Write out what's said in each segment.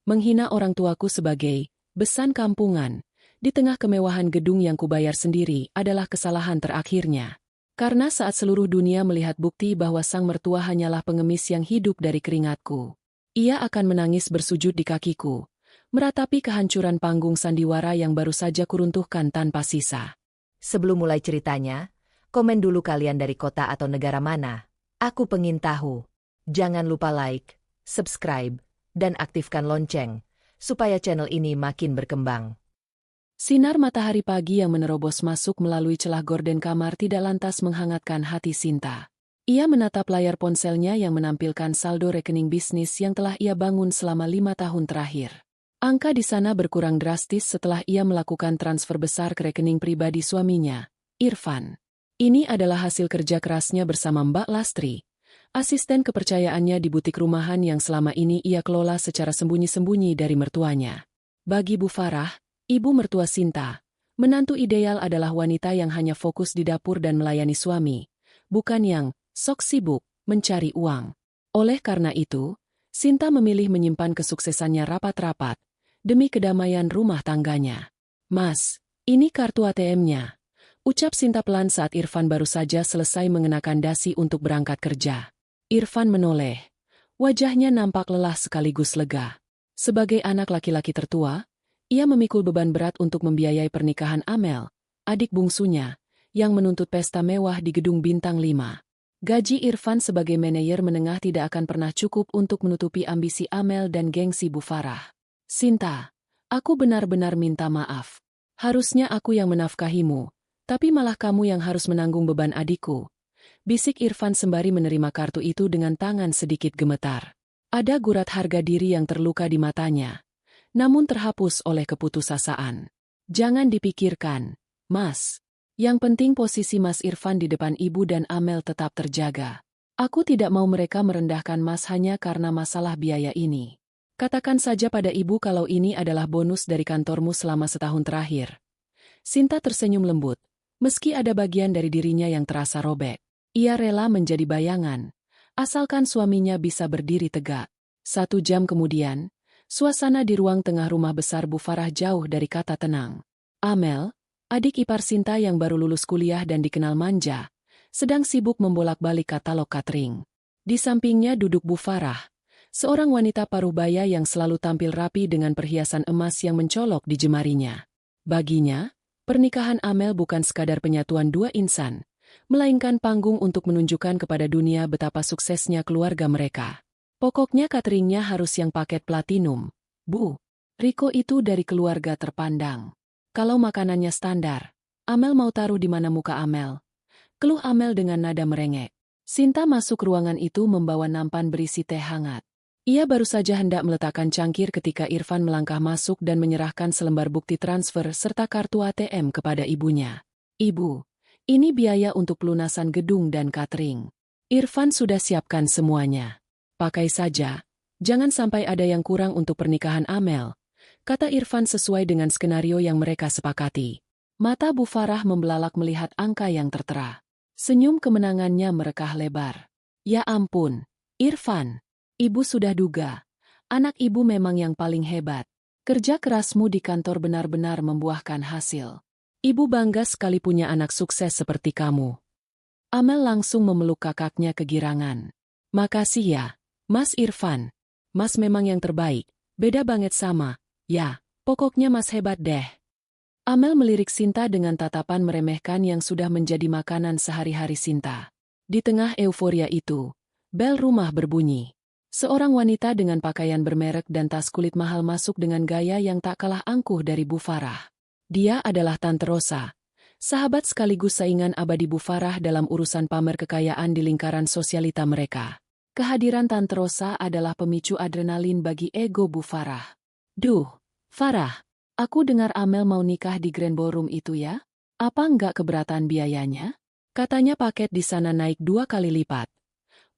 Menghina orang tuaku sebagai besan kampungan di tengah kemewahan gedung yang kubayar sendiri adalah kesalahan terakhirnya. Karena saat seluruh dunia melihat bukti bahwa sang mertua hanyalah pengemis yang hidup dari keringatku, ia akan menangis bersujud di kakiku, meratapi kehancuran panggung sandiwara yang baru saja kuruntuhkan tanpa sisa. Sebelum mulai ceritanya, komen dulu kalian dari kota atau negara mana. Aku pengen tahu. Jangan lupa like, subscribe, dan aktifkan lonceng, supaya channel ini makin berkembang. Sinar matahari pagi yang menerobos masuk melalui celah gorden kamar tidak lantas menghangatkan hati Sinta. Ia menatap layar ponselnya yang menampilkan saldo rekening bisnis yang telah ia bangun selama 5 tahun terakhir. Angka di sana berkurang drastis setelah ia melakukan transfer besar ke rekening pribadi suaminya, Irfan. Ini adalah hasil kerja kerasnya bersama Mbak Lastri, asisten kepercayaannya di butik rumahan yang selama ini ia kelola secara sembunyi-sembunyi dari mertuanya. Bagi Bu Farah, ibu mertua Sinta, menantu ideal adalah wanita yang hanya fokus di dapur dan melayani suami, bukan yang sok sibuk mencari uang. Oleh karena itu, Sinta memilih menyimpan kesuksesannya rapat-rapat demi kedamaian rumah tangganya. "Mas, ini kartu ATM-nya," ucap Sinta pelan saat Irfan baru saja selesai mengenakan dasi untuk berangkat kerja. Irfan menoleh. Wajahnya nampak lelah sekaligus lega. Sebagai anak laki-laki tertua, ia memikul beban berat untuk membiayai pernikahan Amel, adik bungsunya, yang menuntut pesta mewah di gedung bintang 5. Gaji Irfan sebagai manajer menengah tidak akan pernah cukup untuk menutupi ambisi Amel dan gengsi Bu Farah. "Sinta, aku benar-benar minta maaf. Harusnya aku yang menafkahimu, tapi malah kamu yang harus menanggung beban adikku," bisik Irfan sembari menerima kartu itu dengan tangan sedikit gemetar. Ada gurat harga diri yang terluka di matanya, namun terhapus oleh keputusasaan. "Jangan dipikirkan, Mas. Yang penting posisi Mas Irfan di depan ibu dan Amel tetap terjaga. Aku tidak mau mereka merendahkan Mas hanya karena masalah biaya ini. Katakan saja pada ibu kalau ini adalah bonus dari kantormu selama setahun terakhir." Sinta tersenyum lembut, meski ada bagian dari dirinya yang terasa robek. Ia rela menjadi bayangan, asalkan suaminya bisa berdiri tegak. 1 jam kemudian, suasana di ruang tengah rumah besar Bu Farah jauh dari kata tenang. Amel, adik ipar Sinta yang baru lulus kuliah dan dikenal manja, sedang sibuk membolak-balik katalog catering. Di sampingnya duduk Bu Farah, seorang wanita parubaya yang selalu tampil rapi dengan perhiasan emas yang mencolok di jemarinya. Baginya, pernikahan Amel bukan sekadar penyatuan dua insan, melainkan panggung untuk menunjukkan kepada dunia betapa suksesnya keluarga mereka. "Pokoknya cateringnya harus yang paket platinum, Bu. Riko itu dari keluarga terpandang. Kalau makanannya standar, Amel mau taruh di mana muka Amel?" keluh Amel dengan nada merengek. Sinta masuk ruangan itu membawa nampan berisi teh hangat. Ia baru saja hendak meletakkan cangkir ketika Irfan melangkah masuk dan menyerahkan selembar bukti transfer serta kartu ATM kepada ibunya. "Ibu, ini biaya untuk pelunasan gedung dan catering. Irfan sudah siapkan semuanya. Pakai saja, jangan sampai ada yang kurang untuk pernikahan Amel," kata Irfan sesuai dengan skenario yang mereka sepakati. Mata Bu Farah membelalak melihat angka yang tertera. Senyum kemenangannya merekah lebar. "Ya ampun, Irfan, ibu sudah duga. Anak ibu memang yang paling hebat. Kerja kerasmu di kantor benar-benar membuahkan hasil. Ibu bangga sekali punya anak sukses seperti kamu." Amel langsung memeluk kakaknya kegirangan. "Makasih ya, Mas Irfan. Mas memang yang terbaik, beda banget sama. Ya, pokoknya Mas hebat deh." Amel melirik Sinta dengan tatapan meremehkan yang sudah menjadi makanan sehari-hari Sinta. Di tengah euforia itu, bel rumah berbunyi. Seorang wanita dengan pakaian bermerek dan tas kulit mahal masuk dengan gaya yang tak kalah angkuh dari Bu Farah. Dia adalah Tante Rosa, sahabat sekaligus saingan abadi Bu Farah dalam urusan pamer kekayaan di lingkaran sosialita mereka. Kehadiran Tante Rosa adalah pemicu adrenalin bagi ego Bu Farah. "Duh, Farah, aku dengar Amel mau nikah di Grand Ballroom itu ya? Apa nggak keberatan biayanya? Katanya paket di sana naik 2 kali lipat,"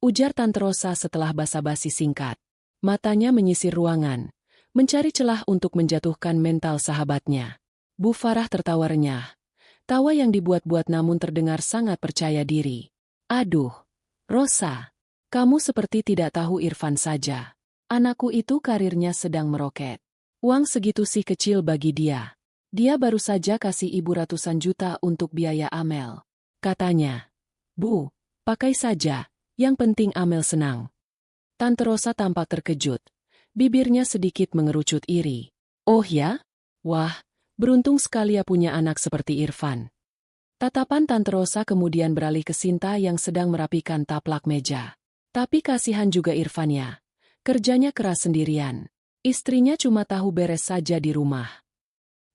ujar Tante Rosa setelah basa-basi singkat. Matanya menyisir ruangan, mencari celah untuk menjatuhkan mental sahabatnya. Bu Farah tertawa renyah. Tawa yang dibuat-buat namun terdengar sangat percaya diri. "Aduh, Rosa, kamu seperti tidak tahu Irfan saja. Anakku itu karirnya sedang meroket. Uang segitu sih kecil bagi dia. Dia baru saja kasih ibu ratusan juta untuk biaya Amel. Katanya, "Bu, pakai saja, yang penting Amel senang." Tante Rosa tampak terkejut. Bibirnya sedikit mengerucut iri. "Oh ya? Wah, beruntung sekali ya punya anak seperti Irfan." Tatapan Tante Rosa kemudian beralih ke Sinta yang sedang merapikan taplak meja. Tapi kasihan juga Irfan ya. Kerjanya keras sendirian. Istrinya cuma tahu beres saja di rumah.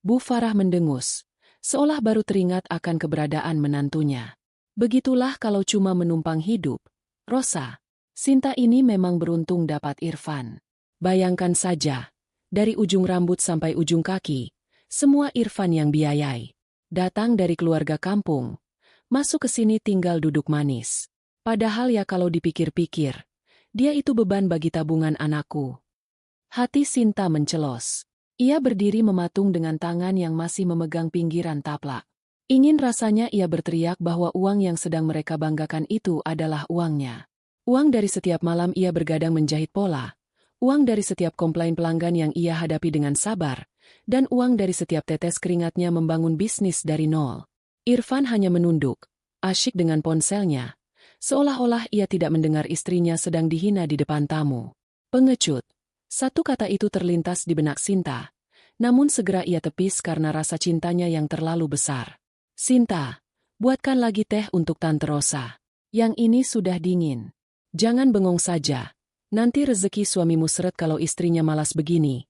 Bu Farah mendengus, seolah baru teringat akan keberadaan menantunya. Begitulah kalau cuma menumpang hidup. Rosa, Sinta ini memang beruntung dapat Irfan. Bayangkan saja, dari ujung rambut sampai ujung kaki, semua Irfan yang biayai. Datang dari keluarga kampung, masuk ke sini tinggal duduk manis. Padahal ya kalau dipikir-pikir, dia itu beban bagi tabungan anakku. Hati Sinta mencelos. Ia berdiri mematung dengan tangan yang masih memegang pinggiran taplak. Ingin rasanya ia berteriak bahwa uang yang sedang mereka banggakan itu adalah uangnya. Uang dari setiap malam ia bergadang menjahit pola. Uang dari setiap komplain pelanggan yang ia hadapi dengan sabar. Dan uang dari setiap tetes keringatnya membangun bisnis dari nol. Irfan hanya menunduk, asyik dengan ponselnya. Seolah-olah ia tidak mendengar istrinya sedang dihina di depan tamu. Pengecut. Satu kata itu terlintas di benak Sinta. Namun segera ia tepis karena rasa cintanya yang terlalu besar. "Sinta, buatkan lagi teh untuk Tante Rosa. Yang ini sudah dingin. Jangan bengong saja. Nanti rezeki suamimu seret kalau istrinya malas begini."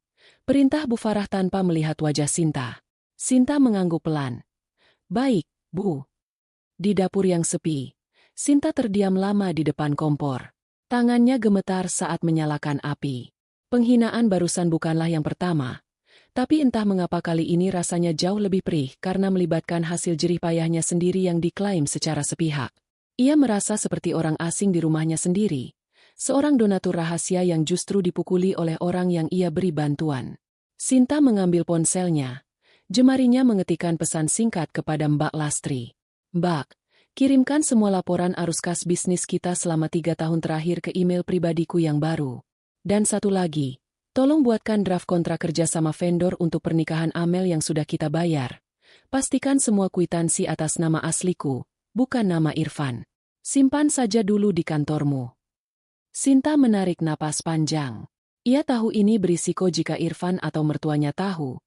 Perintah Bu Farah tanpa melihat wajah Sinta. Sinta mengangguk pelan. "Baik, Bu." Di dapur yang sepi, Sinta terdiam lama di depan kompor. Tangannya gemetar saat menyalakan api. Penghinaan barusan bukanlah yang pertama. Tapi entah mengapa kali ini rasanya jauh lebih perih karena melibatkan hasil jerih payahnya sendiri yang diklaim secara sepihak. Ia merasa seperti orang asing di rumahnya sendiri. Seorang donatur rahasia yang justru dipukuli oleh orang yang ia beri bantuan. Sinta mengambil ponselnya. Jemarinya mengetikkan pesan singkat kepada Mbak Lastri. "Mbak, kirimkan semua laporan arus kas bisnis kita selama 3 tahun terakhir ke email pribadiku yang baru. Dan satu lagi, tolong buatkan draft kontrak kerja sama vendor untuk pernikahan Amel yang sudah kita bayar. Pastikan semua kwitansi atas nama asliku, bukan nama Irfan. Simpan saja dulu di kantormu." Sinta menarik napas panjang. Ia tahu ini berisiko jika Irfan atau mertuanya tahu,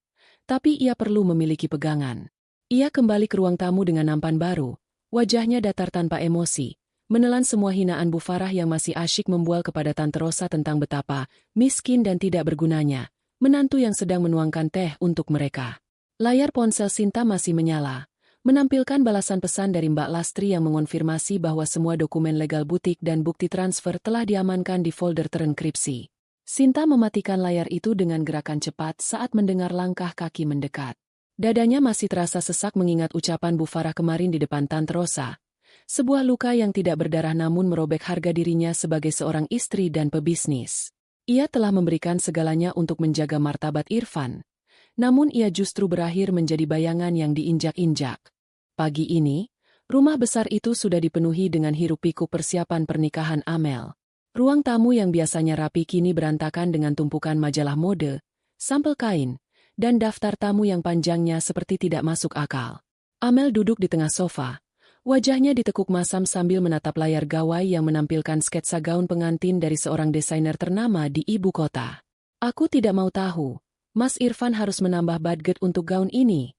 tapi ia perlu memiliki pegangan. Ia kembali ke ruang tamu dengan nampan baru, wajahnya datar tanpa emosi, menelan semua hinaan Bu Farah yang masih asyik membual kepada Tante Rosa tentang betapa miskin dan tidak bergunanya menantu yang sedang menuangkan teh untuk mereka. Layar ponsel Sinta masih menyala, menampilkan balasan pesan dari Mbak Lastri yang mengonfirmasi bahwa semua dokumen legal butik dan bukti transfer telah diamankan di folder terenkripsi. Sinta mematikan layar itu dengan gerakan cepat saat mendengar langkah kaki mendekat. Dadanya masih terasa sesak mengingat ucapan Bu Farah kemarin di depan Tante Rosa. Sebuah luka yang tidak berdarah namun merobek harga dirinya sebagai seorang istri dan pebisnis. Ia telah memberikan segalanya untuk menjaga martabat Irfan. Namun ia justru berakhir menjadi bayangan yang diinjak-injak. Pagi ini, rumah besar itu sudah dipenuhi dengan hiruk-pikuk persiapan pernikahan Amel. Ruang tamu yang biasanya rapi kini berantakan dengan tumpukan majalah mode, sampel kain, dan daftar tamu yang panjangnya seperti tidak masuk akal. Amel duduk di tengah sofa. Wajahnya ditekuk masam sambil menatap layar gawai yang menampilkan sketsa gaun pengantin dari seorang desainer ternama di ibu kota. "Aku tidak mau tahu. Mas Irfan harus menambah budget untuk gaun ini."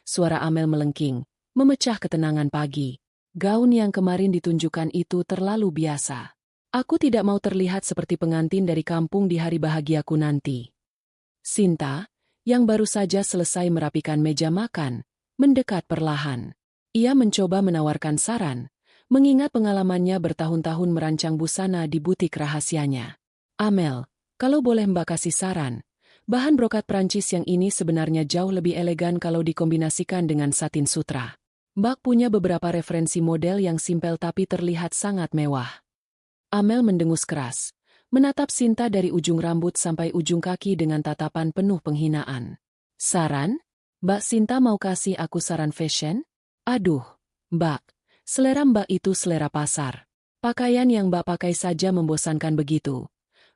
Suara Amel melengking, memecah ketenangan pagi. "Gaun yang kemarin ditunjukkan itu terlalu biasa. Aku tidak mau terlihat seperti pengantin dari kampung di hari bahagiaku nanti." Sinta, yang baru saja selesai merapikan meja makan, mendekat perlahan. Ia mencoba menawarkan saran, mengingat pengalamannya bertahun-tahun merancang busana di butik rahasianya. "Amel, kalau boleh Mbak kasih saran, bahan brokat Prancis yang ini sebenarnya jauh lebih elegan kalau dikombinasikan dengan satin sutra. Mbak punya beberapa referensi model yang simpel tapi terlihat sangat mewah." Amel mendengus keras, menatap Sinta dari ujung rambut sampai ujung kaki dengan tatapan penuh penghinaan. "Saran? Mbak Sinta mau kasih aku saran fashion? Aduh, Mbak, selera Mbak itu selera pasar. Pakaian yang Mbak pakai saja membosankan begitu.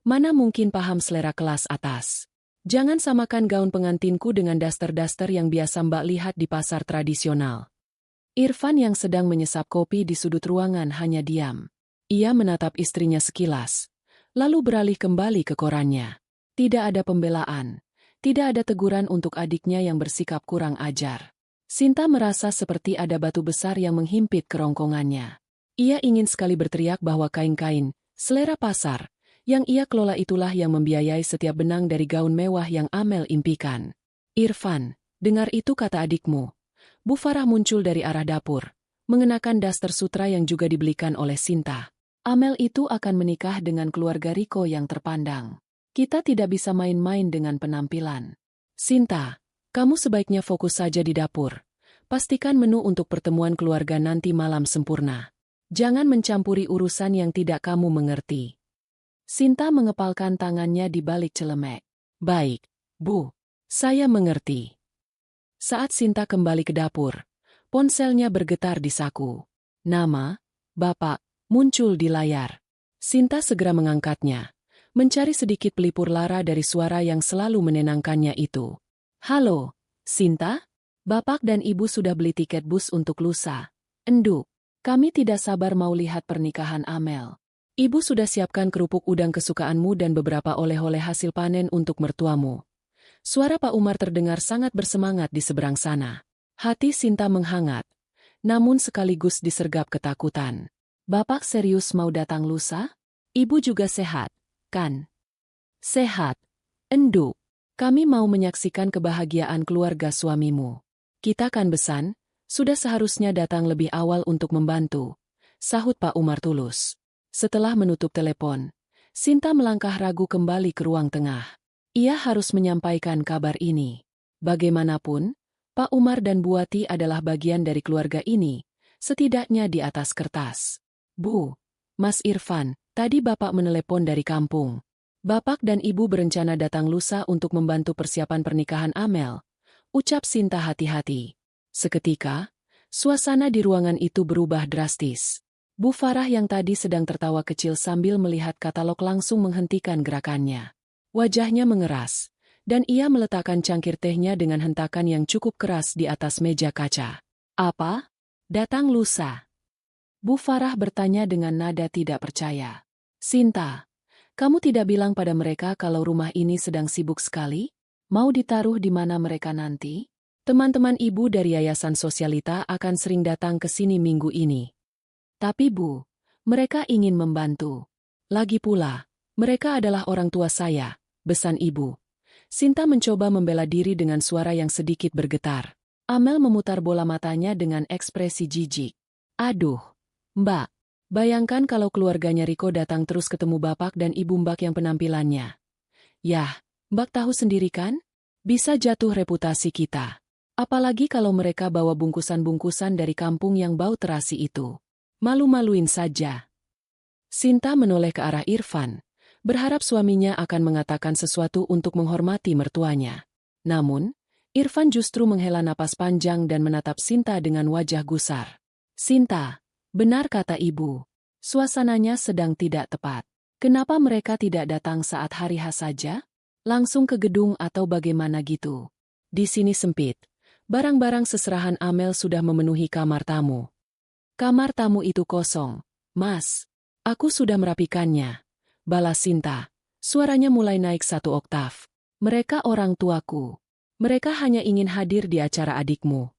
Mana mungkin paham selera kelas atas. Jangan samakan gaun pengantinku dengan daster-daster yang biasa Mbak lihat di pasar tradisional. Irfan yang sedang menyesap kopi di sudut ruangan hanya diam. Ia menatap istrinya sekilas, lalu beralih kembali ke korannya. Tidak ada pembelaan, tidak ada teguran untuk adiknya yang bersikap kurang ajar. Sinta merasa seperti ada batu besar yang menghimpit kerongkongannya. Ia ingin sekali berteriak bahwa kain-kain, selera pasar, yang ia kelola itulah yang membiayai setiap benang dari gaun mewah yang Amel impikan. Irfan, dengar itu kata adikmu. Bu Farah muncul dari arah dapur, mengenakan daster sutra yang juga dibelikan oleh Sinta. Amel itu akan menikah dengan keluarga Riko yang terpandang. Kita tidak bisa main-main dengan penampilan. Sinta, kamu sebaiknya fokus saja di dapur. Pastikan menu untuk pertemuan keluarga nanti malam sempurna. Jangan mencampuri urusan yang tidak kamu mengerti. Sinta mengepalkan tangannya di balik celemek. Baik, Bu. Saya mengerti. Saat Sinta kembali ke dapur, ponselnya bergetar di saku. Nama, Bapak, muncul di layar. Sinta segera mengangkatnya, mencari sedikit pelipur lara dari suara yang selalu menenangkannya itu. Halo, Sinta? Bapak dan Ibu sudah beli tiket bus untuk lusa. Enduk, kami tidak sabar mau lihat pernikahan Amel. Ibu sudah siapkan kerupuk udang kesukaanmu dan beberapa oleh-oleh hasil panen untuk mertuamu. Suara Pak Umar terdengar sangat bersemangat di seberang sana. Hati Sinta menghangat, namun sekaligus disergap ketakutan. Bapak serius mau datang lusa? Ibu juga sehat, kan? Sehat. Enduk, kami mau menyaksikan kebahagiaan keluarga suamimu. Kita kan besan, sudah seharusnya datang lebih awal untuk membantu, sahut Pak Umar tulus. Setelah menutup telepon, Sinta melangkah ragu kembali ke ruang tengah. Ia harus menyampaikan kabar ini. Bagaimanapun, Pak Umar dan Buati adalah bagian dari keluarga ini, setidaknya di atas kertas. Bu, Mas Irfan, tadi Bapak menelepon dari kampung. Bapak dan Ibu berencana datang lusa untuk membantu persiapan pernikahan Amel, ucap Sinta hati-hati. Seketika, suasana di ruangan itu berubah drastis. Bu Farah yang tadi sedang tertawa kecil sambil melihat katalog langsung menghentikan gerakannya. Wajahnya mengeras, dan ia meletakkan cangkir tehnya dengan hentakan yang cukup keras di atas meja kaca. Apa? Datang lusa? Bu Farah bertanya dengan nada tidak percaya. Sinta, kamu tidak bilang pada mereka kalau rumah ini sedang sibuk sekali? Mau ditaruh di mana mereka nanti? Teman-teman ibu dari Yayasan Sosialita akan sering datang ke sini minggu ini. Tapi Bu, mereka ingin membantu. Lagi pula, mereka adalah orang tua saya, besan ibu. Sinta mencoba membela diri dengan suara yang sedikit bergetar. Amel memutar bola matanya dengan ekspresi jijik. Aduh, Mbak, bayangkan kalau keluarganya Riko datang terus ketemu Bapak dan Ibu Mbak yang penampilannya. Yah, Mbak tahu sendiri kan? Bisa jatuh reputasi kita. Apalagi kalau mereka bawa bungkusan-bungkusan dari kampung yang bau terasi itu. Malu-maluin saja. Sinta menoleh ke arah Irfan, berharap suaminya akan mengatakan sesuatu untuk menghormati mertuanya. Namun, Irfan justru menghela napas panjang dan menatap Sinta dengan wajah gusar. Sinta, benar kata ibu. Suasananya sedang tidak tepat. Kenapa mereka tidak datang saat hari H saja? Langsung ke gedung atau bagaimana gitu? Di sini sempit. Barang-barang seserahan Amel sudah memenuhi kamar tamu. Kamar tamu itu kosong. Mas, aku sudah merapikannya. Balas Sinta. Suaranya mulai naik 1 oktav. Mereka orang tuaku. Mereka hanya ingin hadir di acara adikmu.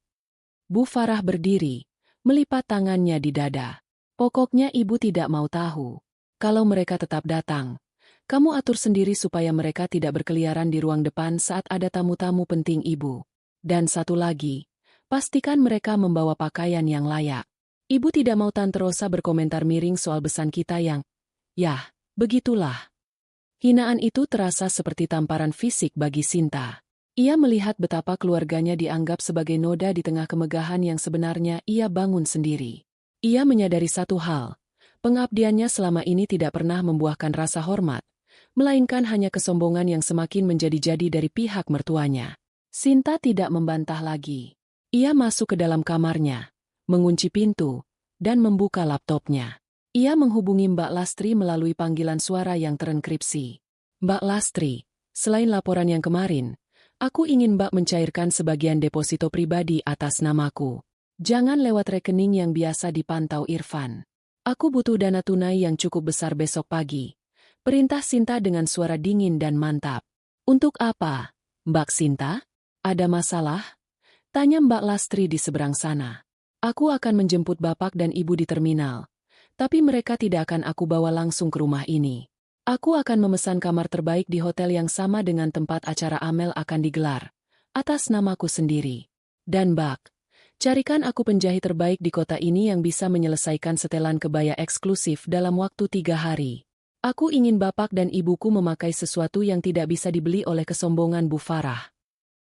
Bu Farah berdiri, melipat tangannya di dada. Pokoknya ibu tidak mau tahu. Kalau mereka tetap datang, kamu atur sendiri supaya mereka tidak berkeliaran di ruang depan saat ada tamu-tamu penting ibu. Dan satu lagi, pastikan mereka membawa pakaian yang layak. Ibu tidak mau Tante Rosa berkomentar miring soal besan kita yang, yah, begitulah. Hinaan itu terasa seperti tamparan fisik bagi Sinta. Ia melihat betapa keluarganya dianggap sebagai noda di tengah kemegahan yang sebenarnya ia bangun sendiri. Ia menyadari satu hal, pengabdiannya selama ini tidak pernah membuahkan rasa hormat, melainkan hanya kesombongan yang semakin menjadi-jadi dari pihak mertuanya. Sinta tidak membantah lagi. Ia masuk ke dalam kamarnya, mengunci pintu, dan membuka laptopnya. Ia menghubungi Mbak Lastri melalui panggilan suara yang terenkripsi. Mbak Lastri, selain laporan yang kemarin, aku ingin Mbak mencairkan sebagian deposito pribadi atas namaku. Jangan lewat rekening yang biasa dipantau Irfan. Aku butuh dana tunai yang cukup besar besok pagi. Perintah Sinta dengan suara dingin dan mantap. Untuk apa, Mbak Sinta? Ada masalah? Tanya Mbak Lastri di seberang sana. Aku akan menjemput Bapak dan Ibu di terminal. Tapi mereka tidak akan aku bawa langsung ke rumah ini. Aku akan memesan kamar terbaik di hotel yang sama dengan tempat acara Amel akan digelar. Atas namaku sendiri. Dan Mbak, carikan aku penjahit terbaik di kota ini yang bisa menyelesaikan setelan kebaya eksklusif dalam waktu 3 hari. Aku ingin Bapak dan Ibuku memakai sesuatu yang tidak bisa dibeli oleh kesombongan Bu Farah.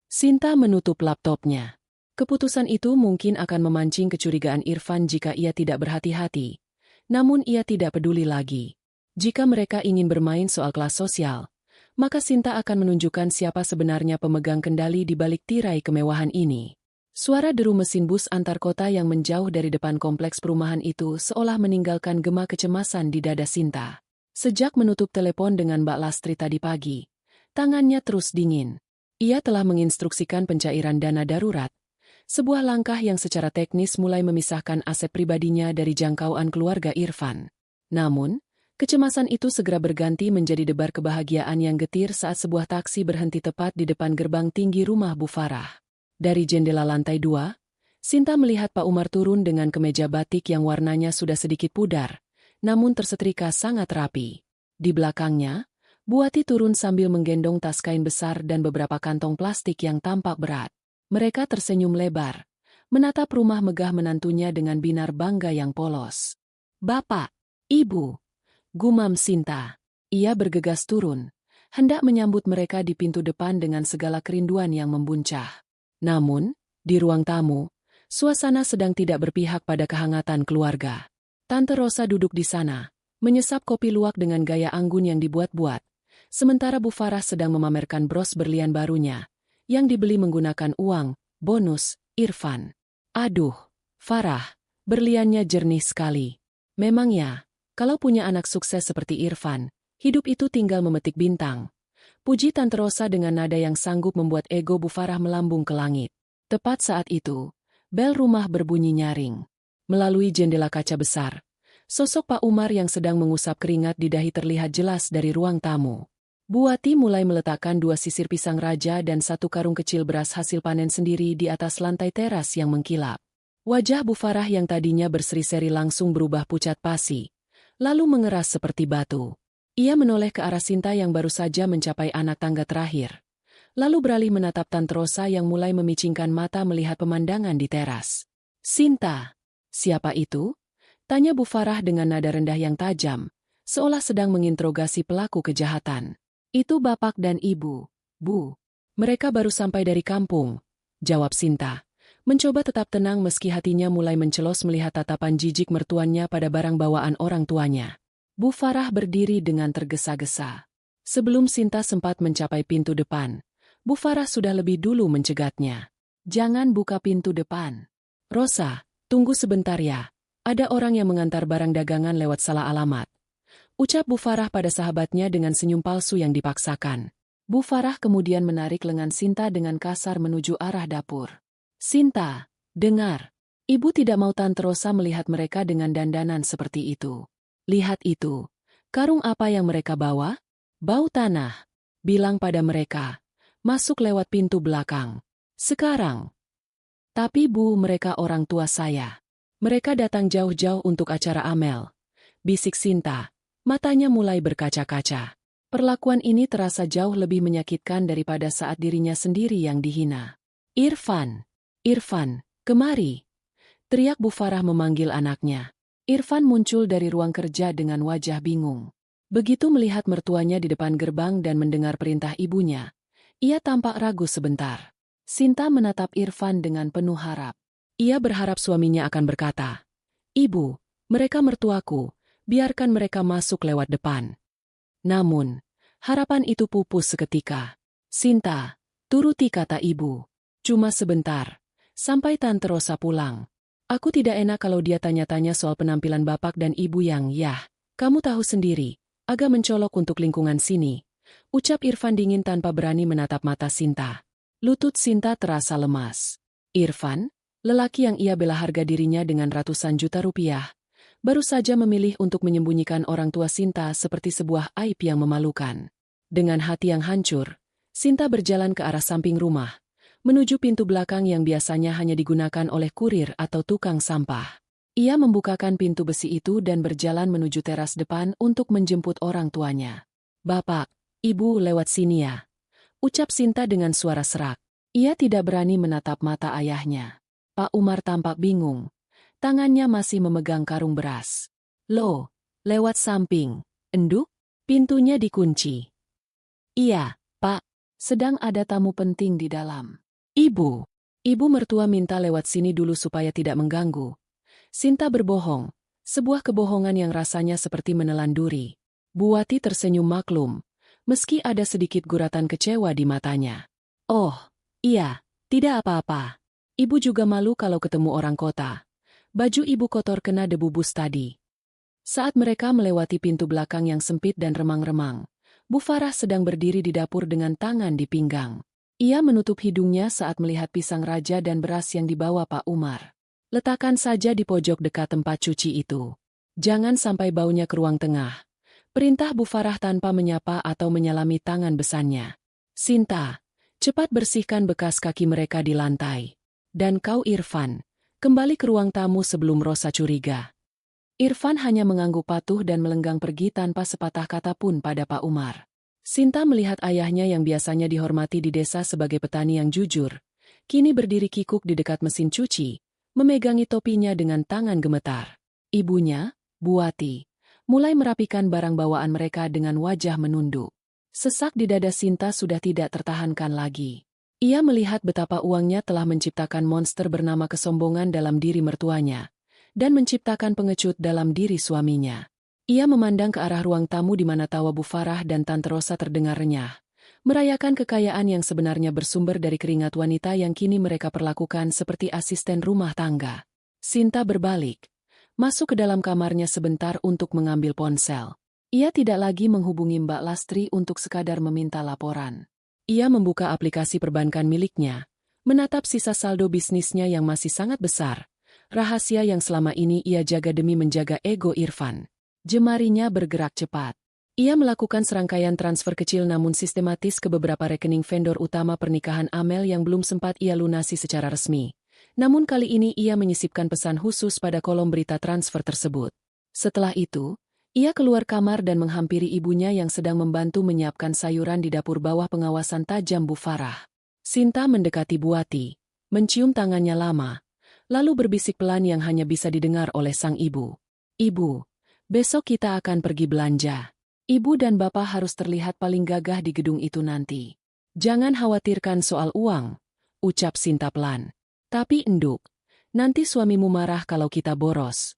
Sinta menutup laptopnya. Keputusan itu mungkin akan memancing kecurigaan Irfan jika ia tidak berhati-hati. Namun ia tidak peduli lagi. Jika mereka ingin bermain soal kelas sosial, maka Sinta akan menunjukkan siapa sebenarnya pemegang kendali di balik tirai kemewahan ini. Suara deru mesin bus antar kota yang menjauh dari depan kompleks perumahan itu seolah meninggalkan gema kecemasan di dada Sinta. Sejak menutup telepon dengan Mbak Lastri tadi pagi, tangannya terus dingin. Ia telah menginstruksikan pencairan dana darurat, sebuah langkah yang secara teknis mulai memisahkan aset pribadinya dari jangkauan keluarga Irfan. Namun, kecemasan itu segera berganti menjadi debar kebahagiaan yang getir saat sebuah taksi berhenti tepat di depan gerbang tinggi rumah Bu Farah. Dari jendela lantai 2, Sinta melihat Pak Umar turun dengan kemeja batik yang warnanya sudah sedikit pudar, namun tersetrika sangat rapi. Di belakangnya, Bu Ati turun sambil menggendong tas kain besar dan beberapa kantong plastik yang tampak berat. Mereka tersenyum lebar, menatap rumah megah menantunya dengan binar bangga yang polos. "Bapak, Ibu," gumam Sinta. Ia bergegas turun, hendak menyambut mereka di pintu depan dengan segala kerinduan yang membuncah. Namun, di ruang tamu, suasana sedang tidak berpihak pada kehangatan keluarga. Tante Rosa duduk di sana, menyesap kopi luwak dengan gaya anggun yang dibuat-buat, sementara Bu Farah sedang memamerkan bros berlian barunya, yang dibeli menggunakan uang bonus Irfan. "Aduh, Farah, berliannya jernih sekali. Memang ya, kalau punya anak sukses seperti Irfan, hidup itu tinggal memetik bintang." Puji Tante Rosa dengan nada yang sanggup membuat ego Bu Farah melambung ke langit. Tepat saat itu, bel rumah berbunyi nyaring. Melalui jendela kaca besar, sosok Pak Umar yang sedang mengusap keringat di dahi terlihat jelas dari ruang tamu. Bu Ati mulai meletakkan 2 sisir pisang raja dan 1 karung kecil beras hasil panen sendiri di atas lantai teras yang mengkilap. Wajah Bu Farah yang tadinya berseri-seri langsung berubah pucat pasi, lalu mengeras seperti batu. Ia menoleh ke arah Sinta yang baru saja mencapai anak tangga terakhir, lalu beralih menatap Tante Rosa yang mulai memicingkan mata melihat pemandangan di teras. "Sinta, siapa itu?" tanya Bu Farah dengan nada rendah yang tajam, seolah sedang menginterogasi pelaku kejahatan. "Itu Bapak dan Ibu, Bu. Mereka baru sampai dari kampung," jawab Sinta, mencoba tetap tenang meski hatinya mulai mencelos melihat tatapan jijik mertuannya pada barang bawaan orang tuanya. Bu Farah berdiri dengan tergesa-gesa. Sebelum Sinta sempat mencapai pintu depan, Bu Farah sudah lebih dulu mencegatnya. "Jangan buka pintu depan. Rosa, tunggu sebentar ya. Ada orang yang mengantar barang dagangan lewat salah alamat," ucap Bu Farah pada sahabatnya dengan senyum palsu yang dipaksakan. Bu Farah kemudian menarik lengan Sinta dengan kasar menuju arah dapur. "Sinta, dengar. Ibu tidak mau Tante Rosa melihat mereka dengan dandanan seperti itu. Lihat itu. Karung apa yang mereka bawa? Bau tanah. Bilang pada mereka, masuk lewat pintu belakang. Sekarang." "Tapi Bu, mereka orang tua saya. Mereka datang jauh-jauh untuk acara Amel," bisik Sinta. Matanya mulai berkaca-kaca. Perlakuan ini terasa jauh lebih menyakitkan daripada saat dirinya sendiri yang dihina. "Irfan! Irfan, kemari!" teriak Bu Farah memanggil anaknya. Irfan muncul dari ruang kerja dengan wajah bingung. Begitu melihat mertuanya di depan gerbang dan mendengar perintah ibunya, ia tampak ragu sebentar. Sinta menatap Irfan dengan penuh harap. Ia berharap suaminya akan berkata, "Ibu, mereka mertuaku, biarkan mereka masuk lewat depan." Namun, harapan itu pupus seketika. "Sinta, turuti kata ibu. Cuma sebentar, sampai Tante Rosa pulang. Aku tidak enak kalau dia tanya-tanya soal penampilan bapak dan ibu yang, kamu tahu sendiri, agak mencolok untuk lingkungan sini. Ucap Irfan dingin tanpa berani menatap mata Sinta. Lutut Sinta terasa lemas. Irfan, lelaki yang ia bela harga dirinya dengan ratusan juta rupiah, baru saja memilih untuk menyembunyikan orang tua Sinta seperti sebuah aib yang memalukan. Dengan hati yang hancur, Sinta berjalan ke arah samping rumah, menuju pintu belakang yang biasanya hanya digunakan oleh kurir atau tukang sampah. Ia membukakan pintu besi itu dan berjalan menuju teras depan untuk menjemput orang tuanya. "Bapak, Ibu lewat sini ya," ucap Sinta dengan suara serak. Ia tidak berani menatap mata ayahnya. Pak Umar tampak bingung. Tangannya masih memegang karung beras. "Loh, lewat samping, Enduk? Pintunya dikunci." "Iya, Pak, sedang ada tamu penting di dalam." Ibu mertua minta lewat sini dulu supaya tidak mengganggu." Sinta berbohong, sebuah kebohongan yang rasanya seperti menelan duri. Buati tersenyum maklum, meski ada sedikit guratan kecewa di matanya. "Oh, iya, tidak apa-apa. Ibu juga malu kalau ketemu orang kota." Baju ibu kotor kena debu bus tadi. Saat mereka melewati pintu belakang yang sempit dan remang-remang, Bu Farah sedang berdiri di dapur dengan tangan di pinggang. Ia menutup hidungnya saat melihat pisang raja dan beras yang dibawa Pak Umar. "Letakkan saja di pojok dekat tempat cuci itu. Jangan sampai baunya ke ruang tengah," perintah Bu Farah tanpa menyapa atau menyalami tangan besannya. "Sinta, cepat bersihkan bekas kaki mereka di lantai. Dan kau Irfan, kembali ke ruang tamu sebelum Rosa curiga." Irfan hanya mengangguk patuh dan melenggang pergi tanpa sepatah kata pun pada Pak Umar. Sinta melihat ayahnya yang biasanya dihormati di desa sebagai petani yang jujur, kini berdiri kikuk di dekat mesin cuci, memegangi topinya dengan tangan gemetar. Ibunya, Buati, mulai merapikan barang bawaan mereka dengan wajah menunduk. Sesak di dada Sinta sudah tidak tertahankan lagi. Ia melihat betapa uangnya telah menciptakan monster bernama kesombongan dalam diri mertuanya, dan menciptakan pengecut dalam diri suaminya. Ia memandang ke arah ruang tamu di mana tawa Bu Farah dan Tante Rosa terdengar renyah, merayakan kekayaan yang sebenarnya bersumber dari keringat wanita yang kini mereka perlakukan seperti asisten rumah tangga. Sinta berbalik, masuk ke dalam kamarnya sebentar untuk mengambil ponsel. Ia tidak lagi menghubungi Mbak Lastri untuk sekadar meminta laporan. Ia membuka aplikasi perbankan miliknya, menatap sisa saldo bisnisnya yang masih sangat besar, rahasia yang selama ini ia jaga demi menjaga ego Irfan. Jemarinya bergerak cepat. Ia melakukan serangkaian transfer kecil namun sistematis ke beberapa rekening vendor utama pernikahan Amel yang belum sempat ia lunasi secara resmi. Namun kali ini ia menyisipkan pesan khusus pada kolom berita transfer tersebut. Setelah itu, ia keluar kamar dan menghampiri ibunya yang sedang membantu menyiapkan sayuran di dapur bawah pengawasan tajam Bu Farah. Sinta mendekati Buati, mencium tangannya lama, lalu berbisik pelan yang hanya bisa didengar oleh sang ibu. "Ibu, besok kita akan pergi belanja. Ibu dan Bapak harus terlihat paling gagah di gedung itu nanti. Jangan khawatirkan soal uang," ucap Sinta pelan. "Tapi Enduk, nanti suamimu marah kalau kita boros."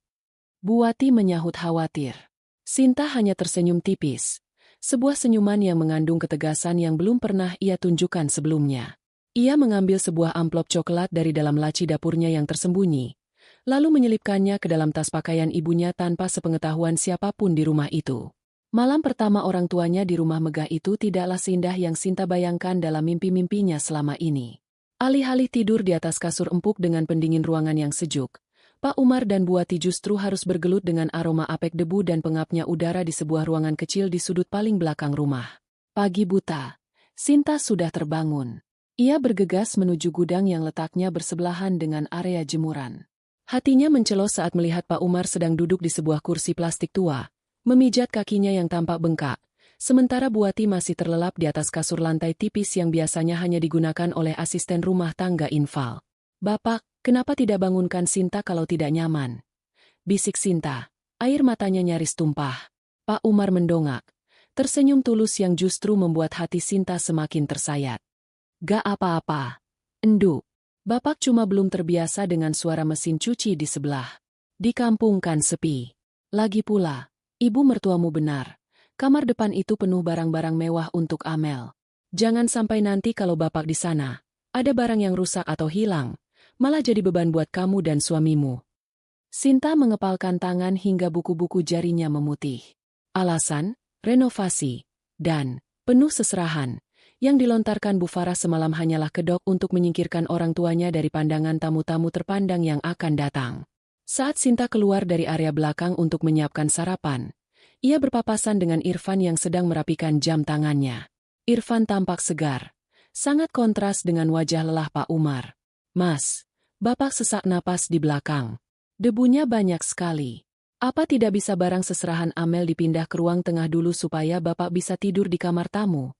Buati menyahut khawatir. Sinta hanya tersenyum tipis, sebuah senyuman yang mengandung ketegasan yang belum pernah ia tunjukkan sebelumnya. Ia mengambil sebuah amplop coklat dari dalam laci dapurnya yang tersembunyi, lalu menyelipkannya ke dalam tas pakaian ibunya tanpa sepengetahuan siapapun di rumah itu. Malam pertama orang tuanya di rumah megah itu tidaklah seindah yang Sinta bayangkan dalam mimpi-mimpinya selama ini. Alih-alih tidur di atas kasur empuk dengan pendingin ruangan yang sejuk, Pak Umar dan Buati justru harus bergelut dengan aroma apek debu dan pengapnya udara di sebuah ruangan kecil di sudut paling belakang rumah. Pagi buta, Sinta sudah terbangun. Ia bergegas menuju gudang yang letaknya bersebelahan dengan area jemuran. Hatinya mencelos saat melihat Pak Umar sedang duduk di sebuah kursi plastik tua, memijat kakinya yang tampak bengkak, sementara Buati masih terlelap di atas kasur lantai tipis yang biasanya hanya digunakan oleh asisten rumah tangga infal. "Bapak, kenapa tidak bangunkan Sinta kalau tidak nyaman?" bisik Sinta, air matanya nyaris tumpah. Pak Umar mendongak, tersenyum tulus yang justru membuat hati Sinta semakin tersayat. "Gak apa-apa, Enduk. Bapak cuma belum terbiasa dengan suara mesin cuci di sebelah. Di kampung kan sepi. Lagi pula, ibu mertuamu benar. Kamar depan itu penuh barang-barang mewah untuk Amel. Jangan sampai nanti kalau Bapak di sana, ada barang yang rusak atau hilang, malah jadi beban buat kamu dan suamimu. Sinta mengepalkan tangan hingga buku-buku jarinya memutih. Alasan, renovasi, dan penuh seserahan yang dilontarkan Bu Farah semalam hanyalah kedok untuk menyingkirkan orang tuanya dari pandangan tamu-tamu terpandang yang akan datang. Saat Sinta keluar dari area belakang untuk menyiapkan sarapan, ia berpapasan dengan Irfan yang sedang merapikan jam tangannya. Irfan tampak segar, sangat kontras dengan wajah lelah Pak Umar. "Mas," Bapak sesak napas di belakang. "Debunya banyak sekali. Apa tidak bisa barang seserahan Amel dipindah ke ruang tengah dulu supaya Bapak bisa tidur di kamar tamu?"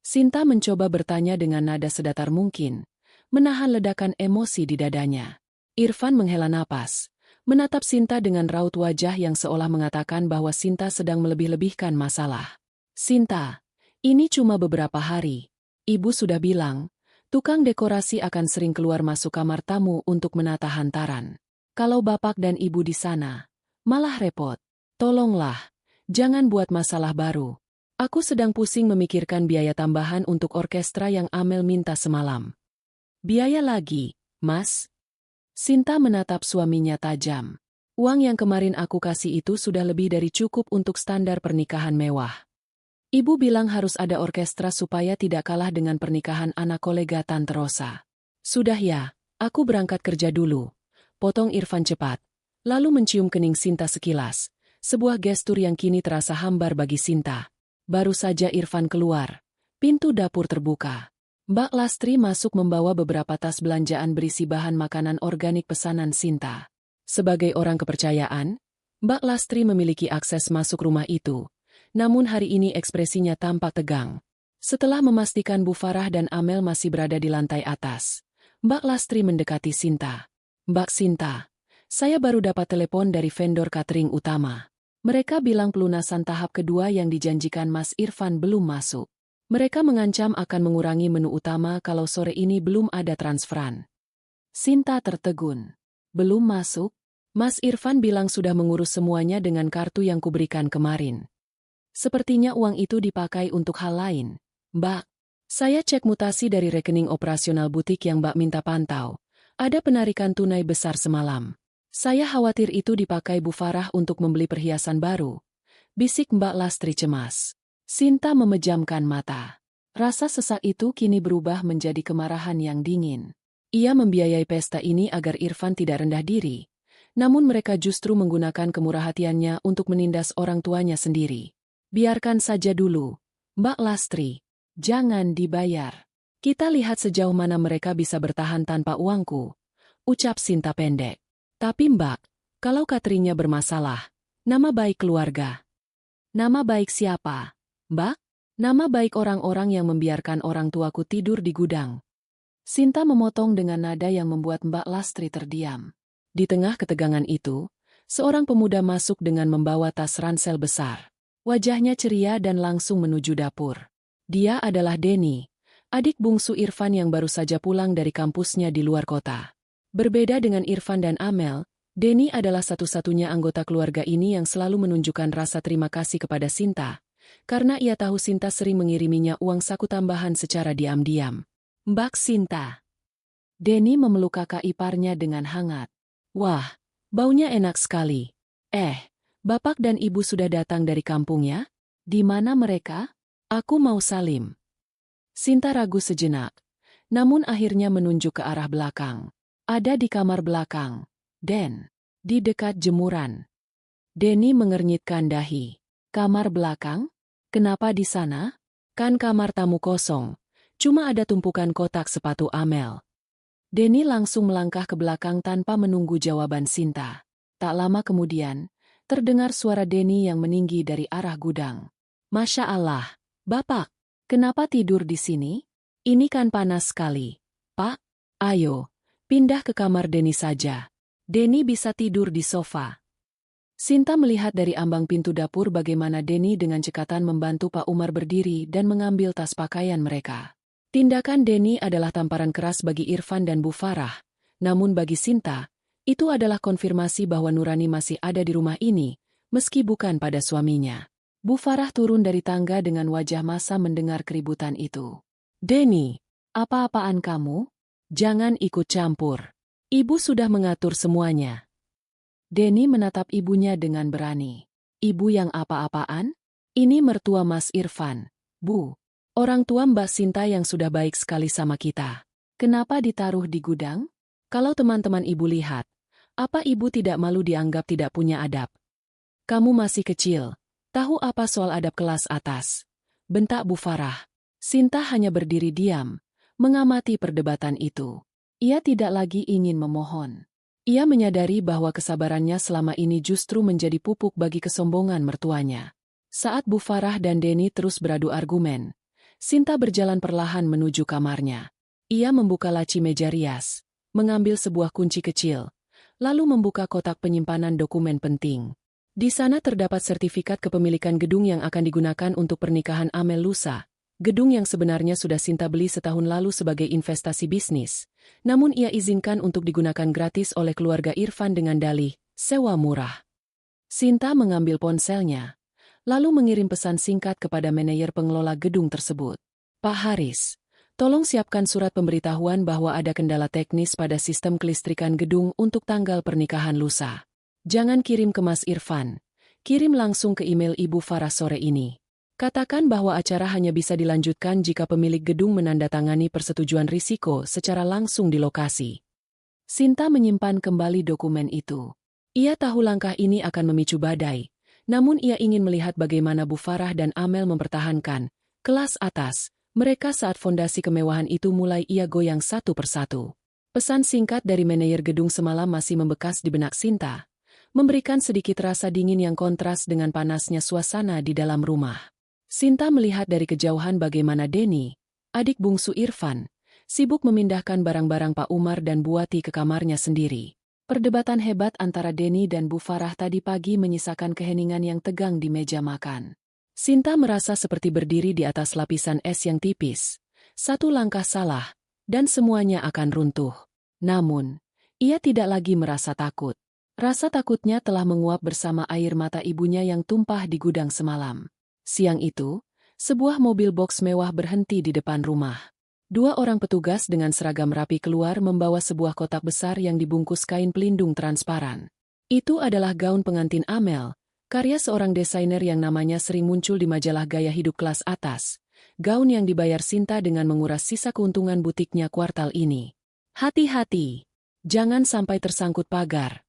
Sinta mencoba bertanya dengan nada sedatar mungkin, menahan ledakan emosi di dadanya. Irfan menghela napas, menatap Sinta dengan raut wajah yang seolah mengatakan bahwa Sinta sedang melebih-lebihkan masalah. "Sinta, ini cuma beberapa hari. Ibu sudah bilang, tukang dekorasi akan sering keluar masuk kamar tamu untuk menata hantaran. Kalau Bapak dan Ibu di sana, malah repot. Tolonglah, jangan buat masalah baru. Aku sedang pusing memikirkan biaya tambahan untuk orkestra yang Amel minta semalam." "Biaya lagi, Mas?" Sinta menatap suaminya tajam. "Uang yang kemarin aku kasih itu sudah lebih dari cukup untuk standar pernikahan mewah. Ibu bilang harus ada orkestra supaya tidak kalah dengan pernikahan anak kolega Tante Rosa." "Sudah ya, aku berangkat kerja dulu," potong Irfan cepat, lalu mencium kening Sinta sekilas, sebuah gestur yang kini terasa hambar bagi Sinta. Baru saja Irfan keluar, pintu dapur terbuka. Mbak Lastri masuk membawa beberapa tas belanjaan berisi bahan makanan organik pesanan Sinta. Sebagai orang kepercayaan, Mbak Lastri memiliki akses masuk rumah itu, namun hari ini ekspresinya tampak tegang. Setelah memastikan Bu Farah dan Amel masih berada di lantai atas, Mbak Lastri mendekati Sinta. "Mbak Sinta, saya baru dapat telepon dari vendor catering utama. Mereka bilang pelunasan tahap kedua yang dijanjikan Mas Irfan belum masuk. Mereka mengancam akan mengurangi menu utama kalau sore ini belum ada transferan." Sinta tertegun. "Belum masuk? Mas Irfan bilang sudah mengurus semuanya dengan kartu yang kuberikan kemarin. Sepertinya uang itu dipakai untuk hal lain." "Mbak, saya cek mutasi dari rekening operasional butik yang Mbak minta pantau. Ada penarikan tunai besar semalam. Saya khawatir itu dipakai Bu Farah untuk membeli perhiasan baru," bisik Mbak Lastri cemas. Sinta memejamkan mata. Rasa sesak itu kini berubah menjadi kemarahan yang dingin. Ia membiayai pesta ini agar Irfan tidak rendah diri, namun mereka justru menggunakan kemurah hatiannya untuk menindas orang tuanya sendiri. "Biarkan saja dulu, Mbak Lastri. Jangan dibayar. Kita lihat sejauh mana mereka bisa bertahan tanpa uangku," ucap Sinta pendek. "Tapi Mbak, kalau cateringnya bermasalah, nama baik keluarga." "Nama baik siapa, Mbak?" "Nama baik orang-orang yang membiarkan orang tuaku tidur di gudang." Sinta memotong dengan nada yang membuat Mbak Lastri terdiam. Di tengah ketegangan itu, seorang pemuda masuk dengan membawa tas ransel besar. Wajahnya ceria dan langsung menuju dapur. Dia adalah Denny, adik bungsu Irfan yang baru saja pulang dari kampusnya di luar kota. Berbeda dengan Irfan dan Amel, Denny adalah satu-satunya anggota keluarga ini yang selalu menunjukkan rasa terima kasih kepada Sinta, karena ia tahu Sinta sering mengiriminya uang saku tambahan secara diam-diam. "Mbak Sinta." Denny memeluk kakak iparnya dengan hangat. "Wah, baunya enak sekali. Bapak dan Ibu sudah datang dari kampungnya? Di mana mereka? Aku mau salim." Sinta ragu sejenak, namun akhirnya menunjuk ke arah belakang. "Ada di kamar belakang, Den. Di dekat jemuran." Denny mengernyitkan dahi. "Kamar belakang? Kenapa di sana? Kan kamar tamu kosong. Cuma ada tumpukan kotak sepatu Amel." Denny langsung melangkah ke belakang tanpa menunggu jawaban Sinta. Tak lama kemudian, terdengar suara Denny yang meninggi dari arah gudang. "Masya Allah, Bapak, kenapa tidur di sini? Ini kan panas sekali. Pak, ayo, pindah ke kamar Denny saja. Denny bisa tidur di sofa." Sinta melihat dari ambang pintu dapur bagaimana Denny dengan cekatan membantu Pak Umar berdiri dan mengambil tas pakaian mereka. Tindakan Denny adalah tamparan keras bagi Irfan dan Bu Farah, namun bagi Sinta, itu adalah konfirmasi bahwa Nurani masih ada di rumah ini, meski bukan pada suaminya. Bu Farah turun dari tangga dengan wajah masa mendengar keributan itu. "Denny, apa-apaan kamu? Jangan ikut campur." Ibu sudah mengatur semuanya. Denny menatap ibunya dengan berani. Ibu yang apa-apaan? Ini mertua Mas Irfan, Bu. Orang tua Mbak Sinta yang sudah baik sekali sama kita. Kenapa ditaruh di gudang? Kalau teman-teman ibu lihat, apa ibu tidak malu dianggap tidak punya adab? Kamu masih kecil, tahu apa soal adab kelas atas? Bentak Bu Farah. Sinta hanya berdiri diam, mengamati perdebatan itu. Ia tidak lagi ingin memohon. Ia menyadari bahwa kesabarannya selama ini justru menjadi pupuk bagi kesombongan mertuanya. Saat Bu Farah dan Denny terus beradu argumen, Sinta berjalan perlahan menuju kamarnya. Ia membuka laci meja rias, mengambil sebuah kunci kecil, lalu membuka kotak penyimpanan dokumen penting. Di sana terdapat sertifikat kepemilikan gedung yang akan digunakan untuk pernikahan Amel lusa. Gedung yang sebenarnya sudah Sinta beli setahun lalu sebagai investasi bisnis, namun ia izinkan untuk digunakan gratis oleh keluarga Irfan dengan dalih sewa murah. Sinta mengambil ponselnya, lalu mengirim pesan singkat kepada manajer pengelola gedung tersebut. Pak Haris, tolong siapkan surat pemberitahuan bahwa ada kendala teknis pada sistem kelistrikan gedung untuk tanggal pernikahan lusa. Jangan kirim ke Mas Irfan, kirim langsung ke email Ibu Farah sore ini. Katakan bahwa acara hanya bisa dilanjutkan jika pemilik gedung menandatangani persetujuan risiko secara langsung di lokasi. Sinta menyimpan kembali dokumen itu. Ia tahu langkah ini akan memicu badai, namun ia ingin melihat bagaimana Bu Farah dan Amel mempertahankan kelas atas mereka saat fondasi kemewahan itu mulai ia goyang satu persatu. Pesan singkat dari manajer gedung semalam masih membekas di benak Sinta, memberikan sedikit rasa dingin yang kontras dengan panasnya suasana di dalam rumah. Sinta melihat dari kejauhan bagaimana Denny, adik bungsu Irfan, sibuk memindahkan barang-barang Pak Umar dan Buati ke kamarnya sendiri. Perdebatan hebat antara Denny dan Bu Farah tadi pagi menyisakan keheningan yang tegang di meja makan. Sinta merasa seperti berdiri di atas lapisan es yang tipis. Satu langkah salah, dan semuanya akan runtuh. Namun, ia tidak lagi merasa takut. Rasa takutnya telah menguap bersama air mata ibunya yang tumpah di gudang semalam. Siang itu, sebuah mobil box mewah berhenti di depan rumah. Dua orang petugas dengan seragam rapi keluar membawa sebuah kotak besar yang dibungkus kain pelindung transparan. Itu adalah gaun pengantin Amel, karya seorang desainer yang namanya sering muncul di majalah gaya hidup kelas atas. Gaun yang dibayar Sinta dengan menguras sisa keuntungan butiknya kuartal ini. Hati-hati, jangan sampai tersangkut pagar,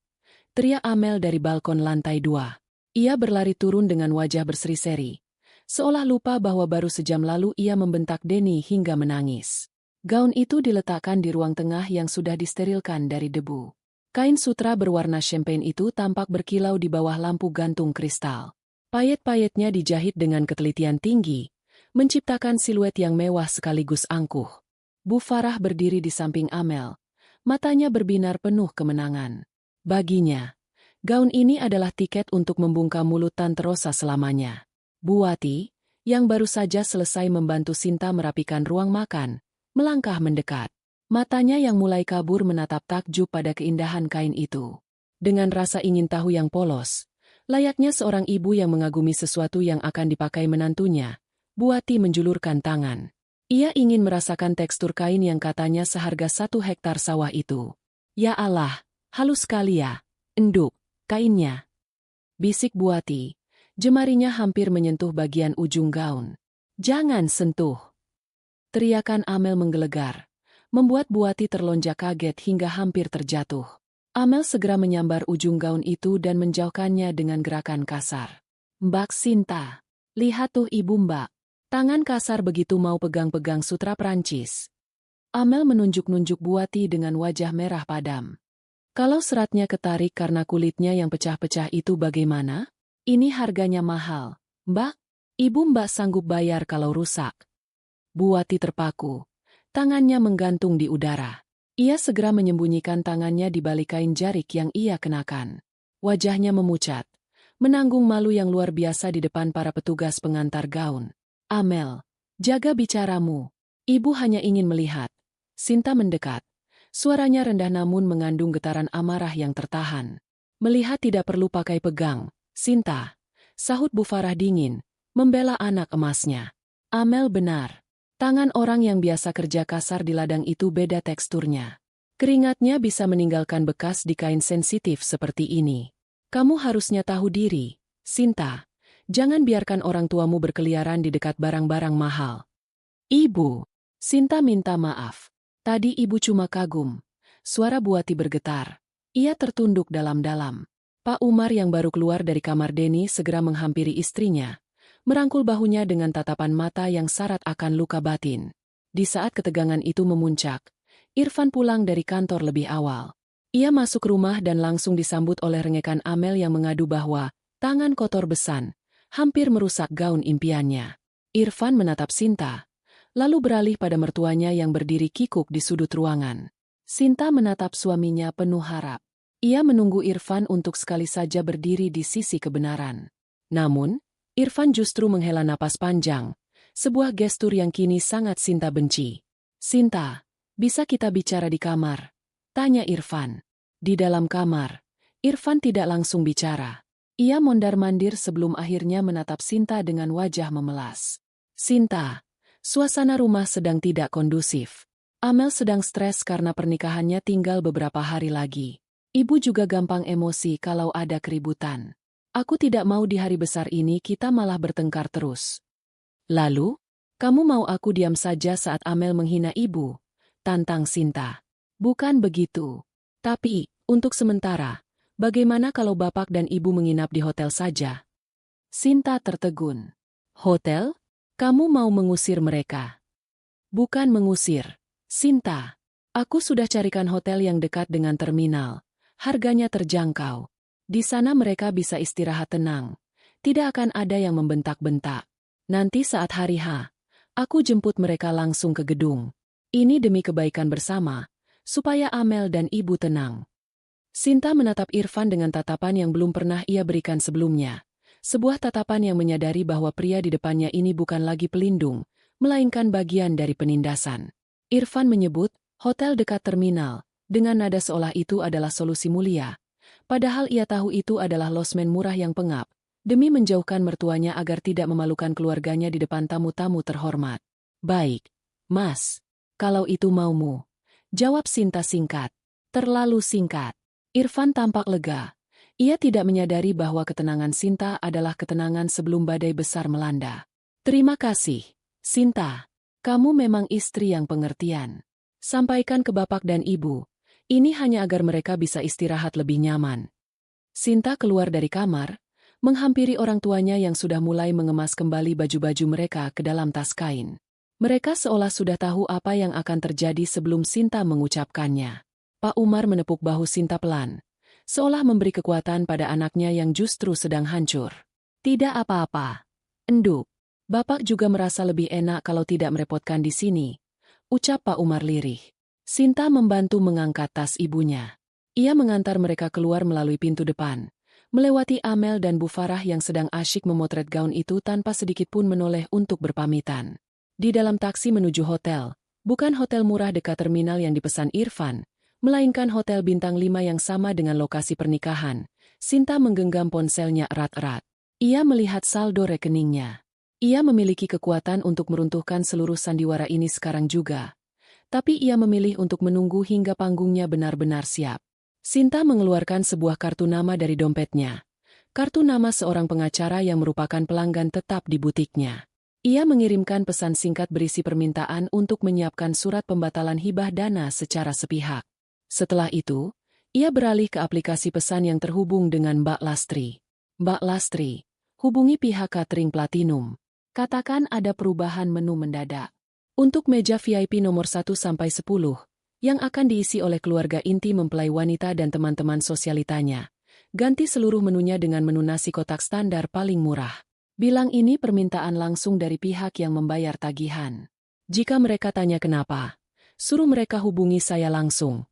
teriak Amel dari balkon lantai 2. Ia berlari turun dengan wajah berseri-seri, seolah lupa bahwa baru sejam lalu ia membentak Denny hingga menangis. Gaun itu diletakkan di ruang tengah yang sudah disterilkan dari debu. Kain sutra berwarna champagne itu tampak berkilau di bawah lampu gantung kristal. Payet-payetnya dijahit dengan ketelitian tinggi, menciptakan siluet yang mewah sekaligus angkuh. Bu Farah berdiri di samping Amel, matanya berbinar penuh kemenangan. Baginya, gaun ini adalah tiket untuk membungkam mulut Tante Rosa selamanya. Buati, yang baru saja selesai membantu Sinta merapikan ruang makan, melangkah mendekat. Matanya yang mulai kabur menatap takjub pada keindahan kain itu. Dengan rasa ingin tahu yang polos, layaknya seorang ibu yang mengagumi sesuatu yang akan dipakai menantunya, Buati menjulurkan tangan. Ia ingin merasakan tekstur kain yang katanya seharga 1 hektar sawah itu. Ya Allah, halus sekali ya, enduk, kainnya. Bisik Buati. Jemarinya hampir menyentuh bagian ujung gaun. Jangan sentuh. Teriakan Amel menggelegar, membuat Buati terlonjak kaget hingga hampir terjatuh. Amel segera menyambar ujung gaun itu dan menjauhkannya dengan gerakan kasar. Mbak Sinta, lihat tuh ibu Mbak. Tangan kasar begitu mau pegang-pegang sutra Prancis. Amel menunjuk-nunjuk Buati dengan wajah merah padam. Kalau seratnya ketarik karena kulitnya yang pecah-pecah itu bagaimana? Ini harganya mahal, Mbak. Ibu Mbak sanggup bayar kalau rusak. Buati terpaku. Tangannya menggantung di udara. Ia segera menyembunyikan tangannya di balik kain jarik yang ia kenakan. Wajahnya memucat, menanggung malu yang luar biasa di depan para petugas pengantar gaun. Amel, jaga bicaramu. Ibu hanya ingin melihat. Sinta mendekat. Suaranya rendah namun mengandung getaran amarah yang tertahan. Melihat tidak perlu pakai pegang. Sinta, sahut Bu Farah dingin, membela anak emasnya. Amel benar. Tangan orang yang biasa kerja kasar di ladang itu beda teksturnya. Keringatnya bisa meninggalkan bekas di kain sensitif seperti ini. Kamu harusnya tahu diri, Sinta. Jangan biarkan orang tuamu berkeliaran di dekat barang-barang mahal. Ibu, Sinta minta maaf. Tadi ibu cuma kagum. Suara Buati bergetar. Ia tertunduk dalam-dalam. Pak Umar yang baru keluar dari kamar Denny segera menghampiri istrinya, merangkul bahunya dengan tatapan mata yang syarat akan luka batin. Di saat ketegangan itu memuncak, Irfan pulang dari kantor lebih awal. Ia masuk rumah dan langsung disambut oleh rengekan Amel yang mengadu bahwa tangan kotor besan hampir merusak gaun impiannya. Irfan menatap Sinta, lalu beralih pada mertuanya yang berdiri kikuk di sudut ruangan. Sinta menatap suaminya penuh harap. Ia menunggu Irfan untuk sekali saja berdiri di sisi kebenaran. Namun, Irfan justru menghela napas panjang, sebuah gestur yang kini sangat Sinta benci. Sinta, bisa kita bicara di kamar? Tanya Irfan. Di dalam kamar, Irfan tidak langsung bicara. Ia mondar-mandir sebelum akhirnya menatap Sinta dengan wajah memelas. Sinta, suasana rumah sedang tidak kondusif. Amel sedang stres karena pernikahannya tinggal beberapa hari lagi. Ibu juga gampang emosi kalau ada keributan. Aku tidak mau di hari besar ini kita malah bertengkar terus. Lalu, kamu mau aku diam saja saat Amel menghina ibu? Tantang Sinta. Bukan begitu. Tapi, untuk sementara, bagaimana kalau bapak dan ibu menginap di hotel saja? Sinta tertegun. Hotel? Kamu mau mengusir mereka? Bukan mengusir, Sinta. Aku sudah carikan hotel yang dekat dengan terminal. Harganya terjangkau. Di sana mereka bisa istirahat tenang. Tidak akan ada yang membentak-bentak. Nanti saat hari H, aku jemput mereka langsung ke gedung. Ini demi kebaikan bersama, supaya Amel dan ibu tenang. Sinta menatap Irfan dengan tatapan yang belum pernah ia berikan sebelumnya. Sebuah tatapan yang menyadari bahwa pria di depannya ini bukan lagi pelindung, melainkan bagian dari penindasan. Irfan menyebut hotel dekat terminal, dengan nada seolah itu adalah solusi mulia. Padahal ia tahu itu adalah losmen murah yang pengap, demi menjauhkan mertuanya agar tidak memalukan keluarganya di depan tamu-tamu terhormat. Baik, Mas. Kalau itu maumu. Jawab Sinta singkat. Terlalu singkat. Irfan tampak lega. Ia tidak menyadari bahwa ketenangan Sinta adalah ketenangan sebelum badai besar melanda. Terima kasih, Sinta. Kamu memang istri yang pengertian. Sampaikan ke bapak dan ibu. Ini hanya agar mereka bisa istirahat lebih nyaman. Sinta keluar dari kamar, menghampiri orang tuanya yang sudah mulai mengemas kembali baju-baju mereka ke dalam tas kain. Mereka seolah sudah tahu apa yang akan terjadi sebelum Sinta mengucapkannya. Pak Umar menepuk bahu Sinta pelan, seolah memberi kekuatan pada anaknya yang justru sedang hancur. Tidak apa-apa. Enduk. Bapak juga merasa lebih enak kalau tidak merepotkan di sini, ucap Pak Umar lirih. Sinta membantu mengangkat tas ibunya. Ia mengantar mereka keluar melalui pintu depan, melewati Amel dan Bu Farah yang sedang asyik memotret gaun itu tanpa sedikit pun menoleh untuk berpamitan. Di dalam taksi menuju hotel, bukan hotel murah dekat terminal yang dipesan Irfan, melainkan hotel bintang 5 yang sama dengan lokasi pernikahan. Sinta menggenggam ponselnya erat-erat. Ia melihat saldo rekeningnya. Ia memiliki kekuatan untuk meruntuhkan seluruh sandiwara ini sekarang juga. Tapi ia memilih untuk menunggu hingga panggungnya benar-benar siap. Sinta mengeluarkan sebuah kartu nama dari dompetnya. Kartu nama seorang pengacara yang merupakan pelanggan tetap di butiknya. Ia mengirimkan pesan singkat berisi permintaan untuk menyiapkan surat pembatalan hibah dana secara sepihak. Setelah itu, ia beralih ke aplikasi pesan yang terhubung dengan Mbak Lastri. Mbak Lastri, hubungi pihak catering Platinum. Katakan ada perubahan menu mendadak. Untuk meja VIP nomor 1-10, yang akan diisi oleh keluarga inti mempelai wanita dan teman-teman sosialitanya, ganti seluruh menunya dengan menu nasi kotak standar paling murah. Bilang ini permintaan langsung dari pihak yang membayar tagihan. Jika mereka tanya kenapa, suruh mereka hubungi saya langsung.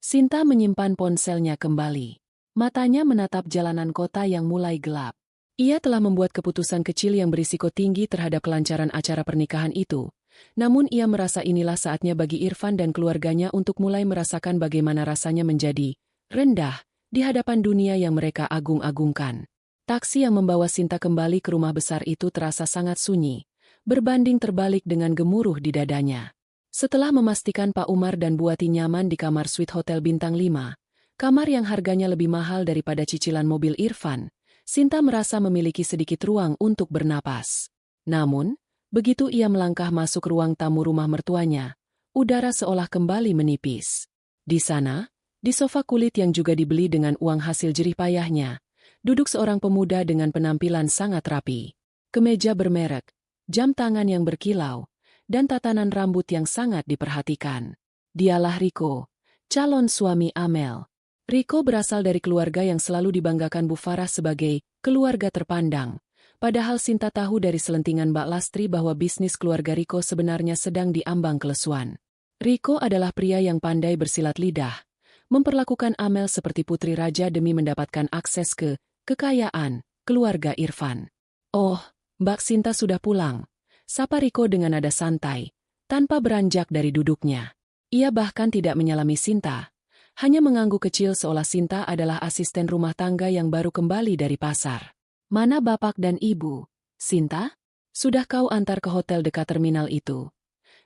Sinta menyimpan ponselnya kembali. Matanya menatap jalanan kota yang mulai gelap. Ia telah membuat keputusan kecil yang berisiko tinggi terhadap kelancaran acara pernikahan itu. Namun ia merasa inilah saatnya bagi Irfan dan keluarganya untuk mulai merasakan bagaimana rasanya menjadi rendah di hadapan dunia yang mereka agung-agungkan. Taksi yang membawa Sinta kembali ke rumah besar itu terasa sangat sunyi, berbanding terbalik dengan gemuruh di dadanya. Setelah memastikan Pak Umar dan Bu Ati nyaman di kamar suite Hotel Bintang 5, kamar yang harganya lebih mahal daripada cicilan mobil Irfan, Sinta merasa memiliki sedikit ruang untuk bernapas. Namun, begitu ia melangkah masuk ruang tamu rumah mertuanya, udara seolah kembali menipis. Di sana, di sofa kulit yang juga dibeli dengan uang hasil jerih payahnya, duduk seorang pemuda dengan penampilan sangat rapi. Kemeja bermerek, jam tangan yang berkilau, dan tatanan rambut yang sangat diperhatikan. Dialah Riko, calon suami Amel. Riko berasal dari keluarga yang selalu dibanggakan Bu Farah sebagai keluarga terpandang. Padahal Sinta tahu dari selentingan Mbak Lastri bahwa bisnis keluarga Riko sebenarnya sedang diambang kelesuan. Riko adalah pria yang pandai bersilat lidah, memperlakukan Amel seperti putri raja demi mendapatkan akses ke kekayaan keluarga Irfan. "Oh, Mbak Sinta sudah pulang," sapa Riko dengan nada santai, tanpa beranjak dari duduknya. Ia bahkan tidak menyalami Sinta, hanya mengangguk kecil seolah Sinta adalah asisten rumah tangga yang baru kembali dari pasar. "Mana bapak dan ibu, Sinta? Sudah kau antar ke hotel dekat terminal itu?"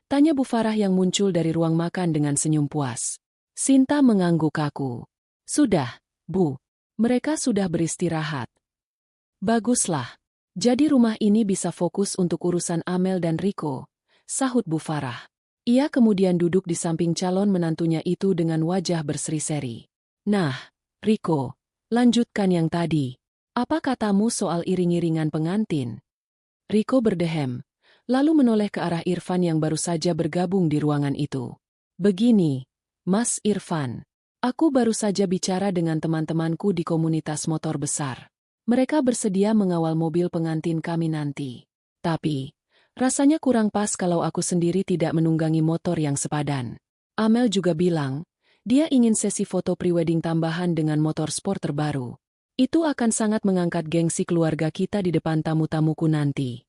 tanya Bu Farah yang muncul dari ruang makan dengan senyum puas. Sinta mengangguk kaku. "Sudah, Bu. Mereka sudah beristirahat." "Baguslah. Jadi rumah ini bisa fokus untuk urusan Amel dan Riko," sahut Bu Farah. Ia kemudian duduk di samping calon menantunya itu dengan wajah berseri-seri. "Nah, Riko, lanjutkan yang tadi. Apa katamu soal iring-iringan pengantin?" Riko berdehem, lalu menoleh ke arah Irfan yang baru saja bergabung di ruangan itu. "Begini, Mas Irfan, aku baru saja bicara dengan teman-temanku di komunitas motor besar. Mereka bersedia mengawal mobil pengantin kami nanti. Tapi, rasanya kurang pas kalau aku sendiri tidak menunggangi motor yang sepadan. Amel juga bilang, dia ingin sesi foto prewedding tambahan dengan motor sport terbaru. Itu akan sangat mengangkat gengsi keluarga kita di depan tamu-tamuku nanti."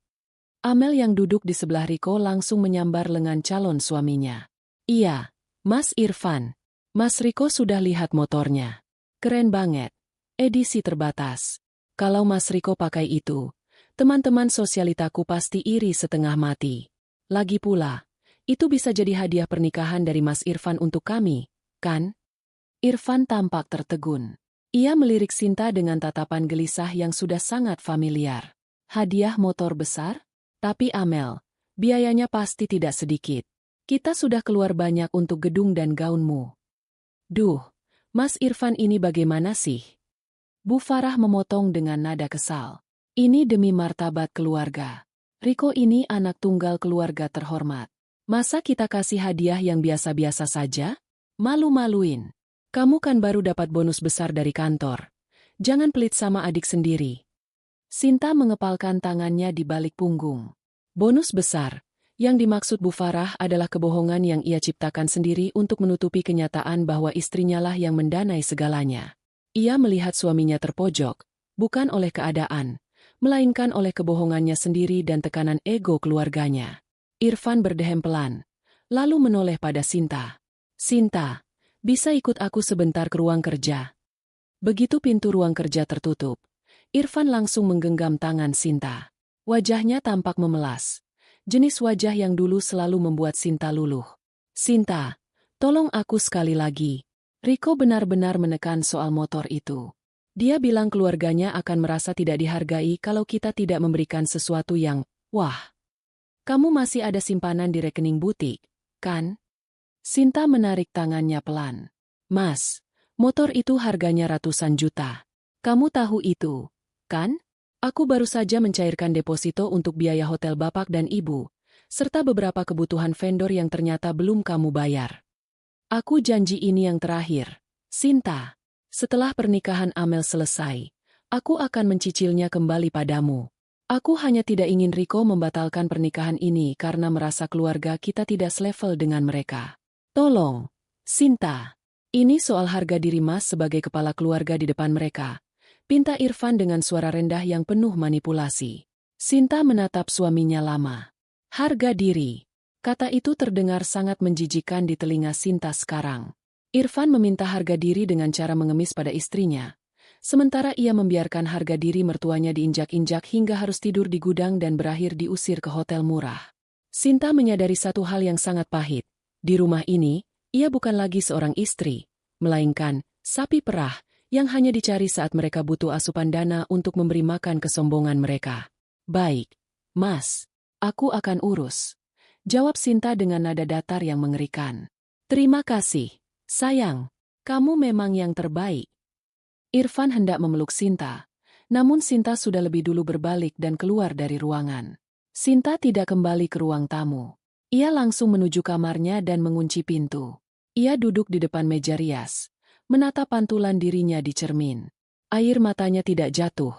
Amel yang duduk di sebelah Riko langsung menyambar lengan calon suaminya. "Iya, Mas Irfan. Mas Riko sudah lihat motornya. Keren banget. Edisi terbatas. Kalau Mas Riko pakai itu, teman-teman sosialitaku pasti iri setengah mati. Lagi pula, itu bisa jadi hadiah pernikahan dari Mas Irfan untuk kami, kan?" Irfan tampak tertegun. Ia melirik Sinta dengan tatapan gelisah yang sudah sangat familiar. "Hadiah motor besar? Tapi Amel, biayanya pasti tidak sedikit. Kita sudah keluar banyak untuk gedung dan gaunmu." "Duh, Mas Irfan ini bagaimana sih?" Bu Farah memotong dengan nada kesal. "Ini demi martabat keluarga. Riko ini anak tunggal keluarga terhormat. Masa kita kasih hadiah yang biasa-biasa saja? Malu-maluin. Kamu kan baru dapat bonus besar dari kantor. Jangan pelit sama adik sendiri." Sinta mengepalkan tangannya di balik punggung. Bonus besar, yang dimaksud Bu Farah adalah kebohongan yang ia ciptakan sendiri untuk menutupi kenyataan bahwa istrinya lah yang mendanai segalanya. Ia melihat suaminya terpojok, bukan oleh keadaan, melainkan oleh kebohongannya sendiri dan tekanan ego keluarganya. Irfan berdehem pelan, lalu menoleh pada Sinta. "Sinta, bisa ikut aku sebentar ke ruang kerja?" Begitu pintu ruang kerja tertutup, Irfan langsung menggenggam tangan Sinta. Wajahnya tampak memelas, jenis wajah yang dulu selalu membuat Sinta luluh. "Sinta, tolong aku sekali lagi." Riko benar-benar menekan soal motor itu. Dia bilang keluarganya akan merasa tidak dihargai kalau kita tidak memberikan sesuatu yang, wah. "Kamu masih ada simpanan di rekening butik, kan?" Sinta menarik tangannya pelan. "Mas, motor itu harganya ratusan juta. Kamu tahu itu, kan? Aku baru saja mencairkan deposito untuk biaya hotel bapak dan ibu, serta beberapa kebutuhan vendor yang ternyata belum kamu bayar. Aku janji ini yang terakhir, Sinta. Setelah pernikahan Amel selesai, aku akan mencicilnya kembali padamu. Aku hanya tidak ingin Riko membatalkan pernikahan ini karena merasa keluarga kita tidak selevel dengan mereka. Tolong, Sinta. Ini soal harga diri Mas sebagai kepala keluarga di depan mereka," pinta Irfan dengan suara rendah yang penuh manipulasi. Sinta menatap suaminya lama. "Harga diri." Kata itu terdengar sangat menjijikan di telinga Sinta sekarang. Irfan meminta harga diri dengan cara mengemis pada istrinya, sementara ia membiarkan harga diri mertuanya diinjak-injak hingga harus tidur di gudang dan berakhir diusir ke hotel murah. Sinta menyadari satu hal yang sangat pahit. Di rumah ini, ia bukan lagi seorang istri, melainkan sapi perah yang hanya dicari saat mereka butuh asupan dana untuk memberi makan kesombongan mereka. Baik, Mas. Aku akan urus. Jawab Sinta dengan nada datar yang mengerikan. Terima kasih, sayang. Kamu memang yang terbaik. Irfan hendak memeluk Sinta, namun Sinta sudah lebih dulu berbalik dan keluar dari ruangan. Sinta tidak kembali ke ruang tamu. Ia langsung menuju kamarnya dan mengunci pintu. Ia duduk di depan meja rias, menatap pantulan dirinya di cermin. Air matanya tidak jatuh,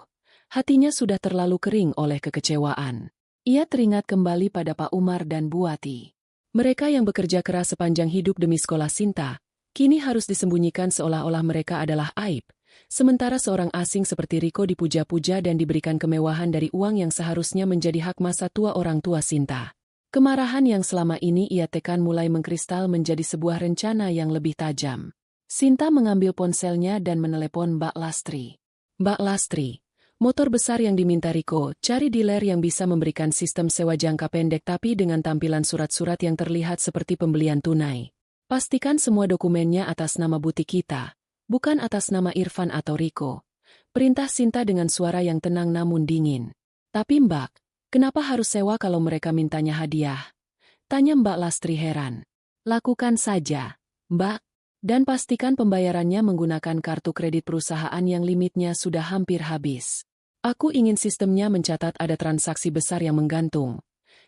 hatinya sudah terlalu kering oleh kekecewaan. Ia teringat kembali pada Pak Umar dan Bu Wati. Mereka yang bekerja keras sepanjang hidup demi sekolah Sinta, kini harus disembunyikan seolah-olah mereka adalah aib, sementara seorang asing seperti Riko dipuja-puja dan diberikan kemewahan dari uang yang seharusnya menjadi hak masa tua orang tua Sinta. Kemarahan yang selama ini ia tekan mulai mengkristal menjadi sebuah rencana yang lebih tajam. Sinta mengambil ponselnya dan menelepon Mbak Lastri. Mbak Lastri, motor besar yang diminta Riko, cari dealer yang bisa memberikan sistem sewa jangka pendek tapi dengan tampilan surat-surat yang terlihat seperti pembelian tunai. Pastikan semua dokumennya atas nama butik kita, bukan atas nama Irfan atau Riko. Perintah Sinta dengan suara yang tenang namun dingin. Tapi Mbak, kenapa harus sewa kalau mereka mintanya hadiah? Tanya Mbak Lastri heran. Lakukan saja, Mbak, dan pastikan pembayarannya menggunakan kartu kredit perusahaan yang limitnya sudah hampir habis. Aku ingin sistemnya mencatat ada transaksi besar yang menggantung.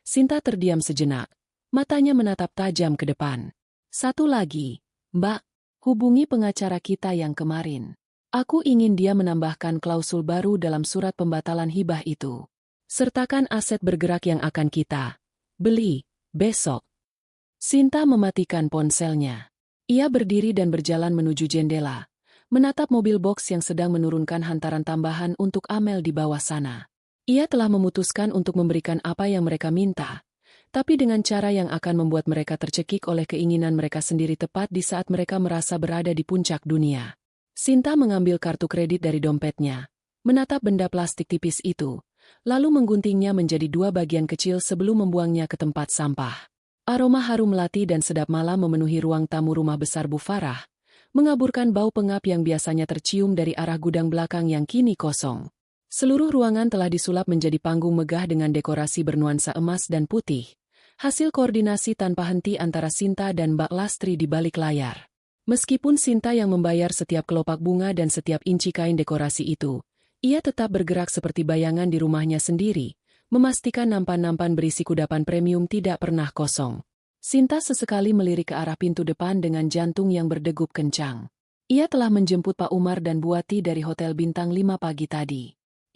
Sinta terdiam sejenak, matanya menatap tajam ke depan. Satu lagi, Mbak, hubungi pengacara kita yang kemarin. Aku ingin dia menambahkan klausul baru dalam surat pembatalan hibah itu. Sertakan aset bergerak yang akan kita beli besok. Sinta mematikan ponselnya. Ia berdiri dan berjalan menuju jendela, menatap mobil box yang sedang menurunkan hantaran tambahan untuk Amel di bawah sana. Ia telah memutuskan untuk memberikan apa yang mereka minta, tapi dengan cara yang akan membuat mereka tercekik oleh keinginan mereka sendiri tepat di saat mereka merasa berada di puncak dunia. Sinta mengambil kartu kredit dari dompetnya, menatap benda plastik tipis itu, lalu mengguntingnya menjadi dua bagian kecil sebelum membuangnya ke tempat sampah. Aroma harum melati dan sedap malam memenuhi ruang tamu rumah besar Bu Farah, mengaburkan bau pengap yang biasanya tercium dari arah gudang belakang yang kini kosong. Seluruh ruangan telah disulap menjadi panggung megah dengan dekorasi bernuansa emas dan putih, hasil koordinasi tanpa henti antara Sinta dan Mbak Lastri di balik layar. Meskipun Sinta yang membayar setiap kelopak bunga dan setiap inci kain dekorasi itu, ia tetap bergerak seperti bayangan di rumahnya sendiri, memastikan nampan-nampan berisi kudapan premium tidak pernah kosong. Sinta sesekali melirik ke arah pintu depan dengan jantung yang berdegup kencang. Ia telah menjemput Pak Umar dan Bu Wati dari Hotel Bintang 5 pagi tadi.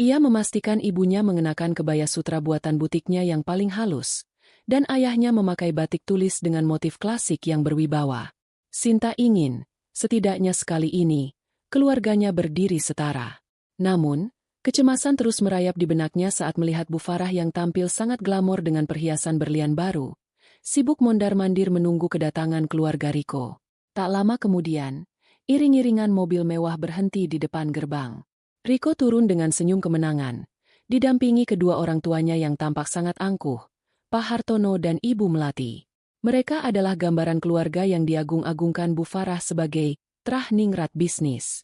Ia memastikan ibunya mengenakan kebaya sutra buatan butiknya yang paling halus, dan ayahnya memakai batik tulis dengan motif klasik yang berwibawa. Sinta ingin, setidaknya sekali ini, keluarganya berdiri setara. Namun, kecemasan terus merayap di benaknya saat melihat Bu Farah yang tampil sangat glamor dengan perhiasan berlian baru, sibuk mondar-mandir menunggu kedatangan keluarga Riko. Tak lama kemudian, iring-iringan mobil mewah berhenti di depan gerbang. Riko turun dengan senyum kemenangan, didampingi kedua orang tuanya yang tampak sangat angkuh, Pak Hartono dan Ibu Melati. Mereka adalah gambaran keluarga yang diagung-agungkan Bu Farah sebagai trah ningrat bisnis.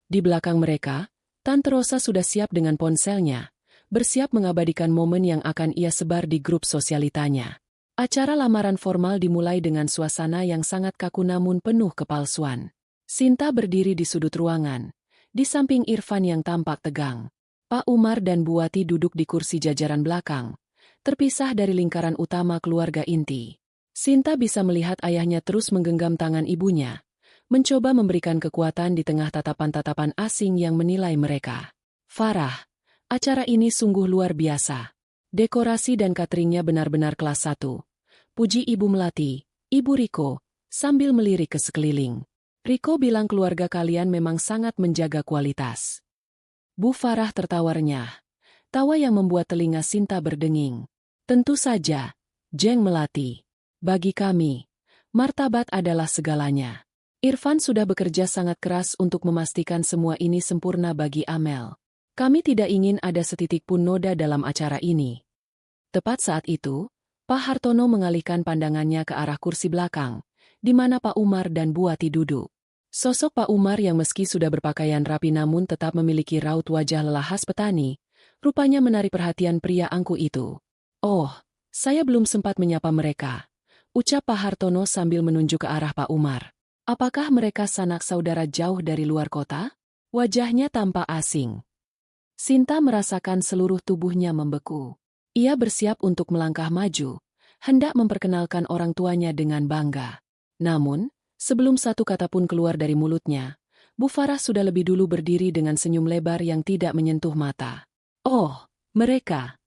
Di belakang mereka, Tante Rosa sudah siap dengan ponselnya, bersiap mengabadikan momen yang akan ia sebar di grup sosialitanya. Acara lamaran formal dimulai dengan suasana yang sangat kaku namun penuh kepalsuan. Sinta berdiri di sudut ruangan, di samping Irfan yang tampak tegang. Pak Umar dan Bu Wati duduk di kursi jajaran belakang, terpisah dari lingkaran utama keluarga inti. Sinta bisa melihat ayahnya terus menggenggam tangan ibunya, mencoba memberikan kekuatan di tengah tatapan-tatapan asing yang menilai mereka. Farah, acara ini sungguh luar biasa. Dekorasi dan cateringnya benar-benar kelas 1. Puji Ibu Melati, Ibu Riko, sambil melirik ke sekeliling. Riko bilang keluarga kalian memang sangat menjaga kualitas. Bu Farah tertawa renyah, tawa yang membuat telinga Sinta berdenging. Tentu saja, Jeng Melati. Bagi kami, martabat adalah segalanya. Irfan sudah bekerja sangat keras untuk memastikan semua ini sempurna bagi Amel. Kami tidak ingin ada setitik pun noda dalam acara ini. Tepat saat itu, Pak Hartono mengalihkan pandangannya ke arah kursi belakang, di mana Pak Umar dan Bu Wati duduk. Sosok Pak Umar yang meski sudah berpakaian rapi namun tetap memiliki raut wajah lelah khas petani, rupanya menarik perhatian pria angkuh itu. "Oh, saya belum sempat menyapa mereka," ucap Pak Hartono sambil menunjuk ke arah Pak Umar. "Apakah mereka sanak saudara jauh dari luar kota?" Wajahnya tampak asing. Sinta merasakan seluruh tubuhnya membeku. Ia bersiap untuk melangkah maju, hendak memperkenalkan orang tuanya dengan bangga. Namun, sebelum satu kata pun keluar dari mulutnya, Bu Farah sudah lebih dulu berdiri dengan senyum lebar yang tidak menyentuh mata. "Oh, mereka!"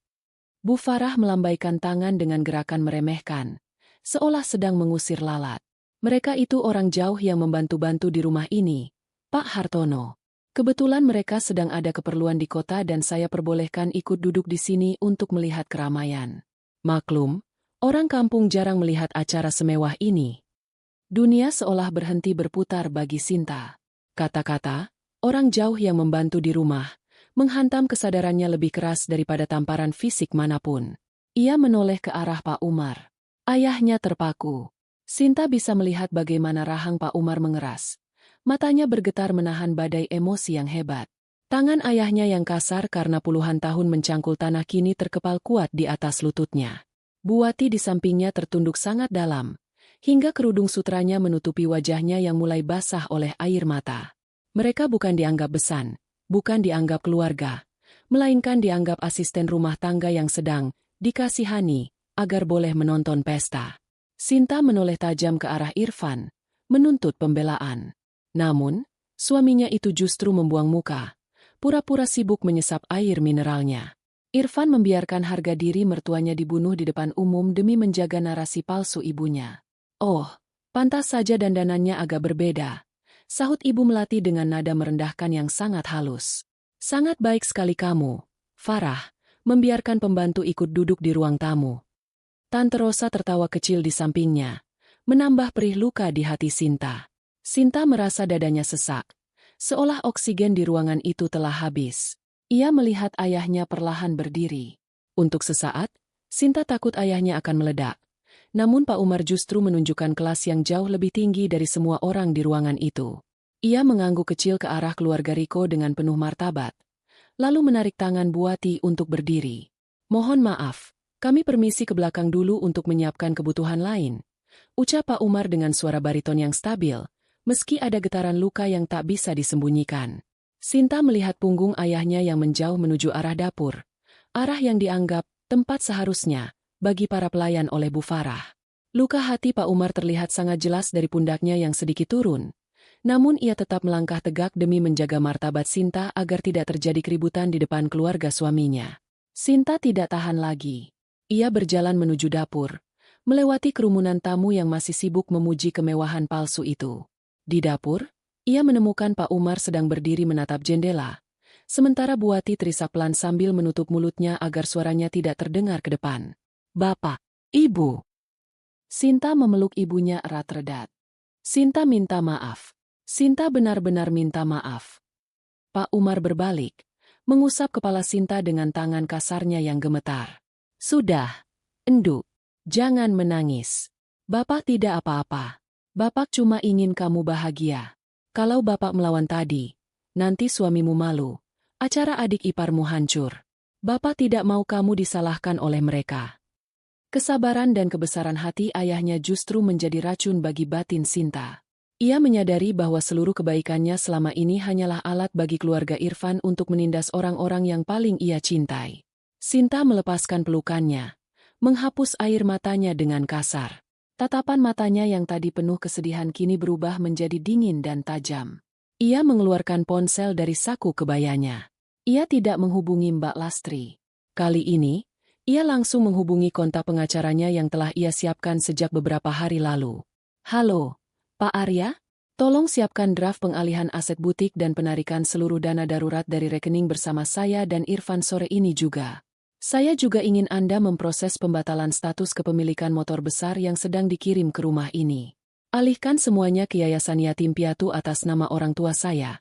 Bu Farah melambaikan tangan dengan gerakan meremehkan, seolah sedang mengusir lalat. "Mereka itu orang jauh yang membantu-bantu di rumah ini, Pak Hartono. Kebetulan mereka sedang ada keperluan di kota dan saya perbolehkan ikut duduk di sini untuk melihat keramaian. Maklum, orang kampung jarang melihat acara semewah ini." Dunia seolah berhenti berputar bagi Sinta. Kata-kata, orang jauh yang membantu di rumah, menghantam kesadarannya lebih keras daripada tamparan fisik manapun. Ia menoleh ke arah Pak Umar. Ayahnya terpaku. Sinta bisa melihat bagaimana rahang Pak Umar mengeras. Matanya bergetar menahan badai emosi yang hebat. Tangan ayahnya yang kasar karena puluhan tahun mencangkul tanah kini terkepal kuat di atas lututnya. Bu Wati di sampingnya tertunduk sangat dalam, hingga kerudung sutranya menutupi wajahnya yang mulai basah oleh air mata. Mereka bukan dianggap besan, bukan dianggap keluarga, melainkan dianggap asisten rumah tangga yang sedang dikasihani agar boleh menonton pesta. Sinta menoleh tajam ke arah Irfan, menuntut pembelaan. Namun, suaminya itu justru membuang muka, pura-pura sibuk menyesap air mineralnya. Irfan membiarkan harga diri mertuanya dibunuh di depan umum demi menjaga narasi palsu ibunya. "Oh, pantas saja dandanannya agak berbeda," sahut Ibu Melati dengan nada merendahkan yang sangat halus. "Sangat baik sekali kamu, Farah, membiarkan pembantu ikut duduk di ruang tamu." Tante Rosa tertawa kecil di sampingnya, menambah perih luka di hati Sinta. Sinta merasa dadanya sesak, seolah oksigen di ruangan itu telah habis. Ia melihat ayahnya perlahan berdiri. Untuk sesaat, Sinta takut ayahnya akan meledak. Namun Pak Umar justru menunjukkan kelas yang jauh lebih tinggi dari semua orang di ruangan itu. Ia mengangguk kecil ke arah keluarga Riko dengan penuh martabat, lalu menarik tangan Bu Wati untuk berdiri. "Mohon maaf, kami permisi ke belakang dulu untuk menyiapkan kebutuhan lain," ucap Pak Umar dengan suara bariton yang stabil, meski ada getaran luka yang tak bisa disembunyikan. Sinta melihat punggung ayahnya yang menjauh menuju arah dapur, arah yang dianggap tempat seharusnya bagi para pelayan oleh Bu Farah. Luka hati Pak Umar terlihat sangat jelas dari pundaknya yang sedikit turun. Namun ia tetap melangkah tegak demi menjaga martabat Sinta agar tidak terjadi keributan di depan keluarga suaminya. Sinta tidak tahan lagi. Ia berjalan menuju dapur, melewati kerumunan tamu yang masih sibuk memuji kemewahan palsu itu. Di dapur, ia menemukan Pak Umar sedang berdiri menatap jendela, sementara Bu Wati terisak pelan sambil menutup mulutnya agar suaranya tidak terdengar ke depan. "Bapak, Ibu." Sinta memeluk ibunya erat-erat. Sinta minta maaf. Sinta benar-benar minta maaf. Pak Umar berbalik, mengusap kepala Sinta dengan tangan kasarnya yang gemetar. "Sudah, Enduk, jangan menangis. Bapak tidak apa-apa. Bapak cuma ingin kamu bahagia. Kalau Bapak melawan tadi, nanti suamimu malu. Acara adik iparmu hancur. Bapak tidak mau kamu disalahkan oleh mereka." Kesabaran dan kebesaran hati ayahnya justru menjadi racun bagi batin Sinta. Ia menyadari bahwa seluruh kebaikannya selama ini hanyalah alat bagi keluarga Irfan untuk menindas orang-orang yang paling ia cintai. Sinta melepaskan pelukannya, menghapus air matanya dengan kasar. Tatapan matanya yang tadi penuh kesedihan kini berubah menjadi dingin dan tajam. Ia mengeluarkan ponsel dari saku kebayanya. Ia tidak menghubungi Mbak Lastri. Kali ini, ia langsung menghubungi kontak pengacaranya yang telah ia siapkan sejak beberapa hari lalu. "Halo, Pak Arya? Tolong siapkan draft pengalihan aset butik dan penarikan seluruh dana darurat dari rekening bersama saya dan Irfan sore ini juga. Saya juga ingin Anda memproses pembatalan status kepemilikan motor besar yang sedang dikirim ke rumah ini. Alihkan semuanya ke Yayasan Yatim Piatu atas nama orang tua saya,"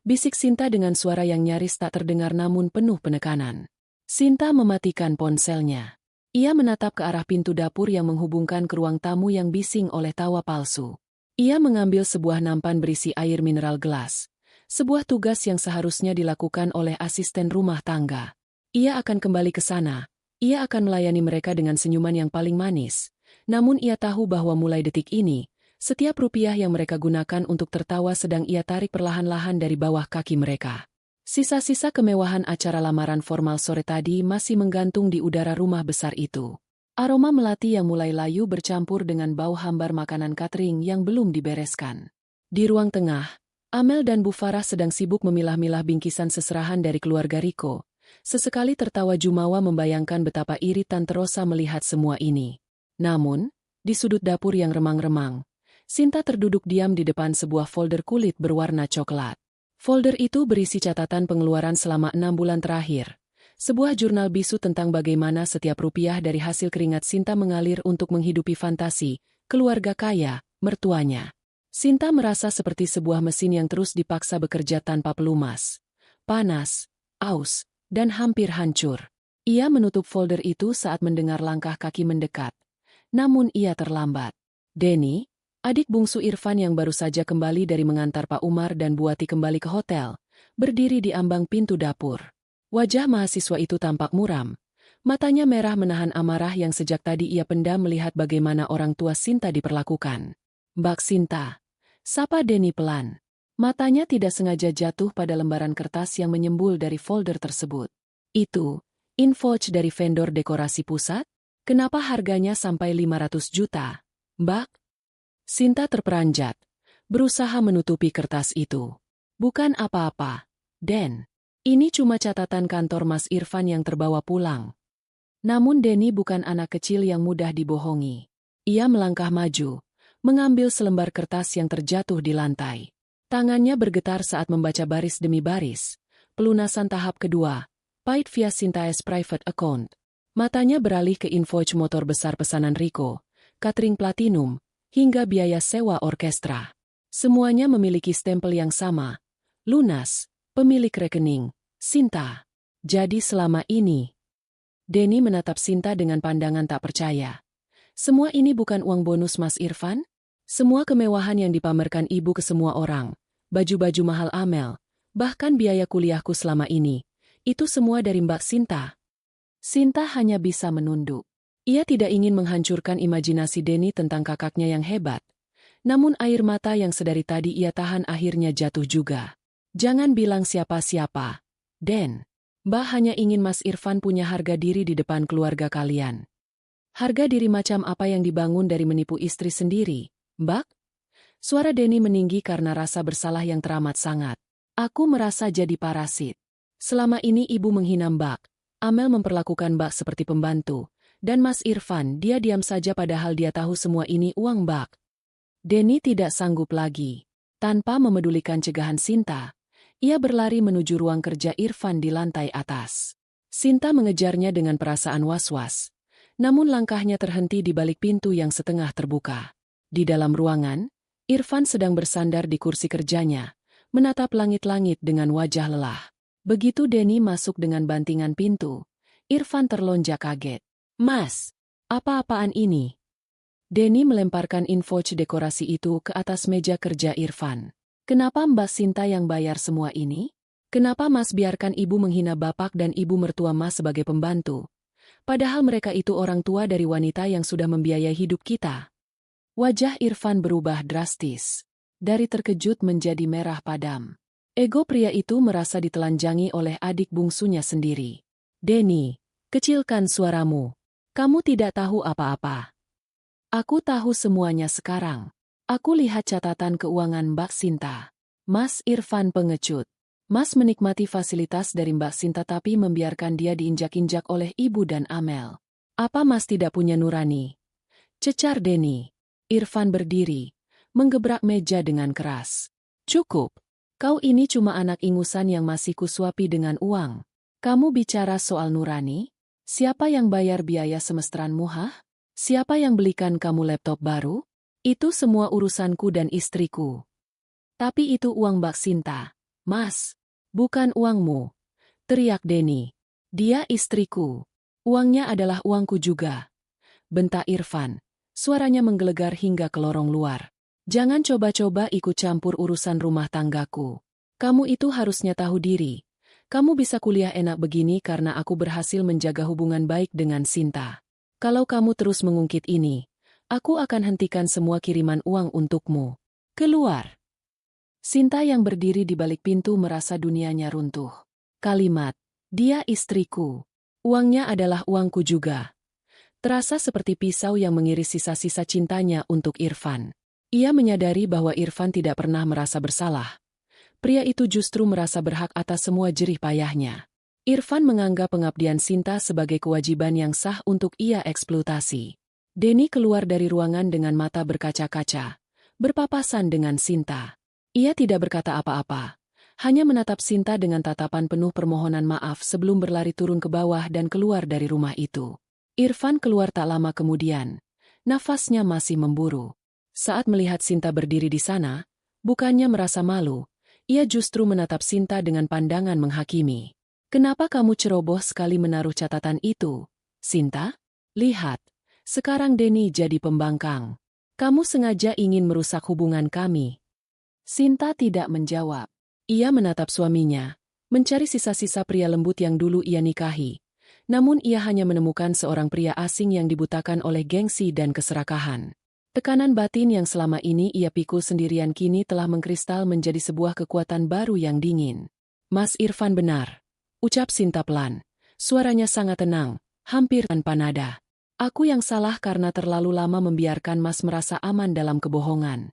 bisik Sinta dengan suara yang nyaris tak terdengar namun penuh penekanan. Sinta mematikan ponselnya. Ia menatap ke arah pintu dapur yang menghubungkan ke ruang tamu yang bising oleh tawa palsu. Ia mengambil sebuah nampan berisi air mineral gelas. Sebuah tugas yang seharusnya dilakukan oleh asisten rumah tangga. Ia akan kembali ke sana. Ia akan melayani mereka dengan senyuman yang paling manis. Namun ia tahu bahwa mulai detik ini, setiap rupiah yang mereka gunakan untuk tertawa sedang ia tarik perlahan-lahan dari bawah kaki mereka. Sisa-sisa kemewahan acara lamaran formal sore tadi masih menggantung di udara rumah besar itu. Aroma melati yang mulai layu bercampur dengan bau hambar makanan catering yang belum dibereskan. Di ruang tengah, Amel dan Bu Farah sedang sibuk memilah-milah bingkisan seserahan dari keluarga Riko. Sesekali tertawa jumawa membayangkan betapa iri Tante Rosa melihat semua ini. Namun, di sudut dapur yang remang-remang, Sinta terduduk diam di depan sebuah folder kulit berwarna coklat. Folder itu berisi catatan pengeluaran selama 6 bulan terakhir. Sebuah jurnal bisu tentang bagaimana setiap rupiah dari hasil keringat Sinta mengalir untuk menghidupi fantasi, keluarga kaya, mertuanya. Sinta merasa seperti sebuah mesin yang terus dipaksa bekerja tanpa pelumas. Panas, aus, dan hampir hancur. Ia menutup folder itu saat mendengar langkah kaki mendekat. Namun ia terlambat. Denny, adik bungsu Irfan yang baru saja kembali dari mengantar Pak Umar dan Bu Ati kembali ke hotel, berdiri di ambang pintu dapur. Wajah mahasiswa itu tampak muram. Matanya merah menahan amarah yang sejak tadi ia pendam melihat bagaimana orang tua Sinta diperlakukan. Mbak Sinta, sapa Denny pelan. Matanya tidak sengaja jatuh pada lembaran kertas yang menyembul dari folder tersebut. Itu, invoice dari vendor dekorasi pusat? Kenapa harganya sampai 500 juta? Mbak? Sinta terperanjat, berusaha menutupi kertas itu. Bukan apa-apa, Den. Ini cuma catatan kantor Mas Irfan yang terbawa pulang. Namun Denny bukan anak kecil yang mudah dibohongi. Ia melangkah maju, mengambil selembar kertas yang terjatuh di lantai. Tangannya bergetar saat membaca baris demi baris. Pelunasan tahap kedua, paid via Sinta's private account. Matanya beralih ke invoice motor besar pesanan Riko, catering platinum, hingga biaya sewa orkestra. Semuanya memiliki stempel yang sama. Lunas, pemilik rekening, Sinta. Jadi selama ini, Denny menatap Sinta dengan pandangan tak percaya. Semua ini bukan uang bonus Mas Irfan? Semua kemewahan yang dipamerkan ibu ke semua orang, baju-baju mahal Amel, bahkan biaya kuliahku selama ini, itu semua dari Mbak Sinta. Sinta hanya bisa menunduk. Ia tidak ingin menghancurkan imajinasi Denny tentang kakaknya yang hebat. Namun air mata yang sedari tadi ia tahan akhirnya jatuh juga. Jangan bilang siapa-siapa. Den, Mbak hanya ingin Mas Irfan punya harga diri di depan keluarga kalian. Harga diri macam apa yang dibangun dari menipu istri sendiri, Mbak? Suara Denny meninggi karena rasa bersalah yang teramat sangat. Aku merasa jadi parasit. Selama ini ibu menghina Mbak. Amel memperlakukan Mbak seperti pembantu. Dan Mas Irfan, dia diam saja padahal dia tahu semua ini uang Mbak. Denny tidak sanggup lagi. Tanpa memedulikan cegahan Sinta, ia berlari menuju ruang kerja Irfan di lantai atas. Sinta mengejarnya dengan perasaan was-was. Namun langkahnya terhenti di balik pintu yang setengah terbuka. Di dalam ruangan, Irfan sedang bersandar di kursi kerjanya, menatap langit-langit dengan wajah lelah. Begitu Denny masuk dengan bantingan pintu, Irfan terlonjak kaget. Mas, apa-apaan ini? Denny melemparkan invoice dekorasi itu ke atas meja kerja Irfan. Kenapa Mbak Sinta yang bayar semua ini? Kenapa Mas biarkan ibu menghina bapak dan ibu mertua Mas sebagai pembantu? Padahal mereka itu orang tua dari wanita yang sudah membiayai hidup kita. Wajah Irfan berubah drastis. Dari terkejut menjadi merah padam. Ego pria itu merasa ditelanjangi oleh adik bungsunya sendiri. Denny, kecilkan suaramu. Kamu tidak tahu apa-apa. Aku tahu semuanya sekarang. Aku lihat catatan keuangan Mbak Sinta. Mas Irfan pengecut. Mas menikmati fasilitas dari Mbak Sinta tapi membiarkan dia diinjak-injak oleh ibu dan Amel. Apa Mas tidak punya nurani? Cecar Denny. Irfan berdiri, menggebrak meja dengan keras. Cukup. Kau ini cuma anak ingusan yang masih kusuapi dengan uang. Kamu bicara soal nurani? Siapa yang bayar biaya semesteranmu, hah? Siapa yang belikan kamu laptop baru? Itu semua urusanku dan istriku. Tapi itu uang Mbak Sinta. Mas, bukan uangmu. Teriak Denny. Dia istriku. Uangnya adalah uangku juga. Bentak Irfan. Suaranya menggelegar hingga ke lorong luar. Jangan coba-coba ikut campur urusan rumah tanggaku. Kamu itu harusnya tahu diri. Kamu bisa kuliah enak begini karena aku berhasil menjaga hubungan baik dengan Sinta. Kalau kamu terus mengungkit ini, aku akan hentikan semua kiriman uang untukmu. Keluar. Sinta yang berdiri di balik pintu merasa dunianya runtuh. Kalimat, dia istriku. Uangnya adalah uangku juga. Terasa seperti pisau yang mengiris sisa-sisa cintanya untuk Irfan. Ia menyadari bahwa Irfan tidak pernah merasa bersalah. Pria itu justru merasa berhak atas semua jerih payahnya. Irfan menganggap pengabdian Sinta sebagai kewajiban yang sah untuk ia eksploitasi. Denny keluar dari ruangan dengan mata berkaca-kaca, berpapasan dengan Sinta. Ia tidak berkata apa-apa, hanya menatap Sinta dengan tatapan penuh permohonan maaf sebelum berlari turun ke bawah dan keluar dari rumah itu. Irfan keluar tak lama kemudian. Nafasnya masih memburu. Saat melihat Sinta berdiri di sana, bukannya merasa malu, ia justru menatap Sinta dengan pandangan menghakimi. Kenapa kamu ceroboh sekali menaruh catatan itu, Sinta? Lihat, sekarang Denny jadi pembangkang. Kamu sengaja ingin merusak hubungan kami. Sinta tidak menjawab. Ia menatap suaminya, mencari sisa-sisa pria lembut yang dulu ia nikahi. Namun ia hanya menemukan seorang pria asing yang dibutakan oleh gengsi dan keserakahan. Tekanan batin yang selama ini ia pikul sendirian kini telah mengkristal menjadi sebuah kekuatan baru yang dingin. Mas Irfan benar, ucap Sinta pelan. Suaranya sangat tenang, hampir tanpa nada. Aku yang salah karena terlalu lama membiarkan Mas merasa aman dalam kebohongan.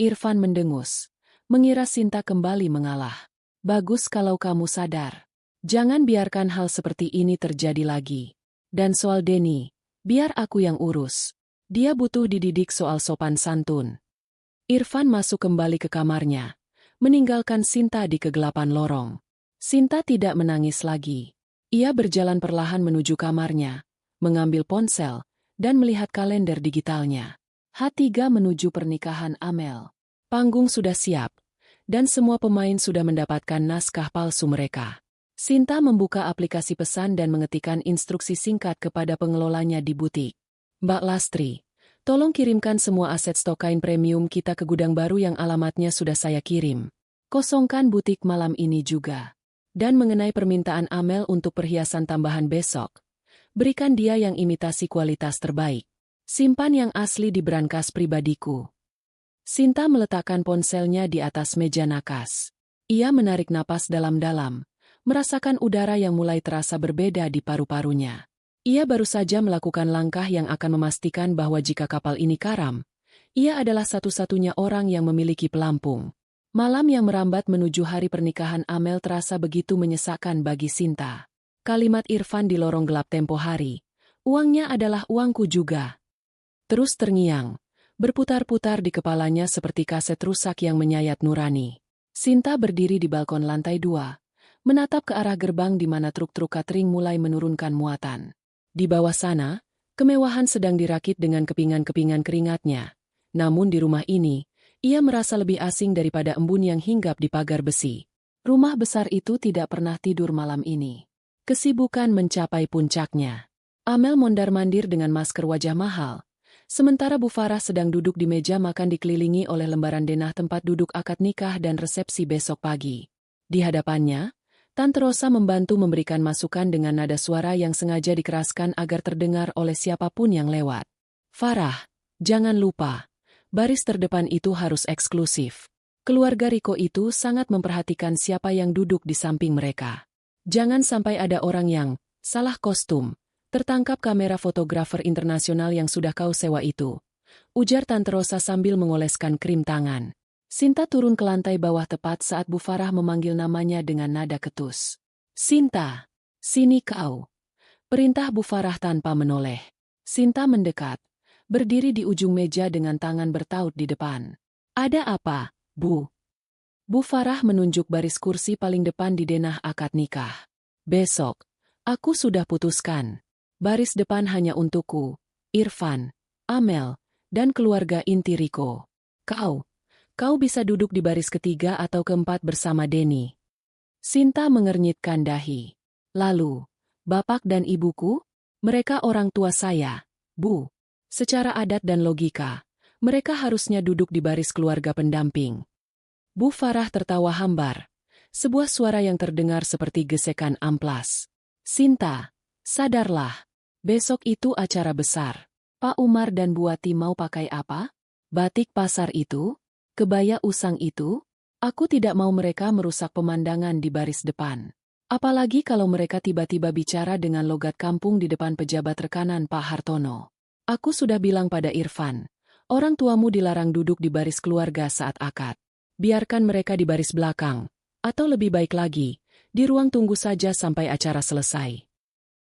Irfan mendengus, mengira Sinta kembali mengalah. Bagus kalau kamu sadar. Jangan biarkan hal seperti ini terjadi lagi. Dan soal Denny, biar aku yang urus. Dia butuh dididik soal sopan santun. Irfan masuk kembali ke kamarnya, meninggalkan Sinta di kegelapan lorong. Sinta tidak menangis lagi. Ia berjalan perlahan menuju kamarnya, mengambil ponsel, dan melihat kalender digitalnya. H3 menuju pernikahan Amel. Panggung sudah siap, dan semua pemain sudah mendapatkan naskah palsu mereka. Sinta membuka aplikasi pesan dan mengetikkan instruksi singkat kepada pengelolanya di butik. Mbak Lastri, tolong kirimkan semua aset stok kain premium kita ke gudang baru yang alamatnya sudah saya kirim. Kosongkan butik malam ini juga. Dan mengenai permintaan Amel untuk perhiasan tambahan besok, berikan dia yang imitasi kualitas terbaik. Simpan yang asli di brankas pribadiku. Sinta meletakkan ponselnya di atas meja nakas. Ia menarik napas dalam-dalam, merasakan udara yang mulai terasa berbeda di paru-parunya. Ia baru saja melakukan langkah yang akan memastikan bahwa jika kapal ini karam, ia adalah satu-satunya orang yang memiliki pelampung. Malam yang merambat menuju hari pernikahan Amel terasa begitu menyesakkan bagi Sinta. Kalimat Irfan di lorong gelap tempo hari, uangnya adalah uangku juga. Terus terngiang, berputar-putar di kepalanya seperti kaset rusak yang menyayat nurani. Sinta berdiri di balkon lantai 2. Menatap ke arah gerbang di mana truk-truk catering mulai menurunkan muatan. Di bawah sana, kemewahan sedang dirakit dengan kepingan-kepingan keringatnya. Namun di rumah ini, ia merasa lebih asing daripada embun yang hinggap di pagar besi. Rumah besar itu tidak pernah tidur malam ini. Kesibukan mencapai puncaknya. Amel mondar-mandir dengan masker wajah mahal. Sementara Bu Farah sedang duduk di meja makan dikelilingi oleh lembaran denah tempat duduk akad nikah dan resepsi besok pagi. Di hadapannya, Tante Rosa membantu memberikan masukan dengan nada suara yang sengaja dikeraskan agar terdengar oleh siapapun yang lewat. Farah, jangan lupa, baris terdepan itu harus eksklusif. Keluarga Riko itu sangat memperhatikan siapa yang duduk di samping mereka. Jangan sampai ada orang yang salah kostum, tertangkap kamera fotografer internasional yang sudah kau sewa itu, ujar Tante Rosa sambil mengoleskan krim tangan. Sinta turun ke lantai bawah tepat saat Bu Farah memanggil namanya dengan nada ketus. Sinta, sini kau. Perintah Bu Farah tanpa menoleh. Sinta mendekat, berdiri di ujung meja dengan tangan bertaut di depan. Ada apa, Bu? Bu Farah menunjuk baris kursi paling depan di denah akad nikah. Besok, aku sudah putuskan. Baris depan hanya untukku, Irfan, Amel, dan keluarga inti Riko. Kau bisa duduk di baris ketiga atau keempat bersama Denny. Sinta mengernyitkan dahi. Lalu, bapak dan ibuku? Mereka orang tua saya, Bu. Secara adat dan logika, mereka harusnya duduk di baris keluarga pendamping. Bu Farah tertawa hambar. Sebuah suara yang terdengar seperti gesekan amplas. Sinta, sadarlah. Besok itu acara besar. Pak Umar dan Bu Wati mau pakai apa? Batik pasar itu? Kebaya usang itu? Aku tidak mau mereka merusak pemandangan di baris depan. Apalagi kalau mereka tiba-tiba bicara dengan logat kampung di depan pejabat rekanan Pak Hartono. Aku sudah bilang pada Irfan, orang tuamu dilarang duduk di baris keluarga saat akad. Biarkan mereka di baris belakang, atau lebih baik lagi, di ruang tunggu saja sampai acara selesai.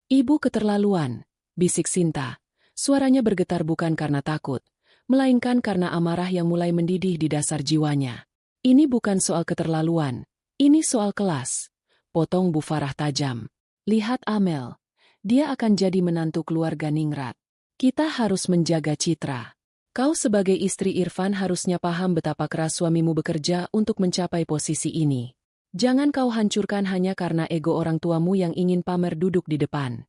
Ibu keterlaluan, bisik Sinta. Suaranya bergetar bukan karena takut, melainkan karena amarah yang mulai mendidih di dasar jiwanya. Ini bukan soal keterlaluan, ini soal kelas. Potong Bu Farah tajam. Lihat Amel, dia akan jadi menantu keluarga Ningrat. Kita harus menjaga citra. Kau sebagai istri Irfan harusnya paham betapa keras suamimu bekerja untuk mencapai posisi ini. Jangan kau hancurkan hanya karena ego orang tuamu yang ingin pamer duduk di depan.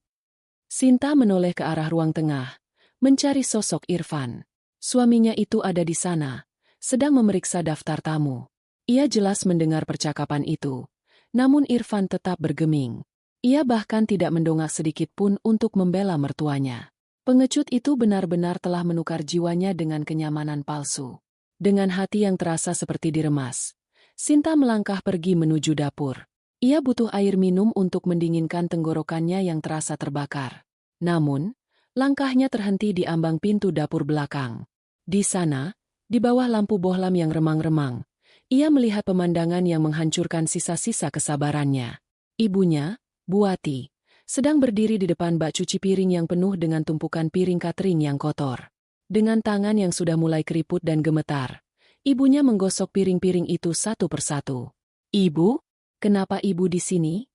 Sinta menoleh ke arah ruang tengah, mencari sosok Irfan. Suaminya itu ada di sana, sedang memeriksa daftar tamu. Ia jelas mendengar percakapan itu. Namun Irfan tetap bergeming. Ia bahkan tidak mendongak sedikit pun untuk membela mertuanya. Pengecut itu benar-benar telah menukar jiwanya dengan kenyamanan palsu. Dengan hati yang terasa seperti diremas, Sinta melangkah pergi menuju dapur. Ia butuh air minum untuk mendinginkan tenggorokannya yang terasa terbakar. Namun, langkahnya terhenti di ambang pintu dapur belakang. Di sana, di bawah lampu bohlam yang remang-remang, ia melihat pemandangan yang menghancurkan sisa-sisa kesabarannya. Ibunya, Bu Wati, sedang berdiri di depan bak cuci piring yang penuh dengan tumpukan piring catering yang kotor. Dengan tangan yang sudah mulai keriput dan gemetar, ibunya menggosok piring-piring itu satu persatu. "Ibu, kenapa ibu di sini?"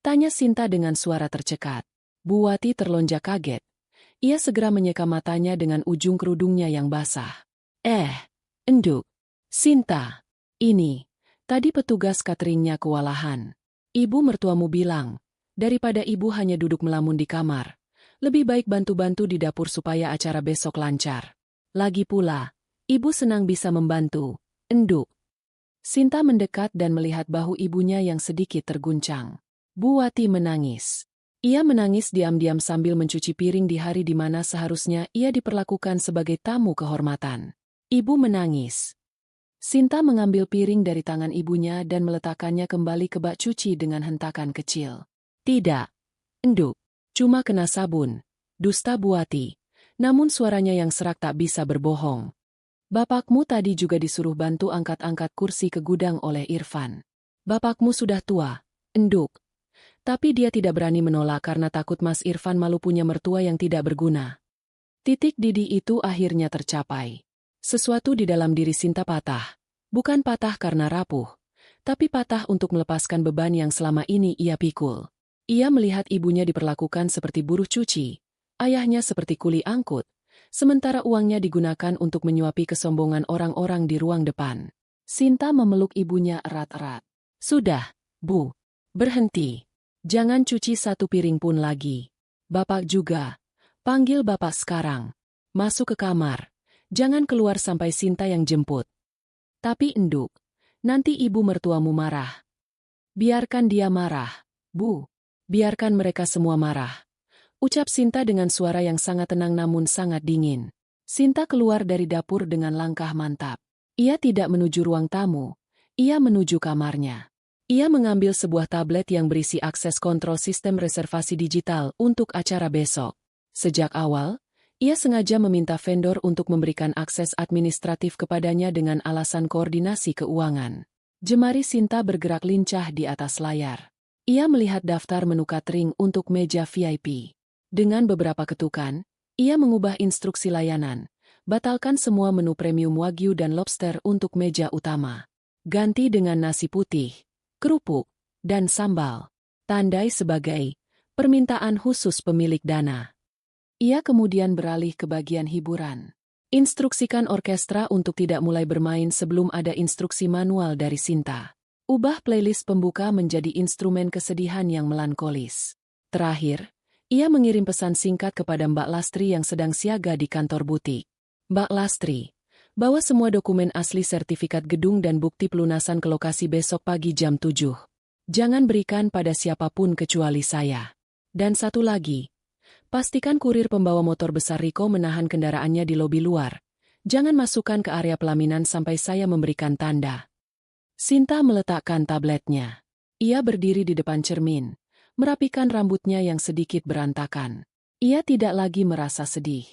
tanya Sinta dengan suara tercekat. Bu Wati terlonjak kaget. Ia segera menyeka matanya dengan ujung kerudungnya yang basah. Enduk. Sinta. Ini, tadi petugas cateringnya kewalahan. Ibu mertuamu bilang, daripada ibu hanya duduk melamun di kamar, lebih baik bantu-bantu di dapur supaya acara besok lancar. Lagi pula, ibu senang bisa membantu. Enduk. Sinta mendekat dan melihat bahu ibunya yang sedikit terguncang. Bu Wati menangis. Ia menangis diam-diam sambil mencuci piring di hari di mana seharusnya ia diperlakukan sebagai tamu kehormatan. Ibu menangis. Sinta mengambil piring dari tangan ibunya dan meletakkannya kembali ke bak cuci dengan hentakan kecil. "Tidak, Enduk, cuma kena sabun." Dusta Bu Wati. Namun suaranya yang serak tak bisa berbohong. "Bapakmu tadi juga disuruh bantu angkat-angkat kursi ke gudang oleh Irfan. Bapakmu sudah tua, Enduk. Tapi dia tidak berani menolak karena takut Mas Irfan malu punya mertua yang tidak berguna." Titik didih itu akhirnya tercapai. Sesuatu di dalam diri Sinta patah. Bukan patah karena rapuh, tapi patah untuk melepaskan beban yang selama ini ia pikul. Ia melihat ibunya diperlakukan seperti buruh cuci, ayahnya seperti kuli angkut, sementara uangnya digunakan untuk menyuapi kesombongan orang-orang di ruang depan. Sinta memeluk ibunya erat-erat. "Sudah, Bu. Berhenti. Jangan cuci satu piring pun lagi. Bapak juga. Panggil bapak sekarang. Masuk ke kamar. Jangan keluar sampai Sinta yang jemput." "Tapi Enduk, nanti ibu mertuamu marah." "Biarkan dia marah, Bu. Biarkan mereka semua marah," ucap Sinta dengan suara yang sangat tenang namun sangat dingin. Sinta keluar dari dapur dengan langkah mantap. Ia tidak menuju ruang tamu, ia menuju kamarnya. Ia mengambil sebuah tablet yang berisi akses kontrol sistem reservasi digital untuk acara besok. Sejak awal, ia sengaja meminta vendor untuk memberikan akses administratif kepadanya dengan alasan koordinasi keuangan. Jemari Sinta bergerak lincah di atas layar. Ia melihat daftar menu catering untuk meja VIP. Dengan beberapa ketukan, ia mengubah instruksi layanan. Batalkan semua menu premium wagyu dan lobster untuk meja utama. Ganti dengan nasi putih, kerupuk, dan sambal. Tandai sebagai permintaan khusus pemilik dana. Ia kemudian beralih ke bagian hiburan. Instruksikan orkestra untuk tidak mulai bermain sebelum ada instruksi manual dari Sinta. Ubah playlist pembuka menjadi instrumen kesedihan yang melankolis. Terakhir, Ia mengirim pesan singkat kepada Mbak Lastri yang sedang siaga di kantor butik. Mbak Lastri, bawa semua dokumen asli sertifikat gedung dan bukti pelunasan ke lokasi besok pagi jam 7. Jangan berikan pada siapapun kecuali saya. Dan satu lagi, pastikan kurir pembawa motor besar Riko menahan kendaraannya di lobi luar. Jangan masukkan ke area pelaminan sampai saya memberikan tanda. Sinta meletakkan tabletnya. Ia berdiri di depan cermin, merapikan rambutnya yang sedikit berantakan. Ia tidak lagi merasa sedih.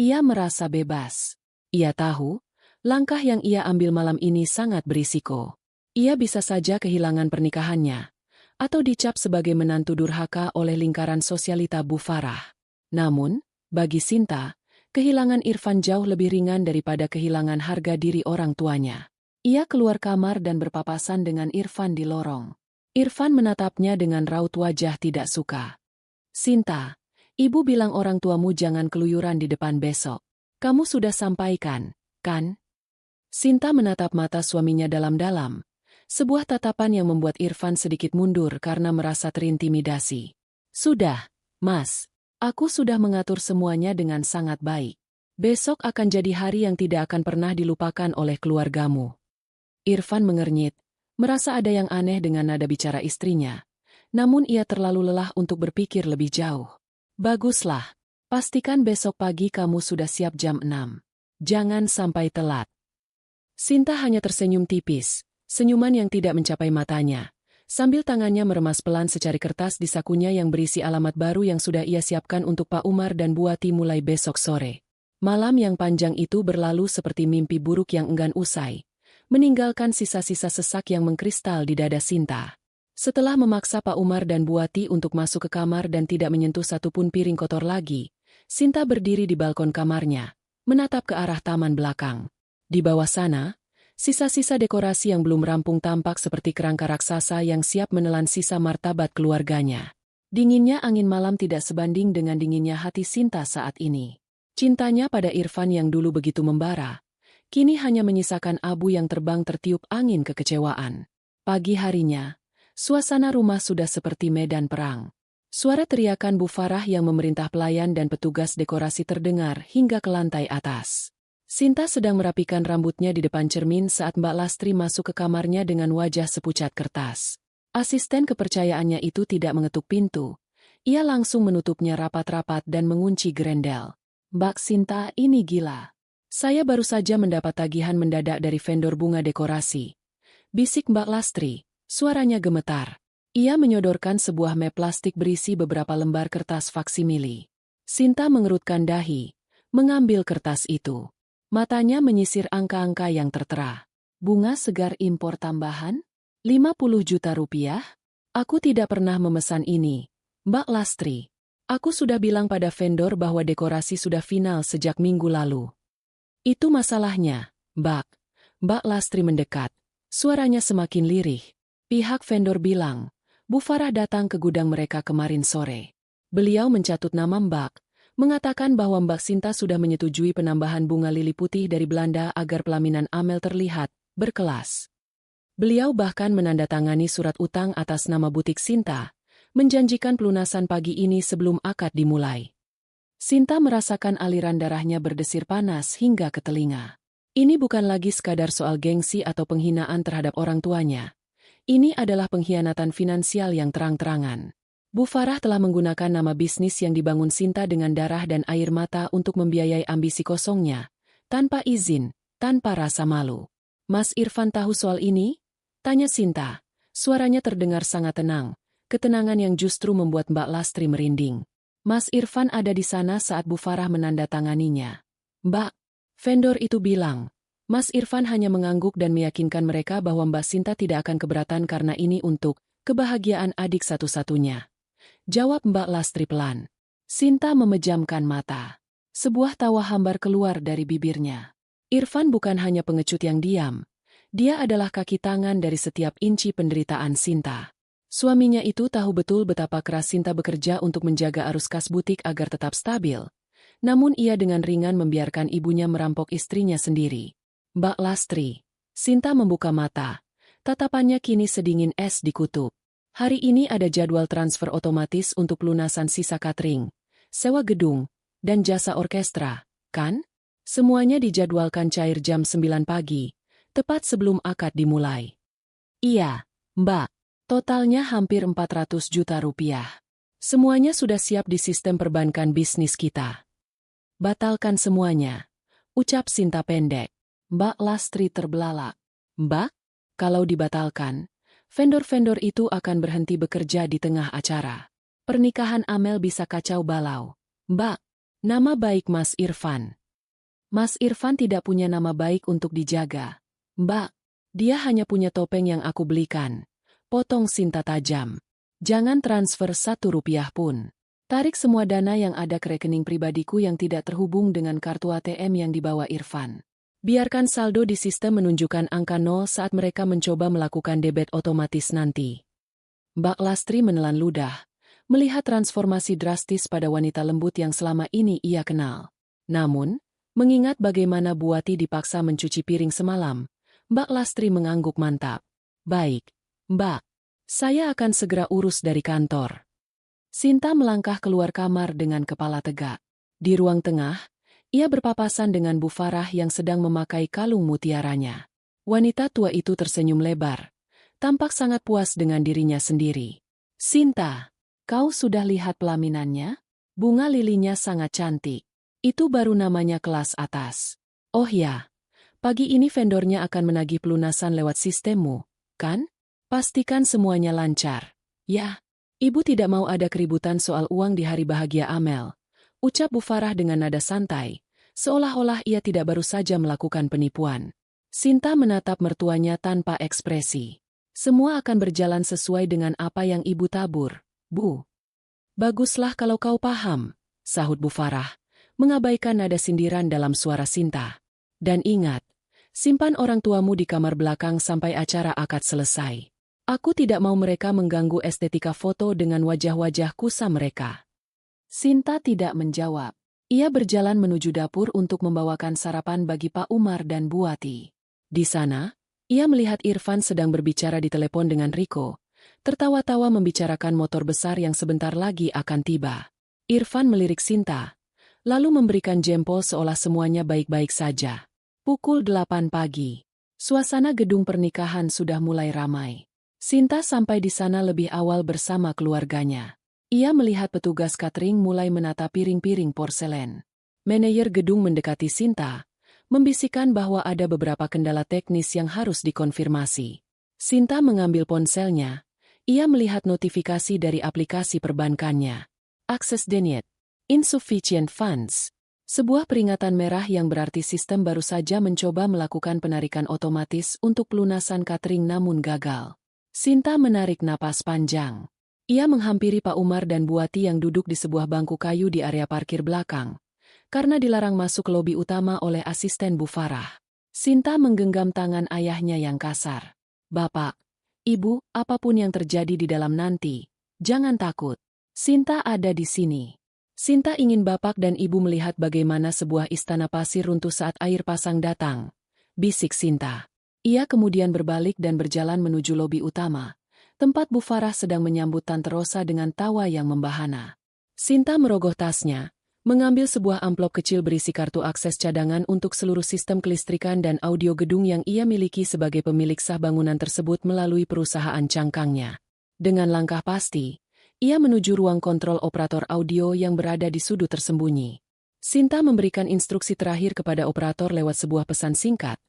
Ia merasa bebas. Ia tahu, langkah yang ia ambil malam ini sangat berisiko. Ia bisa saja kehilangan pernikahannya, atau dicap sebagai menantu durhaka oleh lingkaran sosialita Bu Farah. Namun, bagi Sinta, kehilangan Irfan jauh lebih ringan daripada kehilangan harga diri orang tuanya. Ia keluar kamar dan berpapasan dengan Irfan di lorong. Irfan menatapnya dengan raut wajah tidak suka. Sinta, ibu bilang orang tuamu jangan keluyuran di depan besok. Kamu sudah sampaikan, kan? Sinta menatap mata suaminya dalam-dalam. Sebuah tatapan yang membuat Irfan sedikit mundur karena merasa terintimidasi. Sudah, Mas. Aku sudah mengatur semuanya dengan sangat baik. Besok akan jadi hari yang tidak akan pernah dilupakan oleh keluargamu. Irfan mengernyit, merasa ada yang aneh dengan nada bicara istrinya. Namun ia terlalu lelah untuk berpikir lebih jauh. Baguslah, pastikan besok pagi kamu sudah siap jam 6. Jangan sampai telat. Sinta hanya tersenyum tipis, senyuman yang tidak mencapai matanya. Sambil tangannya meremas pelan secari kertas di sakunya yang berisi alamat baru yang sudah ia siapkan untuk Pak Umar dan Bu Wati mulai besok sore. Malam yang panjang itu berlalu seperti mimpi buruk yang enggan usai, meninggalkan sisa-sisa sesak yang mengkristal di dada Sinta. Setelah memaksa Pak Umar dan Bu Wati untuk masuk ke kamar dan tidak menyentuh satupun piring kotor lagi, Sinta berdiri di balkon kamarnya, menatap ke arah taman belakang. Di bawah sana, sisa-sisa dekorasi yang belum rampung tampak seperti kerangka raksasa yang siap menelan sisa martabat keluarganya. Dinginnya angin malam tidak sebanding dengan dinginnya hati Sinta saat ini. Cintanya pada Irfan yang dulu begitu membara, kini hanya menyisakan abu yang terbang tertiup angin kekecewaan. Pagi harinya, suasana rumah sudah seperti medan perang. Suara teriakan Bu Farah yang memerintah pelayan dan petugas dekorasi terdengar hingga ke lantai atas. Sinta sedang merapikan rambutnya di depan cermin saat Mbak Lastri masuk ke kamarnya dengan wajah sepucat kertas. Asisten kepercayaannya itu tidak mengetuk pintu. Ia langsung menutupnya rapat-rapat dan mengunci gerendel. Mbak Sinta, ini gila. Saya baru saja mendapat tagihan mendadak dari vendor bunga dekorasi. Bisik Mbak Lastri, suaranya gemetar. Ia menyodorkan sebuah map plastik berisi beberapa lembar kertas faksimili. Sinta mengerutkan dahi, mengambil kertas itu. Matanya menyisir angka-angka yang tertera. Bunga segar impor tambahan? 50 juta rupiah? Aku tidak pernah memesan ini, Mbak Lastri. Aku sudah bilang pada vendor bahwa dekorasi sudah final sejak minggu lalu. Itu masalahnya, Mbak. Mbak Lastri mendekat. Suaranya semakin lirih. Pihak vendor bilang, Bu Farah datang ke gudang mereka kemarin sore. Beliau mencatut nama Mbak, mengatakan bahwa Mbak Sinta sudah menyetujui penambahan bunga lili putih dari Belanda agar pelaminan Amel terlihat berkelas. Beliau bahkan menandatangani surat utang atas nama butik Sinta, menjanjikan pelunasan pagi ini sebelum akad dimulai. Sinta merasakan aliran darahnya berdesir panas hingga ke telinga. Ini bukan lagi sekadar soal gengsi atau penghinaan terhadap orang tuanya. Ini adalah pengkhianatan finansial yang terang-terangan. Bu Farah telah menggunakan nama bisnis yang dibangun Sinta dengan darah dan air mata untuk membiayai ambisi kosongnya, tanpa izin, tanpa rasa malu. Mas Irfan tahu soal ini? Tanya Sinta. Suaranya terdengar sangat tenang, ketenangan yang justru membuat Mbak Lastri merinding. Mas Irfan ada di sana saat Bu Farah menandatanganinya. Mbak, vendor itu bilang, Mas Irfan hanya mengangguk dan meyakinkan mereka bahwa Mbak Sinta tidak akan keberatan karena ini untuk kebahagiaan adik satu-satunya. Jawab Mbak Lastri pelan. Sinta memejamkan mata. Sebuah tawa hambar keluar dari bibirnya. Irfan bukan hanya pengecut yang diam. Dia adalah kaki tangan dari setiap inci penderitaan Sinta. Suaminya itu tahu betul betapa keras Sinta bekerja untuk menjaga arus kas butik agar tetap stabil. Namun ia dengan ringan membiarkan ibunya merampok istrinya sendiri. Mbak Lastri. Sinta membuka mata. Tatapannya kini sedingin es di kutub. Hari ini ada jadwal transfer otomatis untuk lunasan sisa catering, sewa gedung, dan jasa orkestra, kan? Semuanya dijadwalkan cair jam 9 pagi, tepat sebelum akad dimulai. Iya, Mbak. Totalnya hampir 400 juta rupiah. Semuanya sudah siap di sistem perbankan bisnis kita. Batalkan semuanya, ucap Sinta pendek. Mbak Lastri terbelalak. Mbak, kalau dibatalkan, vendor-vendor itu akan berhenti bekerja di tengah acara. Pernikahan Amel bisa kacau balau. Mbak, nama baik Mas Irfan. Mas Irfan tidak punya nama baik untuk dijaga. Mbak, dia hanya punya topeng yang aku belikan. Potong Sinta tajam. Jangan transfer 1 rupiah pun. Tarik semua dana yang ada ke rekening pribadiku yang tidak terhubung dengan kartu ATM yang dibawa Irfan. Biarkan saldo di sistem menunjukkan angka 0 saat mereka mencoba melakukan debit otomatis nanti. Mbak Lastri menelan ludah, melihat transformasi drastis pada wanita lembut yang selama ini ia kenal. Namun, mengingat bagaimana Buati dipaksa mencuci piring semalam, Mbak Lastri mengangguk mantap. Baik, Mbak. Saya akan segera urus dari kantor. Sinta melangkah keluar kamar dengan kepala tegak. Di ruang tengah, ia berpapasan dengan Bu Farah yang sedang memakai kalung mutiaranya. Wanita tua itu tersenyum lebar, tampak sangat puas dengan dirinya sendiri. Sinta, kau sudah lihat pelaminannya? Bunga lilinya sangat cantik. Itu baru namanya kelas atas. Oh ya, pagi ini vendornya akan menagih pelunasan lewat sistemmu, kan? Pastikan semuanya lancar. Ya, ibu tidak mau ada keributan soal uang di hari bahagia Amel, ucap Bu Farah dengan nada santai, seolah-olah ia tidak baru saja melakukan penipuan. Sinta menatap mertuanya tanpa ekspresi. Semua akan berjalan sesuai dengan apa yang ibu tabur, Bu. Baguslah kalau kau paham, sahut Bu Farah, mengabaikan nada sindiran dalam suara Sinta. Dan ingat, simpan orang tuamu di kamar belakang sampai acara akad selesai. Aku tidak mau mereka mengganggu estetika foto dengan wajah-wajah kusam mereka. Sinta tidak menjawab. Ia berjalan menuju dapur untuk membawakan sarapan bagi Pak Umar dan Buati. Di sana, ia melihat Irfan sedang berbicara di telepon dengan Riko, tertawa-tawa membicarakan motor besar yang sebentar lagi akan tiba. Irfan melirik Sinta, lalu memberikan jempol seolah semuanya baik-baik saja. Pukul 8 pagi. Suasana gedung pernikahan sudah mulai ramai. Sinta sampai di sana lebih awal bersama keluarganya. Ia melihat petugas catering mulai menata piring-piring porselen. Manajer gedung mendekati Sinta, membisikkan bahwa ada beberapa kendala teknis yang harus dikonfirmasi. Sinta mengambil ponselnya. Ia melihat notifikasi dari aplikasi perbankannya. Access denied. Insufficient funds. Sebuah peringatan merah yang berarti sistem baru saja mencoba melakukan penarikan otomatis untuk pelunasan catering namun gagal. Sinta menarik napas panjang. Ia menghampiri Pak Umar dan Buati yang duduk di sebuah bangku kayu di area parkir belakang, karena dilarang masuk ke lobi utama oleh asisten Bu Farah. Sinta menggenggam tangan ayahnya yang kasar. Bapak, Ibu, apapun yang terjadi di dalam nanti, jangan takut. Sinta ada di sini. Sinta ingin Bapak dan Ibu melihat bagaimana sebuah istana pasir runtuh saat air pasang datang, bisik Sinta. Ia kemudian berbalik dan berjalan menuju lobi utama, tempat Bu Farah sedang menyambut Tante Rosa dengan tawa yang membahana. Sinta merogoh tasnya, mengambil sebuah amplop kecil berisi kartu akses cadangan untuk seluruh sistem kelistrikan dan audio gedung yang ia miliki sebagai pemilik sah bangunan tersebut melalui perusahaan cangkangnya. Dengan langkah pasti, ia menuju ruang kontrol operator audio yang berada di sudut tersembunyi. Sinta memberikan instruksi terakhir kepada operator lewat sebuah pesan singkat.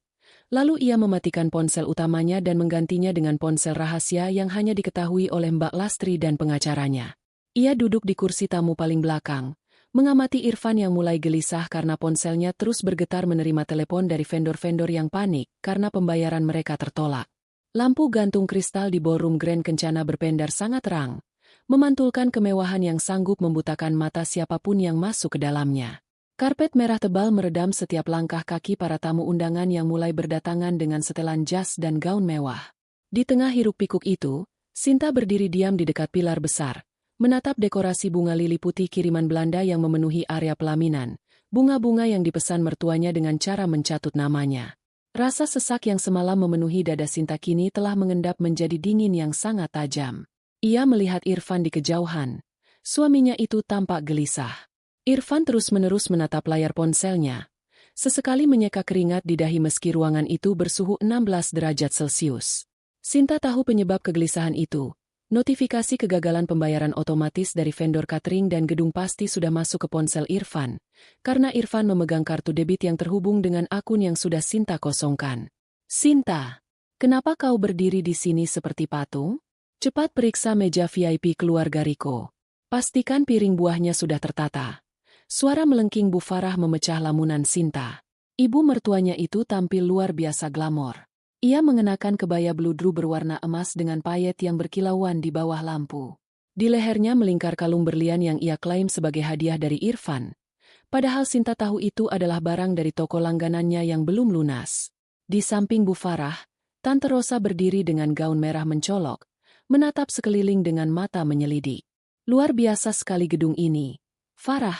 Lalu ia mematikan ponsel utamanya dan menggantinya dengan ponsel rahasia yang hanya diketahui oleh Mbak Lastri dan pengacaranya. Ia duduk di kursi tamu paling belakang, mengamati Irfan yang mulai gelisah karena ponselnya terus bergetar menerima telepon dari vendor-vendor yang panik karena pembayaran mereka tertolak. Lampu gantung kristal di ballroom Grand Kencana berpendar sangat terang, memantulkan kemewahan yang sanggup membutakan mata siapapun yang masuk ke dalamnya. Karpet merah tebal meredam setiap langkah kaki para tamu undangan yang mulai berdatangan dengan setelan jas dan gaun mewah. Di tengah hiruk-pikuk itu, Sinta berdiri diam di dekat pilar besar, menatap dekorasi bunga lili putih kiriman Belanda yang memenuhi area pelaminan, bunga-bunga yang dipesan mertuanya dengan cara mencatut namanya. Rasa sesak yang semalam memenuhi dada Sinta kini telah mengendap menjadi dingin yang sangat tajam. Ia melihat Irfan di kejauhan. Suaminya itu tampak gelisah. Irfan terus-menerus menatap layar ponselnya. Sesekali menyeka keringat di dahi meski ruangan itu bersuhu 16 derajat Celcius. Sinta tahu penyebab kegelisahan itu. Notifikasi kegagalan pembayaran otomatis dari vendor catering dan gedung pasti sudah masuk ke ponsel Irfan, karena Irfan memegang kartu debit yang terhubung dengan akun yang sudah Sinta kosongkan. Sinta, kenapa kau berdiri di sini seperti patung? Cepat periksa meja VIP keluarga Riko. Pastikan piring buahnya sudah tertata. Suara melengking Bu Farah memecah lamunan Sinta. Ibu mertuanya itu tampil luar biasa glamor. Ia mengenakan kebaya bludru berwarna emas dengan payet yang berkilauan di bawah lampu. Di lehernya melingkar kalung berlian yang ia klaim sebagai hadiah dari Irfan. Padahal Sinta tahu itu adalah barang dari toko langganannya yang belum lunas. Di samping Bu Farah, Tante Rosa berdiri dengan gaun merah mencolok, menatap sekeliling dengan mata menyelidik. Luar biasa sekali gedung ini. Farah,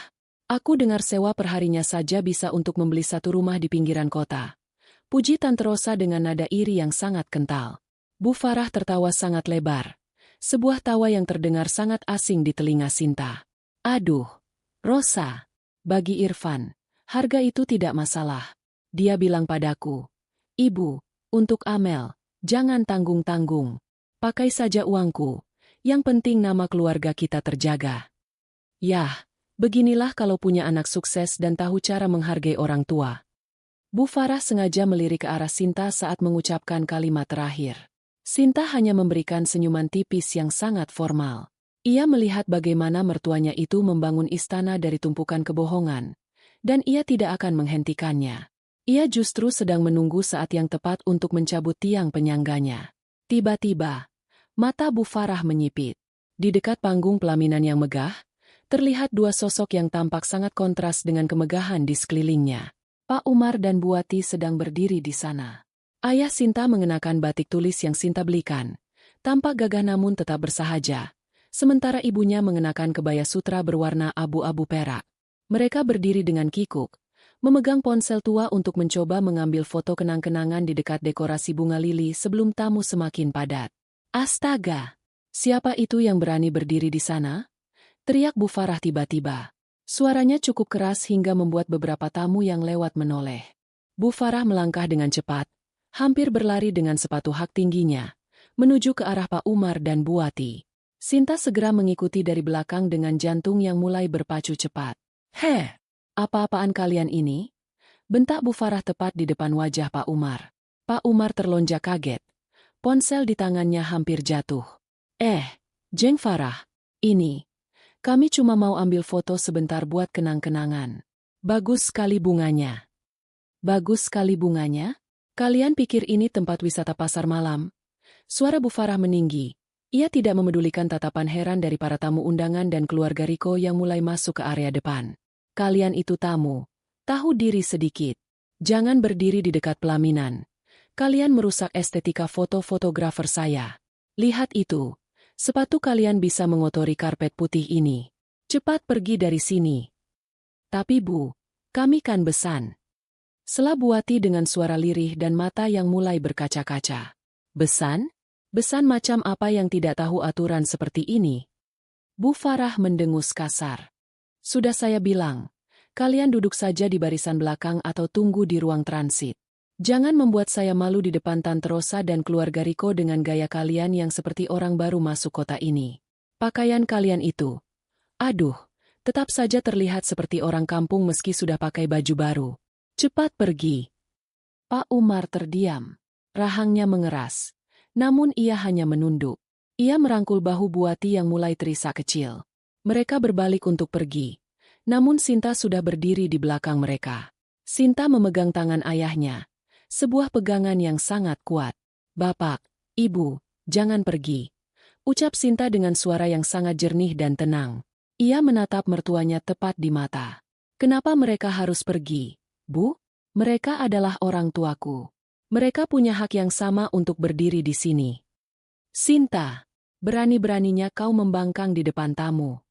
aku dengar sewa perharinya saja bisa untuk membeli satu rumah di pinggiran kota. Puji Tante Rosa dengan nada iri yang sangat kental. Bu Farah tertawa sangat lebar. Sebuah tawa yang terdengar sangat asing di telinga Sinta. Aduh, Rosa. Bagi Irfan, harga itu tidak masalah. Dia bilang padaku, Ibu, untuk Amel, jangan tanggung-tanggung. Pakai saja uangku. Yang penting nama keluarga kita terjaga. Yah, beginilah kalau punya anak sukses dan tahu cara menghargai orang tua. Bu Farah sengaja melirik ke arah Sinta saat mengucapkan kalimat terakhir. Sinta hanya memberikan senyuman tipis yang sangat formal. Ia melihat bagaimana mertuanya itu membangun istana dari tumpukan kebohongan, dan ia tidak akan menghentikannya. Ia justru sedang menunggu saat yang tepat untuk mencabut tiang penyangganya. Tiba-tiba, mata Bu Farah menyipit. Di dekat panggung pelaminan yang megah, terlihat dua sosok yang tampak sangat kontras dengan kemegahan di sekelilingnya. Pak Umar dan Bu Wati sedang berdiri di sana. Ayah Sinta mengenakan batik tulis yang Sinta belikan, tampak gagah namun tetap bersahaja, sementara ibunya mengenakan kebaya sutra berwarna abu-abu perak. Mereka berdiri dengan kikuk, memegang ponsel tua untuk mencoba mengambil foto kenang-kenangan di dekat dekorasi bunga lili sebelum tamu semakin padat. Astaga! Siapa itu yang berani berdiri di sana? Teriak Bu Farah tiba-tiba. Suaranya cukup keras hingga membuat beberapa tamu yang lewat menoleh. Bu Farah melangkah dengan cepat, hampir berlari dengan sepatu hak tingginya, menuju ke arah Pak Umar dan Bu Wati. Sinta segera mengikuti dari belakang dengan jantung yang mulai berpacu cepat. Heh, apa-apaan kalian ini? Bentak Bu Farah tepat di depan wajah Pak Umar. Pak Umar terlonjak kaget. Ponsel di tangannya hampir jatuh. Jeng Farah, ini. Kami cuma mau ambil foto sebentar buat kenang-kenangan. Bagus sekali bunganya. Bagus sekali bunganya? Kalian pikir ini tempat wisata pasar malam? Suara Bu Farah meninggi. Ia tidak memedulikan tatapan heran dari para tamu undangan dan keluarga Riko yang mulai masuk ke area depan. Kalian itu tamu. Tahu diri sedikit. Jangan berdiri di dekat pelaminan. Kalian merusak estetika foto-fotografer saya. Lihat itu. Sepatu kalian bisa mengotori karpet putih ini. Cepat pergi dari sini. Tapi Bu, kami kan besan. Sela Bu Wati dengan suara lirih dan mata yang mulai berkaca-kaca. Besan? Besan macam apa yang tidak tahu aturan seperti ini? Bu Farah mendengus kasar. Sudah saya bilang, kalian duduk saja di barisan belakang atau tunggu di ruang transit. Jangan membuat saya malu di depan Tante Rosa dan keluarga Riko dengan gaya kalian yang seperti orang baru masuk kota ini. Pakaian kalian itu. Aduh, tetap saja terlihat seperti orang kampung meski sudah pakai baju baru. Cepat pergi. Pak Umar terdiam. Rahangnya mengeras. Namun ia hanya menunduk. Ia merangkul bahu Bu Wati yang mulai terisak kecil. Mereka berbalik untuk pergi. Namun Sinta sudah berdiri di belakang mereka. Sinta memegang tangan ayahnya. Sebuah pegangan yang sangat kuat. Bapak, Ibu, jangan pergi. Ucap Sinta dengan suara yang sangat jernih dan tenang. Ia menatap mertuanya tepat di mata. Kenapa mereka harus pergi, Bu? Mereka adalah orang tuaku. Mereka punya hak yang sama untuk berdiri di sini. Sinta, berani-beraninya kau membangkang di depan tamu.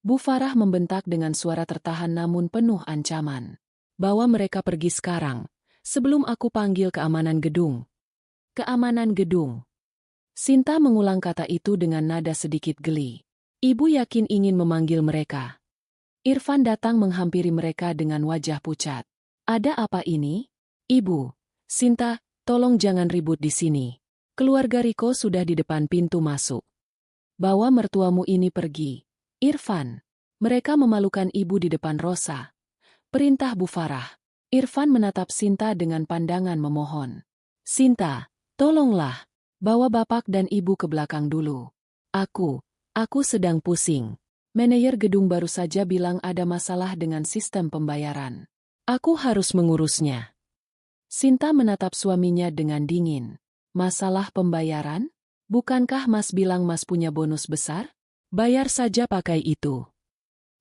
Bu Farah membentak dengan suara tertahan namun penuh ancaman. Bawa mereka pergi sekarang. Sebelum aku panggil keamanan gedung. Keamanan gedung. Sinta mengulang kata itu dengan nada sedikit geli. Ibu yakin ingin memanggil mereka. Irfan datang menghampiri mereka dengan wajah pucat. Ada apa ini? Ibu, Sinta, tolong jangan ribut di sini. Keluarga Riko sudah di depan pintu masuk. Bawa mertuamu ini pergi. Irfan. Mereka memalukan ibu di depan Rosa. Perintah Bu Farah. Irfan menatap Sinta dengan pandangan memohon. Sinta, tolonglah. Bawa bapak dan ibu ke belakang dulu. Aku sedang pusing. Manajer gedung baru saja bilang ada masalah dengan sistem pembayaran. Aku harus mengurusnya. Sinta menatap suaminya dengan dingin. Masalah pembayaran? Bukankah Mas bilang Mas punya bonus besar? Bayar saja pakai itu.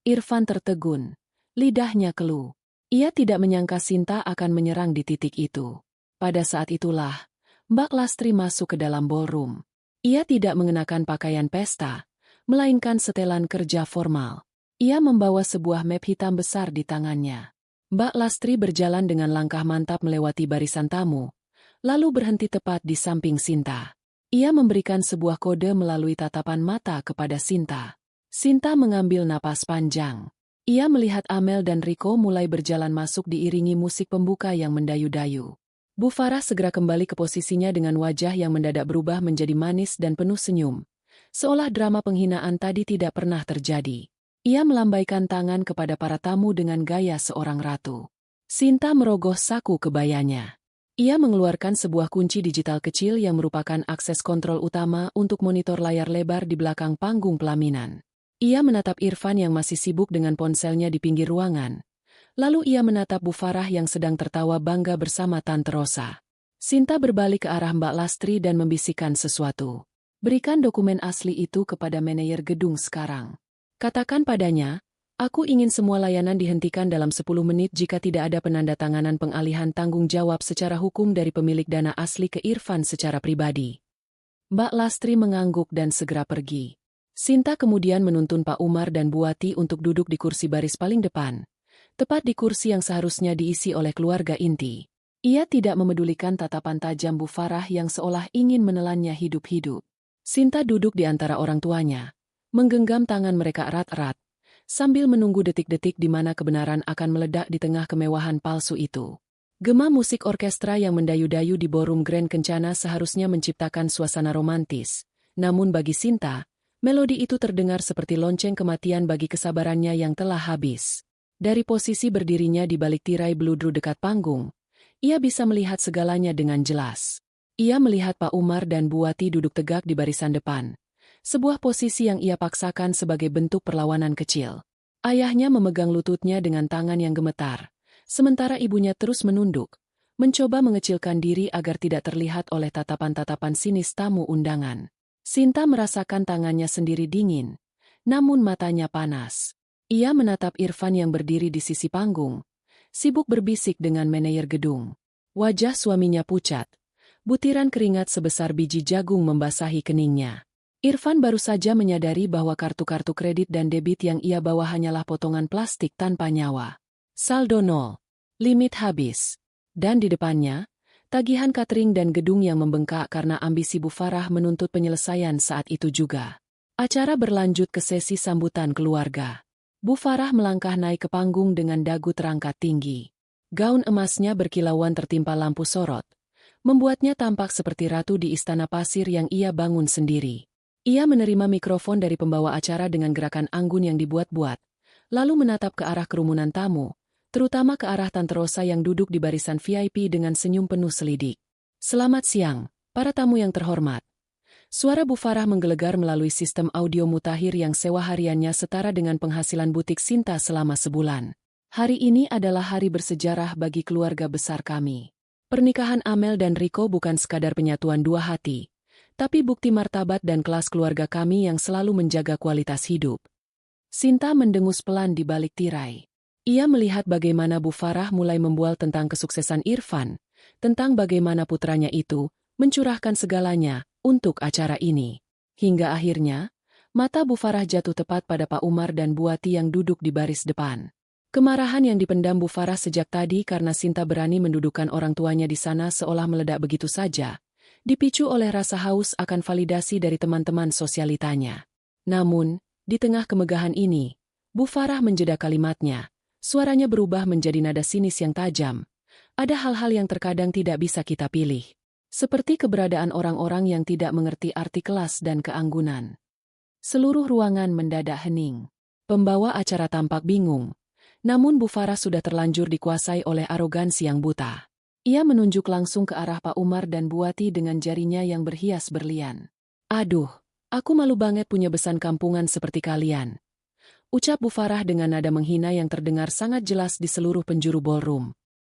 Irfan tertegun. Lidahnya keluh. Ia tidak menyangka Sinta akan menyerang di titik itu. Pada saat itulah, Mbak Lastri masuk ke dalam ballroom. Ia tidak mengenakan pakaian pesta, melainkan setelan kerja formal. Ia membawa sebuah map hitam besar di tangannya. Mbak Lastri berjalan dengan langkah mantap melewati barisan tamu, lalu berhenti tepat di samping Sinta. Ia memberikan sebuah kode melalui tatapan mata kepada Sinta. Sinta mengambil napas panjang. Ia melihat Amel dan Riko mulai berjalan masuk diiringi musik pembuka yang mendayu-dayu. Bu Farah segera kembali ke posisinya dengan wajah yang mendadak berubah menjadi manis dan penuh senyum. Seolah drama penghinaan tadi tidak pernah terjadi. Ia melambaikan tangan kepada para tamu dengan gaya seorang ratu. Sinta merogoh saku kebayanya. Ia mengeluarkan sebuah kunci digital kecil yang merupakan akses kontrol utama untuk monitor layar lebar di belakang panggung pelaminan. Ia menatap Irfan yang masih sibuk dengan ponselnya di pinggir ruangan. Lalu ia menatap Bu Farah yang sedang tertawa bangga bersama Tante Rosa. Sinta berbalik ke arah Mbak Lastri dan membisikkan sesuatu. Berikan dokumen asli itu kepada manajer gedung sekarang. Katakan padanya, aku ingin semua layanan dihentikan dalam 10 menit jika tidak ada penandatanganan pengalihan tanggung jawab secara hukum dari pemilik dana asli ke Irfan secara pribadi. Mbak Lastri mengangguk dan segera pergi. Sinta kemudian menuntun Pak Umar dan Bu Wati untuk duduk di kursi baris paling depan. Tepat di kursi yang seharusnya diisi oleh keluarga inti. Ia tidak memedulikan tatapan tajam Bu Farah yang seolah ingin menelannya hidup-hidup. Sinta duduk di antara orang tuanya, menggenggam tangan mereka erat-erat, sambil menunggu detik-detik di mana kebenaran akan meledak di tengah kemewahan palsu itu. Gema musik orkestra yang mendayu-dayu di ballroom Grand Kencana seharusnya menciptakan suasana romantis. Namun bagi Sinta, melodi itu terdengar seperti lonceng kematian bagi kesabarannya yang telah habis. Dari posisi berdirinya di balik tirai beludru dekat panggung, ia bisa melihat segalanya dengan jelas. Ia melihat Pak Umar dan Bu Wati duduk tegak di barisan depan. Sebuah posisi yang ia paksakan sebagai bentuk perlawanan kecil. Ayahnya memegang lututnya dengan tangan yang gemetar, sementara ibunya terus menunduk, mencoba mengecilkan diri agar tidak terlihat oleh tatapan-tatapan sinis tamu undangan. Sinta merasakan tangannya sendiri dingin, namun matanya panas. Ia menatap Irfan yang berdiri di sisi panggung, sibuk berbisik dengan manajer gedung. Wajah suaminya pucat, butiran keringat sebesar biji jagung membasahi keningnya. Irfan baru saja menyadari bahwa kartu-kartu kredit dan debit yang ia bawa hanyalah potongan plastik tanpa nyawa. Saldo nol, limit habis. Dan di depannya, tagihan catering dan gedung yang membengkak karena ambisi Bu Farah menuntut penyelesaian saat itu juga. Acara berlanjut ke sesi sambutan keluarga. Bu Farah melangkah naik ke panggung dengan dagu terangkat tinggi. Gaun emasnya berkilauan tertimpa lampu sorot, membuatnya tampak seperti ratu di istana pasir yang ia bangun sendiri. Ia menerima mikrofon dari pembawa acara dengan gerakan anggun yang dibuat-buat, lalu menatap ke arah kerumunan tamu, terutama ke arah Tante Rosa yang duduk di barisan VIP dengan senyum penuh selidik. Selamat siang, para tamu yang terhormat. Suara Bu Farah menggelegar melalui sistem audio mutakhir yang sewa hariannya setara dengan penghasilan butik Sinta selama sebulan. Hari ini adalah hari bersejarah bagi keluarga besar kami. Pernikahan Amel dan Riko bukan sekadar penyatuan dua hati, tapi bukti martabat dan kelas keluarga kami yang selalu menjaga kualitas hidup. Sinta mendengus pelan di balik tirai. Ia melihat bagaimana Bu Farah mulai membual tentang kesuksesan Irfan, tentang bagaimana putranya itu mencurahkan segalanya untuk acara ini. Hingga akhirnya, mata Bu Farah jatuh tepat pada Pak Umar dan Bu Wati yang duduk di baris depan. Kemarahan yang dipendam Bu Farah sejak tadi karena Sinta berani mendudukan orang tuanya di sana seolah meledak begitu saja. dipicu oleh rasa haus akan validasi dari teman-teman sosialitanya. Namun, di tengah kemegahan ini, Bu Farah menjeda kalimatnya. Suaranya berubah menjadi nada sinis yang tajam. Ada hal-hal yang terkadang tidak bisa kita pilih. Seperti keberadaan orang-orang yang tidak mengerti arti kelas dan keanggunan. Seluruh ruangan mendadak hening. Pembawa acara tampak bingung. Namun Bu Farah sudah terlanjur dikuasai oleh arogansi yang buta. Ia menunjuk langsung ke arah Pak Umar dan Bu Wati dengan jarinya yang berhias berlian. "Aduh, aku malu banget punya besan kampungan seperti kalian," ucap Bu Farah dengan nada menghina yang terdengar sangat jelas di seluruh penjuru ballroom.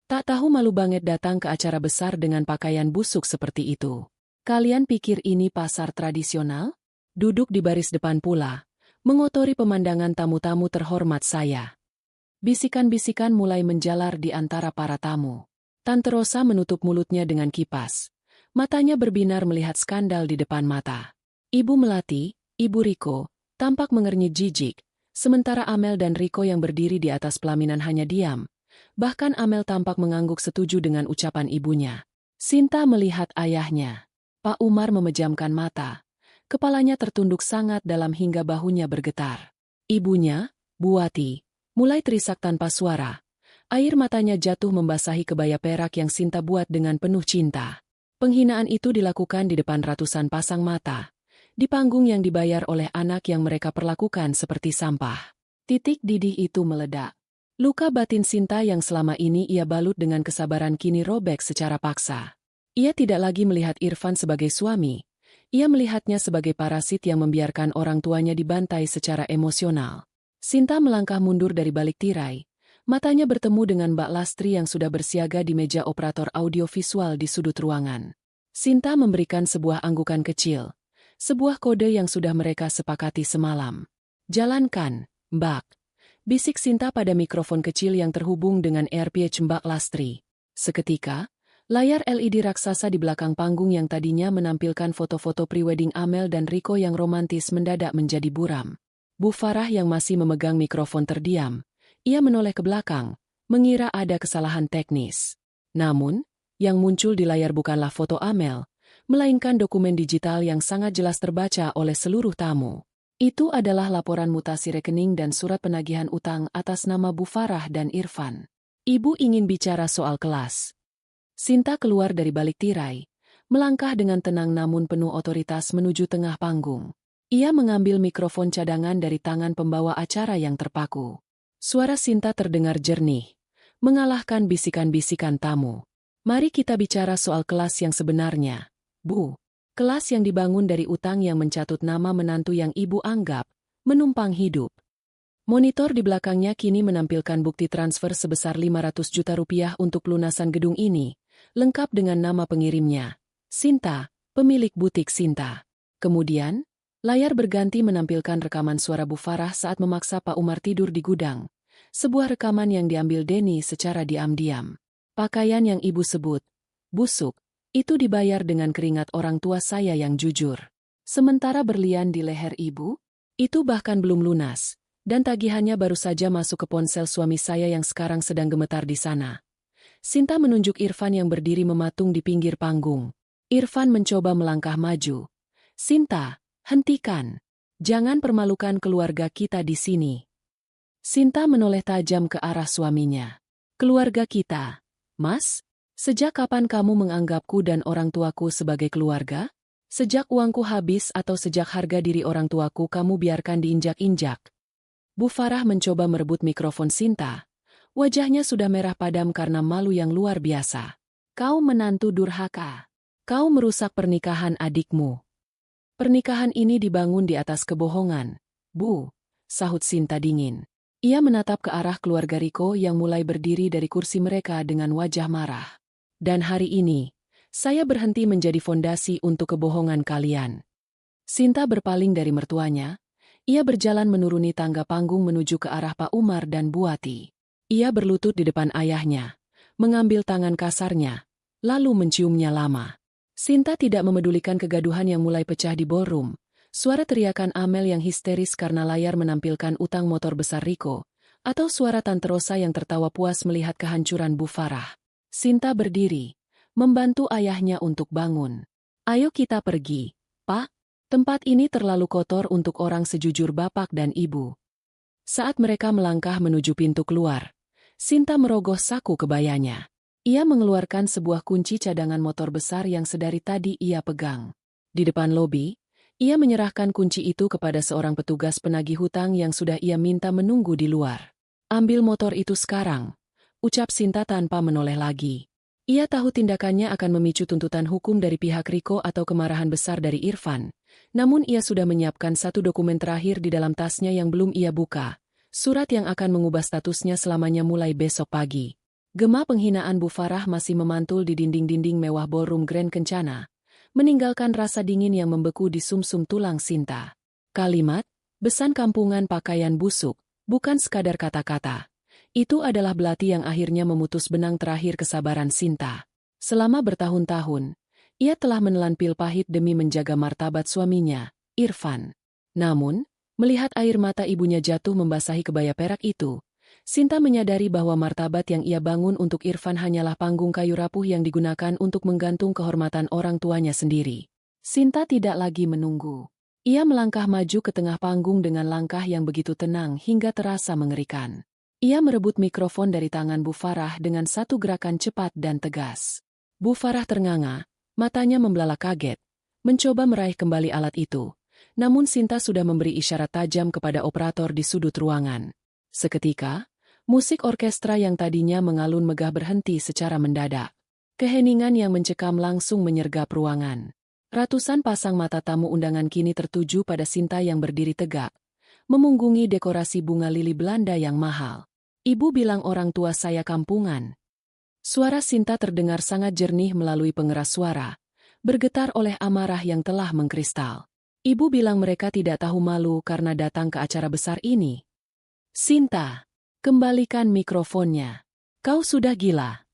"Tak tahu malu banget datang ke acara besar dengan pakaian busuk seperti itu. Kalian pikir ini pasar tradisional? Duduk di baris depan pula, mengotori pemandangan tamu-tamu terhormat saya." Bisikan-bisikan mulai menjalar di antara para tamu. Tante Rosa menutup mulutnya dengan kipas. Matanya berbinar melihat skandal di depan mata. Ibu Melati, Ibu Riko, tampak mengernyit jijik, sementara Amel dan Riko yang berdiri di atas pelaminan hanya diam. Bahkan Amel tampak mengangguk setuju dengan ucapan ibunya. Sinta melihat ayahnya. Pak Umar memejamkan mata. Kepalanya tertunduk sangat dalam hingga bahunya bergetar. Ibunya, Bu Wati, mulai terisak tanpa suara. Air matanya jatuh membasahi kebaya perak yang Sinta buat dengan penuh cinta. Penghinaan itu dilakukan di depan ratusan pasang mata. Di panggung yang dibayar oleh anak yang mereka perlakukan seperti sampah. Titik didih itu meledak. Luka batin Sinta yang selama ini ia balut dengan kesabaran kini robek secara paksa. Ia tidak lagi melihat Irfan sebagai suami. Ia melihatnya sebagai parasit yang membiarkan orang tuanya dibantai secara emosional. Sinta melangkah mundur dari balik tirai. Matanya bertemu dengan Mbak Lastri yang sudah bersiaga di meja operator audiovisual di sudut ruangan. Sinta memberikan sebuah anggukan kecil. Sebuah kode yang sudah mereka sepakati semalam. "Jalankan, Mbak," bisik Sinta pada mikrofon kecil yang terhubung dengan earpiece Mbak Lastri. Seketika, layar LED raksasa di belakang panggung yang tadinya menampilkan foto-foto prewedding Amel dan Riko yang romantis mendadak menjadi buram. Bu Farah yang masih memegang mikrofon terdiam. Ia menoleh ke belakang, mengira ada kesalahan teknis. Namun, yang muncul di layar bukanlah foto Amel, melainkan dokumen digital yang sangat jelas terbaca oleh seluruh tamu. Itu adalah laporan mutasi rekening dan surat penagihan utang atas nama Bu Farah dan Irfan. "Ibu ingin bicara soal kelas." Sinta keluar dari balik tirai, melangkah dengan tenang namun penuh otoritas menuju tengah panggung. Ia mengambil mikrofon cadangan dari tangan pembawa acara yang terpaku. Suara Sinta terdengar jernih, mengalahkan bisikan-bisikan tamu. "Mari kita bicara soal kelas yang sebenarnya, Bu. Kelas yang dibangun dari utang yang mencatut nama menantu yang ibu anggap menumpang hidup." Monitor di belakangnya kini menampilkan bukti transfer sebesar 500 juta rupiah untuk pelunasan gedung ini, lengkap dengan nama pengirimnya, Sinta, pemilik butik Sinta. Kemudian, layar berganti menampilkan rekaman suara Bu Farah saat memaksa Pak Umar tidur di gudang. Sebuah rekaman yang diambil Denny secara diam-diam. "Pakaian yang ibu sebut busuk, itu dibayar dengan keringat orang tua saya yang jujur. Sementara berlian di leher ibu, itu bahkan belum lunas, dan tagihannya baru saja masuk ke ponsel suami saya yang sekarang sedang gemetar di sana." Sinta menunjuk Irfan yang berdiri mematung di pinggir panggung. Irfan mencoba melangkah maju. "Sinta, hentikan. Jangan permalukan keluarga kita di sini." Sinta menoleh tajam ke arah suaminya. "Keluarga kita? Mas? Sejak kapan kamu menganggapku dan orang tuaku sebagai keluarga? Sejak uangku habis atau sejak harga diri orang tuaku kamu biarkan diinjak-injak?" Bu Farah mencoba merebut mikrofon Sinta. Wajahnya sudah merah padam karena malu yang luar biasa. "Kau menantu durhaka. Kau merusak pernikahan adikmu." "Pernikahan ini dibangun di atas kebohongan, Bu," sahut Sinta dingin. Ia menatap ke arah keluarga Riko yang mulai berdiri dari kursi mereka dengan wajah marah. "Dan hari ini, saya berhenti menjadi fondasi untuk kebohongan kalian." Sinta berpaling dari mertuanya. Ia berjalan menuruni tangga panggung menuju ke arah Pak Umar dan Bu Wati. Ia berlutut di depan ayahnya, mengambil tangan kasarnya, lalu menciumnya lama. Sinta tidak memedulikan kegaduhan yang mulai pecah di ballroom. Suara teriakan Amel yang histeris karena layar menampilkan utang motor besar Riko, atau suara Tante Rosa yang tertawa puas melihat kehancuran Bu Farah. Sinta berdiri, membantu ayahnya untuk bangun. Ayo kita pergi, Pak. Tempat ini terlalu kotor untuk orang sejujur bapak dan ibu. Saat mereka melangkah menuju pintu keluar, Sinta merogoh saku kebayanya. Ia mengeluarkan sebuah kunci cadangan motor besar yang sedari tadi ia pegang. Di depan lobi, ia menyerahkan kunci itu kepada seorang petugas penagih hutang yang sudah ia minta menunggu di luar. Ambil motor itu sekarang, ucap Sinta tanpa menoleh lagi. Ia tahu tindakannya akan memicu tuntutan hukum dari pihak Riko atau kemarahan besar dari Irfan. Namun ia sudah menyiapkan satu dokumen terakhir di dalam tasnya yang belum ia buka. Surat yang akan mengubah statusnya selamanya mulai besok pagi. Gema penghinaan Bu Farah masih memantul di dinding-dinding mewah ballroom Grand Kencana, meninggalkan rasa dingin yang membeku di sumsum tulang Sinta. Kalimat, besan kampungan pakaian busuk, bukan sekadar kata-kata. Itu adalah belati yang akhirnya memutus benang terakhir kesabaran Sinta. Selama bertahun-tahun, ia telah menelan pil pahit demi menjaga martabat suaminya, Irfan. Namun, melihat air mata ibunya jatuh membasahi kebaya perak itu, Sinta menyadari bahwa martabat yang ia bangun untuk Irfan hanyalah panggung kayu rapuh yang digunakan untuk menggantung kehormatan orang tuanya sendiri. Sinta tidak lagi menunggu. Ia melangkah maju ke tengah panggung dengan langkah yang begitu tenang hingga terasa mengerikan. Ia merebut mikrofon dari tangan Bu Farah dengan satu gerakan cepat dan tegas. Bu Farah ternganga, matanya membelalak kaget, mencoba meraih kembali alat itu. Namun Sinta sudah memberi isyarat tajam kepada operator di sudut ruangan. Seketika, musik orkestra yang tadinya mengalun megah berhenti secara mendadak. Keheningan yang mencekam langsung menyergap ruangan. Ratusan pasang mata tamu undangan kini tertuju pada Sinta yang berdiri tegak, memunggungi dekorasi bunga lili Belanda yang mahal. Ibu bilang orang tua saya kampungan. Suara Sinta terdengar sangat jernih melalui pengeras suara, bergetar oleh amarah yang telah mengkristal. Ibu bilang mereka tidak tahu malu karena datang ke acara besar ini. Sinta, kembalikan mikrofonnya. Kau sudah gila.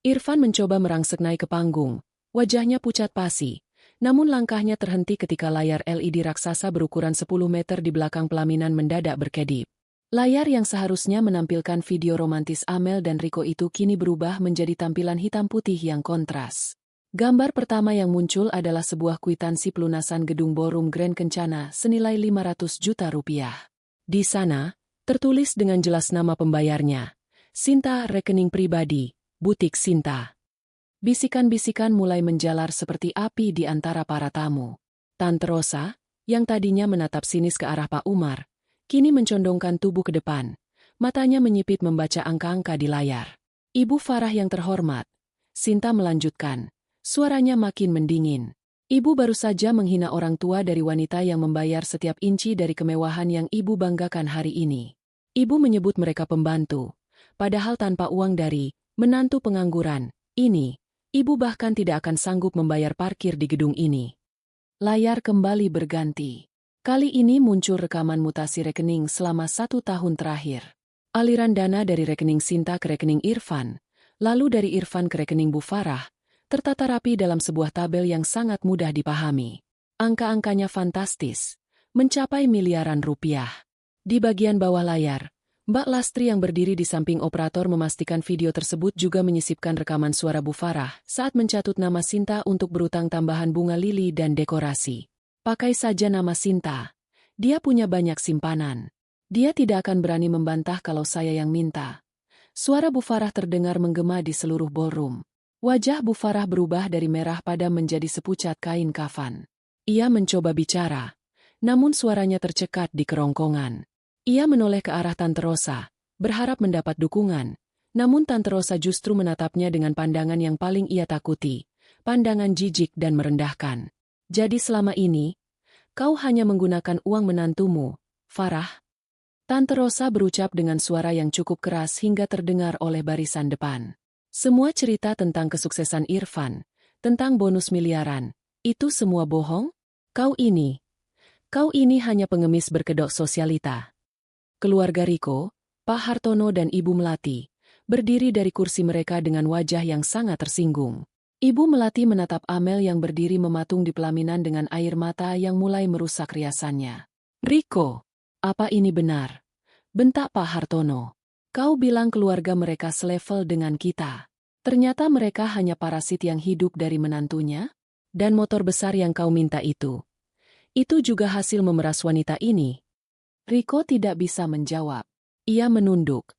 Irfan mencoba merangsek naik ke panggung, wajahnya pucat pasi. Namun langkahnya terhenti ketika layar LED raksasa berukuran 10 meter di belakang pelaminan mendadak berkedip. Layar yang seharusnya menampilkan video romantis Amel dan Riko itu kini berubah menjadi tampilan hitam putih yang kontras. Gambar pertama yang muncul adalah sebuah kwitansi pelunasan gedung ballroom Grand Kencana senilai 500 juta rupiah. Di sana, tertulis dengan jelas nama pembayarnya, Sinta rekening pribadi, butik Sinta. Bisikan-bisikan mulai menjalar seperti api di antara para tamu. Tante Rosa, yang tadinya menatap sinis ke arah Pak Umar, kini mencondongkan tubuh ke depan, matanya menyipit membaca angka-angka di layar. Ibu Farah yang terhormat, Sinta melanjutkan, suaranya makin mendingin. Ibu baru saja menghina orang tua dari wanita yang membayar setiap inci dari kemewahan yang ibu banggakan hari ini. Ibu menyebut mereka pembantu, padahal tanpa uang dari menantu pengangguran ini, ibu bahkan tidak akan sanggup membayar parkir di gedung ini. Layar kembali berganti. Kali ini muncul rekaman mutasi rekening selama 1 tahun terakhir. Aliran dana dari rekening Sinta ke rekening Irfan, lalu dari Irfan ke rekening Bu Farah, tertata rapi dalam sebuah tabel yang sangat mudah dipahami. Angka-angkanya fantastis, mencapai miliaran rupiah. Di bagian bawah layar, Mbak Lastri yang berdiri di samping operator memastikan video tersebut juga menyisipkan rekaman suara Bu Farah saat mencatut nama Sinta untuk berutang tambahan bunga lili dan dekorasi. Pakai saja nama Sinta. Dia punya banyak simpanan. Dia tidak akan berani membantah kalau saya yang minta. Suara Bu Farah terdengar menggema di seluruh ballroom. Wajah Bu Farah berubah dari merah padam menjadi sepucat kain kafan. Ia mencoba bicara, namun suaranya tercekat di kerongkongan. Ia menoleh ke arah Tante Rosa, berharap mendapat dukungan. Namun Tante Rosa justru menatapnya dengan pandangan yang paling ia takuti, pandangan jijik dan merendahkan. Jadi selama ini, kau hanya menggunakan uang menantumu, Farah? Tante Rosa berucap dengan suara yang cukup keras hingga terdengar oleh barisan depan. Semua cerita tentang kesuksesan Irfan, tentang bonus miliaran, itu semua bohong? Kau ini hanya pengemis berkedok sosialita. Keluarga Riko, Pak Hartono dan Ibu Melati, berdiri dari kursi mereka dengan wajah yang sangat tersinggung. Ibu Melati menatap Amel yang berdiri mematung di pelaminan dengan air mata yang mulai merusak riasannya. Riko, apa ini benar? Bentak Pak Hartono. Kau bilang keluarga mereka selevel dengan kita. Ternyata mereka hanya parasit yang hidup dari menantunya? Dan motor besar yang kau minta itu juga hasil memeras wanita ini. Riko tidak bisa menjawab. Ia menunduk.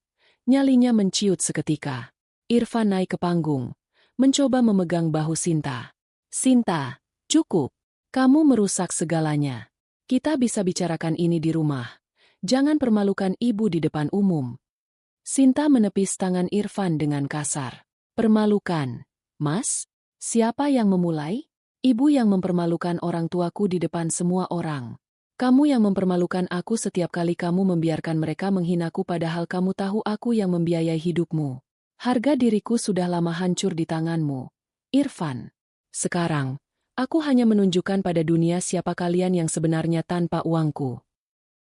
Nyalinya menciut seketika. Irfan naik ke panggung, mencoba memegang bahu Sinta. Sinta, cukup. Kamu merusak segalanya. Kita bisa bicarakan ini di rumah. Jangan permalukan ibu di depan umum. Sinta menepis tangan Irfan dengan kasar. Permalukan. Mas? Siapa yang memulai? Ibu yang mempermalukan orang tuaku di depan semua orang. Kamu yang mempermalukan aku setiap kali kamu membiarkan mereka menghinaku padahal kamu tahu aku yang membiayai hidupmu. Harga diriku sudah lama hancur di tanganmu, Irfan. Sekarang, aku hanya menunjukkan pada dunia siapa kalian yang sebenarnya tanpa uangku.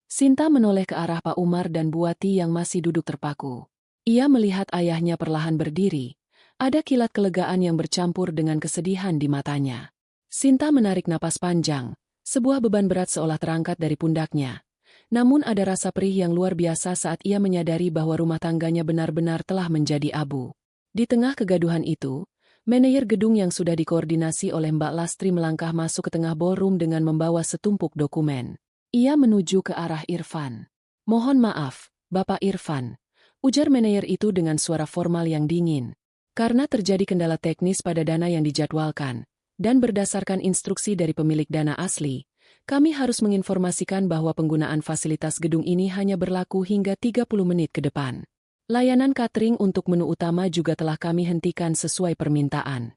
Sinta menoleh ke arah Pak Umar dan Buati yang masih duduk terpaku. Ia melihat ayahnya perlahan berdiri. Ada kilat kelegaan yang bercampur dengan kesedihan di matanya. Sinta menarik napas panjang. Sebuah beban berat seolah terangkat dari pundaknya. Namun ada rasa perih yang luar biasa saat ia menyadari bahwa rumah tangganya benar-benar telah menjadi abu. Di tengah kegaduhan itu, manajer gedung yang sudah dikoordinasi oleh Mbak Lastri melangkah masuk ke tengah ballroom dengan membawa setumpuk dokumen. Ia menuju ke arah Irfan. "Mohon maaf, Bapak Irfan," ujar manajer itu dengan suara formal yang dingin. "Karena terjadi kendala teknis pada dana yang dijadwalkan, dan berdasarkan instruksi dari pemilik dana asli, kami harus menginformasikan bahwa penggunaan fasilitas gedung ini hanya berlaku hingga 30 menit ke depan. Layanan catering untuk menu utama juga telah kami hentikan sesuai permintaan."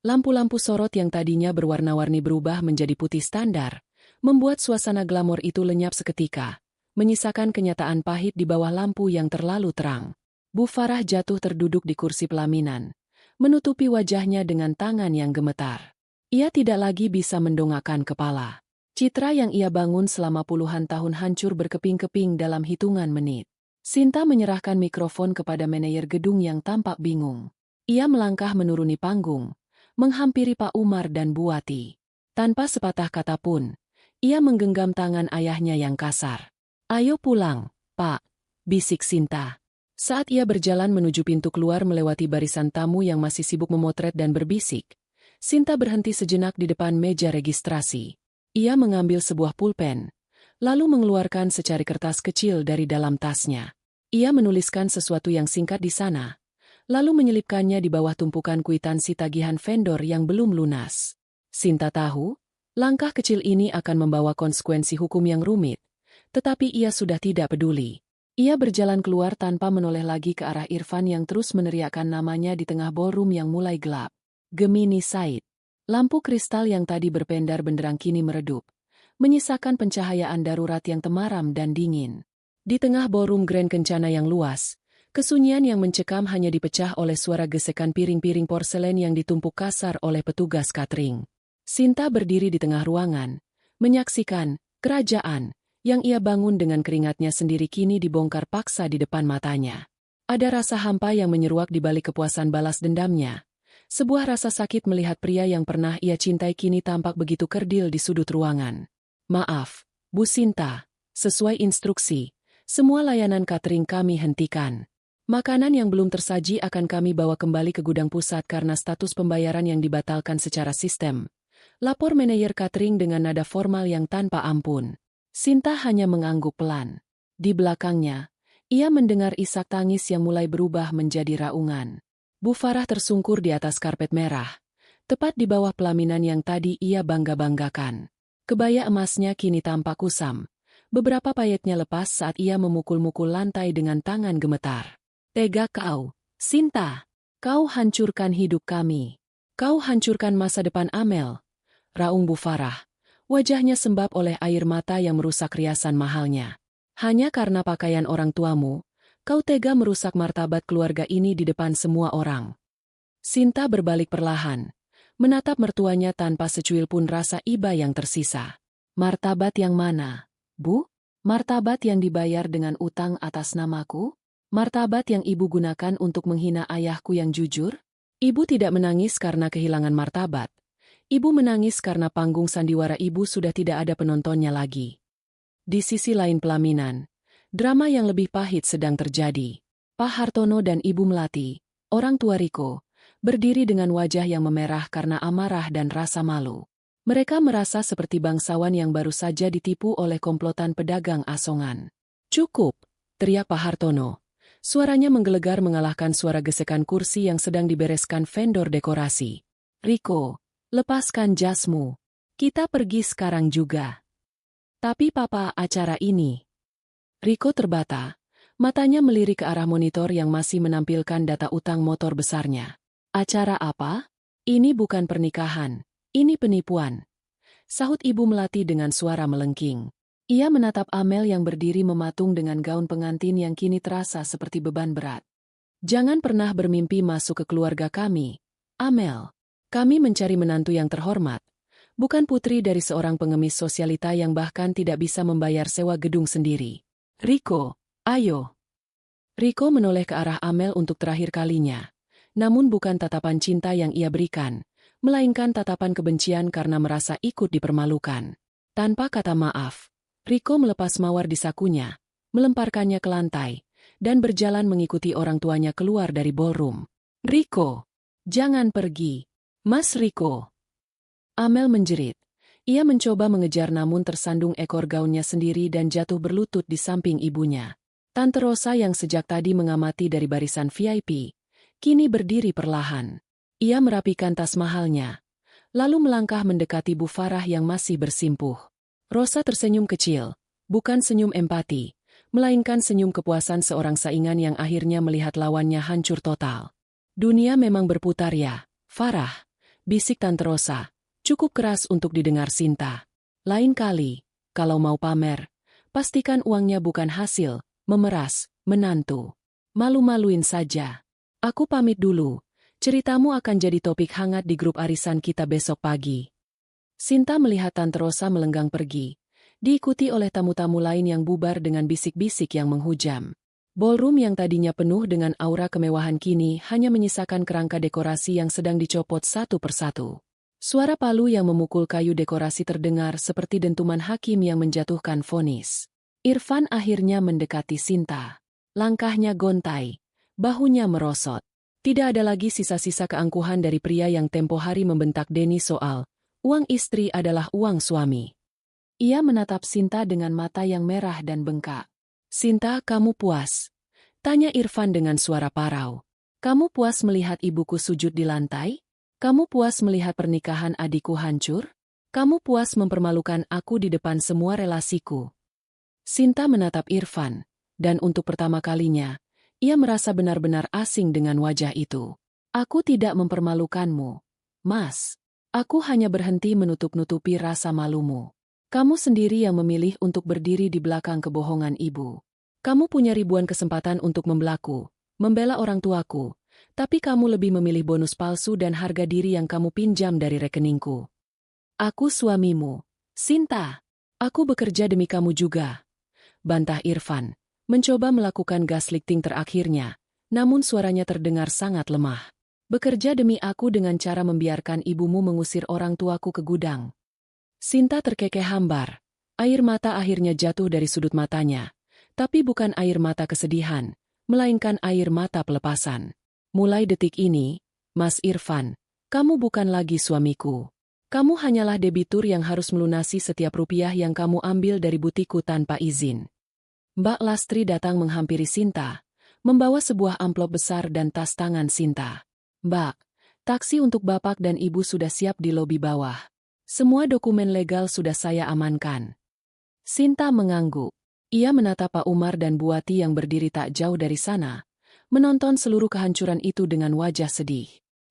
Lampu-lampu sorot yang tadinya berwarna-warni berubah menjadi putih standar, membuat suasana glamor itu lenyap seketika, menyisakan kenyataan pahit di bawah lampu yang terlalu terang. Bu Farah jatuh terduduk di kursi pelaminan, menutupi wajahnya dengan tangan yang gemetar. Ia tidak lagi bisa mendongakkan kepala. Citra yang ia bangun selama puluhan tahun hancur berkeping-keping dalam hitungan menit. Sinta menyerahkan mikrofon kepada manajer gedung yang tampak bingung. Ia melangkah menuruni panggung, menghampiri Pak Umar dan Buati. Tanpa sepatah kata pun, ia menggenggam tangan ayahnya yang kasar. "Ayo pulang, Pak," bisik Sinta. Saat ia berjalan menuju pintu keluar melewati barisan tamu yang masih sibuk memotret dan berbisik, Sinta berhenti sejenak di depan meja registrasi. Ia mengambil sebuah pulpen, lalu mengeluarkan secari kertas kecil dari dalam tasnya. Ia menuliskan sesuatu yang singkat di sana, lalu menyelipkannya di bawah tumpukan kwitansi tagihan vendor yang belum lunas. Sinta tahu, langkah kecil ini akan membawa konsekuensi hukum yang rumit, tetapi ia sudah tidak peduli. Ia berjalan keluar tanpa menoleh lagi ke arah Irfan yang terus meneriakkan namanya di tengah ballroom yang mulai gelap. Gemini Said. Lampu kristal yang tadi berpendar benderang kini meredup, menyisakan pencahayaan darurat yang temaram dan dingin. Di tengah ballroom Grand Kencana yang luas, kesunyian yang mencekam hanya dipecah oleh suara gesekan piring-piring porselen yang ditumpuk kasar oleh petugas catering. Sinta berdiri di tengah ruangan, menyaksikan kerajaan yang ia bangun dengan keringatnya sendiri kini dibongkar paksa di depan matanya. Ada rasa hampa yang menyeruak di balik kepuasan balas dendamnya. Sebuah rasa sakit melihat pria yang pernah ia cintai kini tampak begitu kerdil di sudut ruangan. "Maaf, Bu Sinta, sesuai instruksi, semua layanan catering kami hentikan. Makanan yang belum tersaji akan kami bawa kembali ke gudang pusat karena status pembayaran yang dibatalkan secara sistem," lapor manajer catering dengan nada formal yang tanpa ampun. Sinta hanya mengangguk pelan. Di belakangnya, ia mendengar isak tangis yang mulai berubah menjadi raungan. Bu Farah tersungkur di atas karpet merah, tepat di bawah pelaminan yang tadi ia bangga-banggakan. Kebaya emasnya kini tampak kusam. Beberapa payetnya lepas saat ia memukul-mukul lantai dengan tangan gemetar. "Tega kau, Sinta. Kau hancurkan hidup kami. Kau hancurkan masa depan Amel," raung Bu Farah. Wajahnya sembab oleh air mata yang merusak riasan mahalnya. "Hanya karena pakaian orang tuamu, kau tega merusak martabat keluarga ini di depan semua orang." Sinta berbalik perlahan, menatap mertuanya tanpa secuil pun rasa iba yang tersisa. "Martabat yang mana, Bu? Martabat yang dibayar dengan utang atas namaku? Martabat yang ibu gunakan untuk menghina ayahku yang jujur?" Ibu tidak menangis karena kehilangan martabat. Ibu menangis karena panggung sandiwara ibu sudah tidak ada penontonnya lagi. Di sisi lain pelaminan, drama yang lebih pahit sedang terjadi. Pak Hartono dan Ibu Melati, orang tua Riko, berdiri dengan wajah yang memerah karena amarah dan rasa malu. Mereka merasa seperti bangsawan yang baru saja ditipu oleh komplotan pedagang asongan. "Cukup!" teriak Pak Hartono. Suaranya menggelegar mengalahkan suara gesekan kursi yang sedang dibereskan vendor dekorasi. "Riko, lepaskan jasmu. Kita pergi sekarang juga." "Tapi Papa, acara ini..." Riko terbata. Matanya melirik ke arah monitor yang masih menampilkan data utang motor besarnya. "Acara apa? Ini bukan pernikahan. Ini penipuan," sahut Ibu Melati dengan suara melengking. Ia menatap Amel yang berdiri mematung dengan gaun pengantin yang kini terasa seperti beban berat. "Jangan pernah bermimpi masuk ke keluarga kami, Amel. Kami mencari menantu yang terhormat, bukan putri dari seorang pengemis sosialita yang bahkan tidak bisa membayar sewa gedung sendiri. Riko, ayo." Riko menoleh ke arah Amel untuk terakhir kalinya. Namun bukan tatapan cinta yang ia berikan, melainkan tatapan kebencian karena merasa ikut dipermalukan. Tanpa kata maaf, Riko melepas mawar di sakunya, melemparkannya ke lantai, dan berjalan mengikuti orang tuanya keluar dari ballroom. "Riko, jangan pergi. Mas Riko." Amel menjerit. Ia mencoba mengejar namun tersandung ekor gaunnya sendiri dan jatuh berlutut di samping ibunya. Tante Rosa yang sejak tadi mengamati dari barisan VIP, kini berdiri perlahan. Ia merapikan tas mahalnya, lalu melangkah mendekati Bu Farah yang masih bersimpuh. Rosa tersenyum kecil, bukan senyum empati, melainkan senyum kepuasan seorang saingan yang akhirnya melihat lawannya hancur total. "Dunia memang berputar ya, Farah," bisik Tante Rosa, cukup keras untuk didengar Sinta. "Lain kali, kalau mau pamer, pastikan uangnya bukan hasil memeras menantu. Malu-maluin saja. Aku pamit dulu, ceritamu akan jadi topik hangat di grup arisan kita besok pagi." Sinta melihat Tante Rosa melenggang pergi, diikuti oleh tamu-tamu lain yang bubar dengan bisik-bisik yang menghujam. Ballroom yang tadinya penuh dengan aura kemewahan kini hanya menyisakan kerangka dekorasi yang sedang dicopot satu persatu. Suara palu yang memukul kayu dekorasi terdengar seperti dentuman hakim yang menjatuhkan vonis. Irfan akhirnya mendekati Sinta. Langkahnya gontai, bahunya merosot. Tidak ada lagi sisa-sisa keangkuhan dari pria yang tempo hari membentak Denny soal uang istri adalah uang suami. Ia menatap Sinta dengan mata yang merah dan bengkak. "Sinta, kamu puas?" tanya Irfan dengan suara parau. "Kamu puas melihat ibuku sujud di lantai? Kamu puas melihat pernikahan adikku hancur? Kamu puas mempermalukan aku di depan semua relasiku?" Sinta menatap Irfan, dan untuk pertama kalinya, ia merasa benar-benar asing dengan wajah itu. "Aku tidak mempermalukanmu, Mas. Aku hanya berhenti menutup-nutupi rasa malumu. Kamu sendiri yang memilih untuk berdiri di belakang kebohongan ibu. Kamu punya ribuan kesempatan untuk membelaku, membela orang tuaku, tapi kamu lebih memilih bonus palsu dan harga diri yang kamu pinjam dari rekeningku. Aku suamimu, Sinta. Aku bekerja demi kamu juga," bantah Irfan, mencoba melakukan gaslighting terakhirnya, namun suaranya terdengar sangat lemah. "Bekerja demi aku dengan cara membiarkan ibumu mengusir orang tuaku ke gudang." Sinta terkekeh hambar. Air mata akhirnya jatuh dari sudut matanya. Tapi bukan air mata kesedihan, melainkan air mata pelepasan. "Mulai detik ini, Mas Irfan, kamu bukan lagi suamiku. Kamu hanyalah debitur yang harus melunasi setiap rupiah yang kamu ambil dari butiku tanpa izin." Mbak Lastri datang menghampiri Sinta, membawa sebuah amplop besar dan tas tangan Sinta. "Mbak, taksi untuk Bapak dan Ibu sudah siap di lobi bawah. Semua dokumen legal sudah saya amankan." Sinta mengangguk. Ia menatap Pak Umar dan Buati yang berdiri tak jauh dari sana, menonton seluruh kehancuran itu dengan wajah sedih.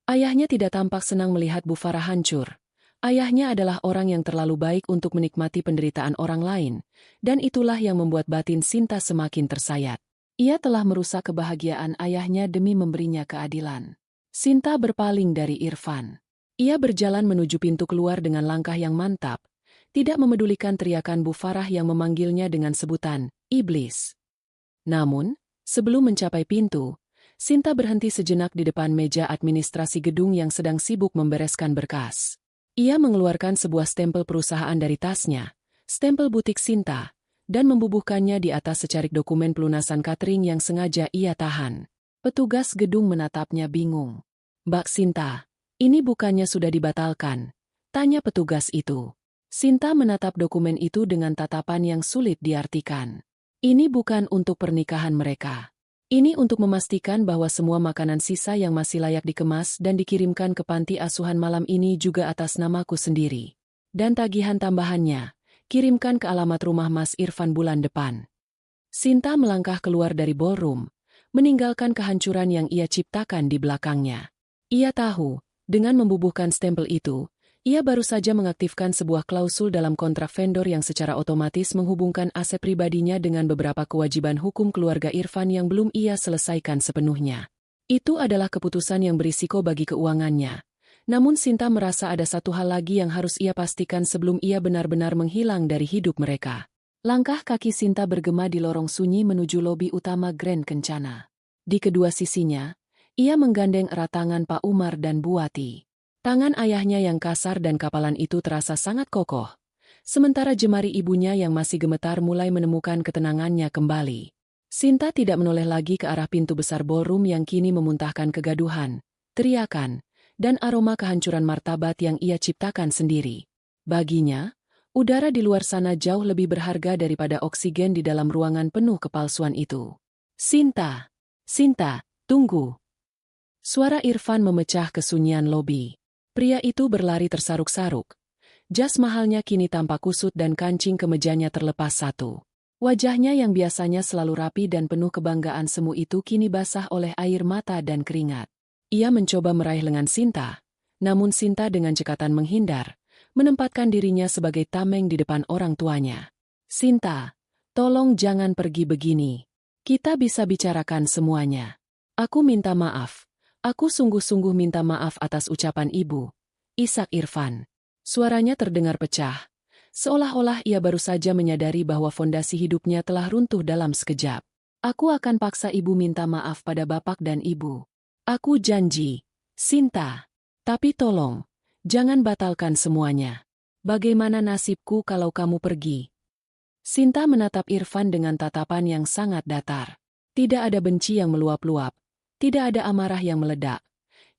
Ayahnya tidak tampak senang melihat Bu Farah hancur. Ayahnya adalah orang yang terlalu baik untuk menikmati penderitaan orang lain, dan itulah yang membuat batin Sinta semakin tersayat. Ia telah merusak kebahagiaan ayahnya demi memberinya keadilan. Sinta berpaling dari Irfan. Ia berjalan menuju pintu keluar dengan langkah yang mantap, tidak memedulikan teriakan Bu Farah yang memanggilnya dengan sebutan iblis. Namun, sebelum mencapai pintu, Sinta berhenti sejenak di depan meja administrasi gedung yang sedang sibuk membereskan berkas. Ia mengeluarkan sebuah stempel perusahaan dari tasnya, stempel butik Sinta, dan membubuhkannya di atas secarik dokumen pelunasan catering yang sengaja ia tahan. Petugas gedung menatapnya bingung. Mbak Sinta, ini bukannya sudah dibatalkan? Tanya petugas itu. Sinta menatap dokumen itu dengan tatapan yang sulit diartikan. Ini bukan untuk pernikahan mereka. Ini untuk memastikan bahwa semua makanan sisa yang masih layak dikemas dan dikirimkan ke panti asuhan malam ini juga atas namaku sendiri. Dan tagihan tambahannya, kirimkan ke alamat rumah Mas Irfan bulan depan. Sinta melangkah keluar dari ballroom, meninggalkan kehancuran yang ia ciptakan di belakangnya. Ia tahu, dengan membubuhkan stempel itu, ia baru saja mengaktifkan sebuah klausul dalam kontrak vendor yang secara otomatis menghubungkan aset pribadinya dengan beberapa kewajiban hukum keluarga Irfan yang belum ia selesaikan sepenuhnya. Itu adalah keputusan yang berisiko bagi keuangannya. Namun Sinta merasa ada satu hal lagi yang harus ia pastikan sebelum ia benar-benar menghilang dari hidup mereka. Langkah kaki Sinta bergema di lorong sunyi menuju lobi utama Grand Kencana. Di kedua sisinya, ia menggandeng erat tangan Pak Umar dan Buati. Tangan ayahnya yang kasar dan kapalan itu terasa sangat kokoh, sementara jemari ibunya yang masih gemetar mulai menemukan ketenangannya kembali. Sinta tidak menoleh lagi ke arah pintu besar ballroom yang kini memuntahkan kegaduhan, teriakan, dan aroma kehancuran martabat yang ia ciptakan sendiri. Baginya, udara di luar sana jauh lebih berharga daripada oksigen di dalam ruangan penuh kepalsuan itu. Sinta, Sinta, tunggu. Suara Irfan memecah kesunyian lobi. Pria itu berlari tersaruk-saruk. Jas mahalnya kini tampak kusut dan kancing kemejanya terlepas satu. Wajahnya yang biasanya selalu rapi dan penuh kebanggaan semu itu kini basah oleh air mata dan keringat. Ia mencoba meraih lengan Sinta, namun Sinta dengan cekatan menghindar, menempatkan dirinya sebagai tameng di depan orang tuanya. Sinta, tolong jangan pergi begini. Kita bisa bicarakan semuanya. Aku minta maaf. Aku sungguh-sungguh minta maaf atas ucapan ibu. Ishak Irfan. Suaranya terdengar pecah. Seolah-olah ia baru saja menyadari bahwa fondasi hidupnya telah runtuh dalam sekejap. Aku akan paksa ibu minta maaf pada bapak dan ibu. Aku janji. Sinta. Tapi tolong, jangan batalkan semuanya. Bagaimana nasibku kalau kamu pergi? Sinta menatap Irfan dengan tatapan yang sangat datar. Tidak ada benci yang meluap-luap. Tidak ada amarah yang meledak.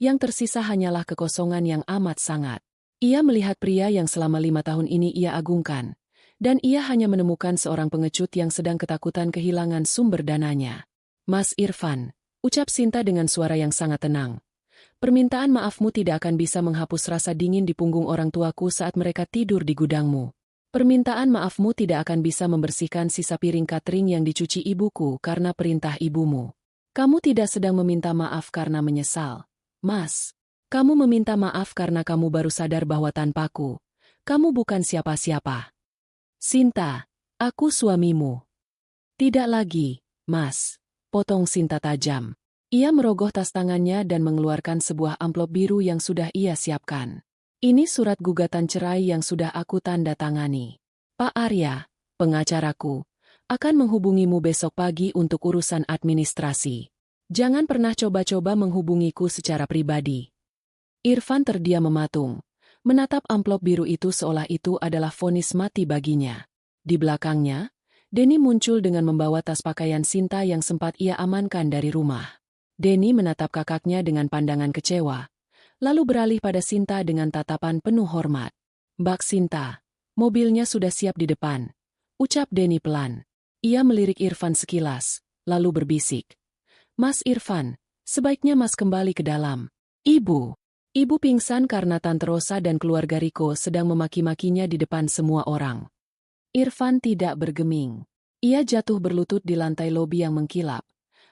Yang tersisa hanyalah kekosongan yang amat sangat. Ia melihat pria yang selama 5 tahun ini ia agungkan. Dan ia hanya menemukan seorang pengecut yang sedang ketakutan kehilangan sumber dananya. Mas Irfan, ucap Sinta dengan suara yang sangat tenang. Permintaan maafmu tidak akan bisa menghapus rasa dingin di punggung orang tuaku saat mereka tidur di gudangmu. Permintaan maafmu tidak akan bisa membersihkan sisa piring catering yang dicuci ibuku karena perintah ibumu. Kamu tidak sedang meminta maaf karena menyesal, Mas. Kamu meminta maaf karena kamu baru sadar bahwa tanpaku, kamu bukan siapa-siapa. Sinta, aku suamimu. Tidak lagi, Mas. Potong Sinta tajam. Ia merogoh tas tangannya dan mengeluarkan sebuah amplop biru yang sudah ia siapkan. Ini surat gugatan cerai yang sudah aku tanda tangani. Pak Arya, pengacaraku, akan menghubungimu besok pagi untuk urusan administrasi. Jangan pernah coba-coba menghubungiku secara pribadi. Irfan terdiam mematung, menatap amplop biru itu seolah itu adalah vonis mati baginya. Di belakangnya, Denny muncul dengan membawa tas pakaian Sinta yang sempat ia amankan dari rumah. Denny menatap kakaknya dengan pandangan kecewa, lalu beralih pada Sinta dengan tatapan penuh hormat. Mbak Sinta, mobilnya sudah siap di depan, ucap Denny pelan. Ia melirik Irfan sekilas, lalu berbisik. Mas Irfan, sebaiknya Mas kembali ke dalam. Ibu pingsan karena Tante Rosa dan keluarga Riko sedang memaki-makinya di depan semua orang. Irfan tidak bergeming. Ia jatuh berlutut di lantai lobi yang mengkilap,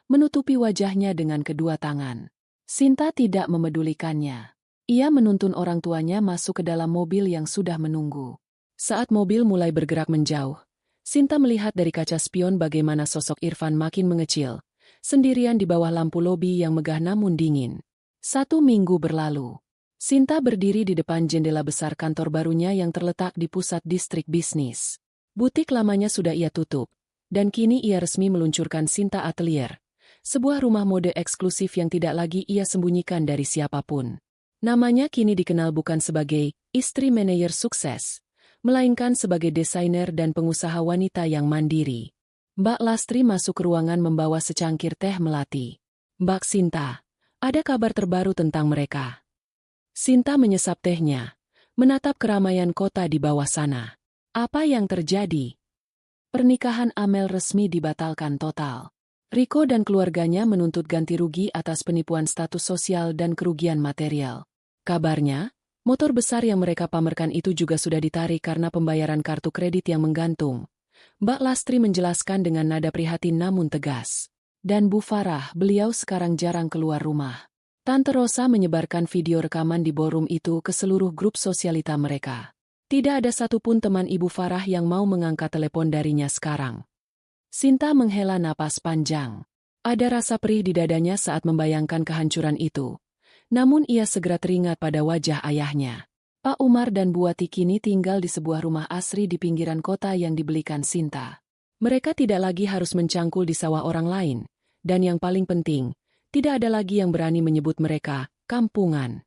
menutupi wajahnya dengan kedua tangan. Sinta tidak memedulikannya. Ia menuntun orang tuanya masuk ke dalam mobil yang sudah menunggu. Saat mobil mulai bergerak menjauh, Sinta melihat dari kaca spion bagaimana sosok Irfan makin mengecil, sendirian di bawah lampu lobi yang megah namun dingin. 1 minggu berlalu. Sinta berdiri di depan jendela besar kantor barunya yang terletak di pusat distrik bisnis. Butik lamanya sudah ia tutup, dan kini ia resmi meluncurkan Sinta Atelier, sebuah rumah mode eksklusif yang tidak lagi ia sembunyikan dari siapapun. Namanya kini dikenal bukan sebagai istri manajer sukses, melainkan sebagai desainer dan pengusaha wanita yang mandiri. Mbak Lastri masuk ke ruangan membawa secangkir teh melati. Mbak Sinta, Ada kabar terbaru tentang mereka. Sinta menyesap tehnya, menatap keramaian kota di bawah sana. Apa yang terjadi? Pernikahan Amel resmi dibatalkan total. Rico dan keluarganya menuntut ganti rugi atas penipuan status sosial dan kerugian material. Kabarnya, motor besar yang mereka pamerkan itu juga sudah ditarik karena pembayaran kartu kredit yang menggantung. Mbak Lastri menjelaskan dengan nada prihatin namun tegas. Dan Bu Farah, beliau sekarang jarang keluar rumah. Tante Rosa menyebarkan video rekaman di ballroom itu ke seluruh grup sosialita mereka. Tidak ada satupun teman Ibu Farah yang mau mengangkat telepon darinya sekarang. Sinta menghela napas panjang. Ada rasa perih di dadanya saat membayangkan kehancuran itu. Namun ia segera teringat pada wajah ayahnya. Pak Umar dan Bu Wati kini tinggal di sebuah rumah asri di pinggiran kota yang dibelikan Sinta. Mereka tidak lagi harus mencangkul di sawah orang lain. Dan yang paling penting, tidak ada lagi yang berani menyebut mereka kampungan.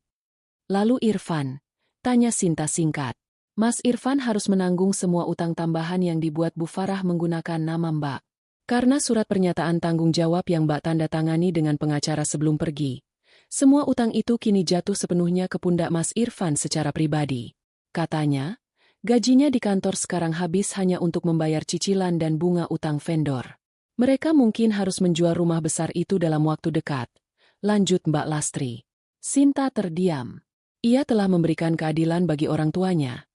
Lalu Irfan, tanya Sinta singkat. Mas Irfan harus menanggung semua utang tambahan yang dibuat Bu Farah menggunakan nama Mbak. Karena surat pernyataan tanggung jawab yang Mbak tanda tangani dengan pengacara sebelum pergi. Semua utang itu kini jatuh sepenuhnya ke pundak Mas Irfan secara pribadi. Katanya, gajinya di kantor sekarang habis hanya untuk membayar cicilan dan bunga utang vendor. Mereka mungkin harus menjual rumah besar itu dalam waktu dekat. Lanjut Mbak Lastri. Sinta terdiam. Ia telah memberikan keadilan bagi orang tuanya.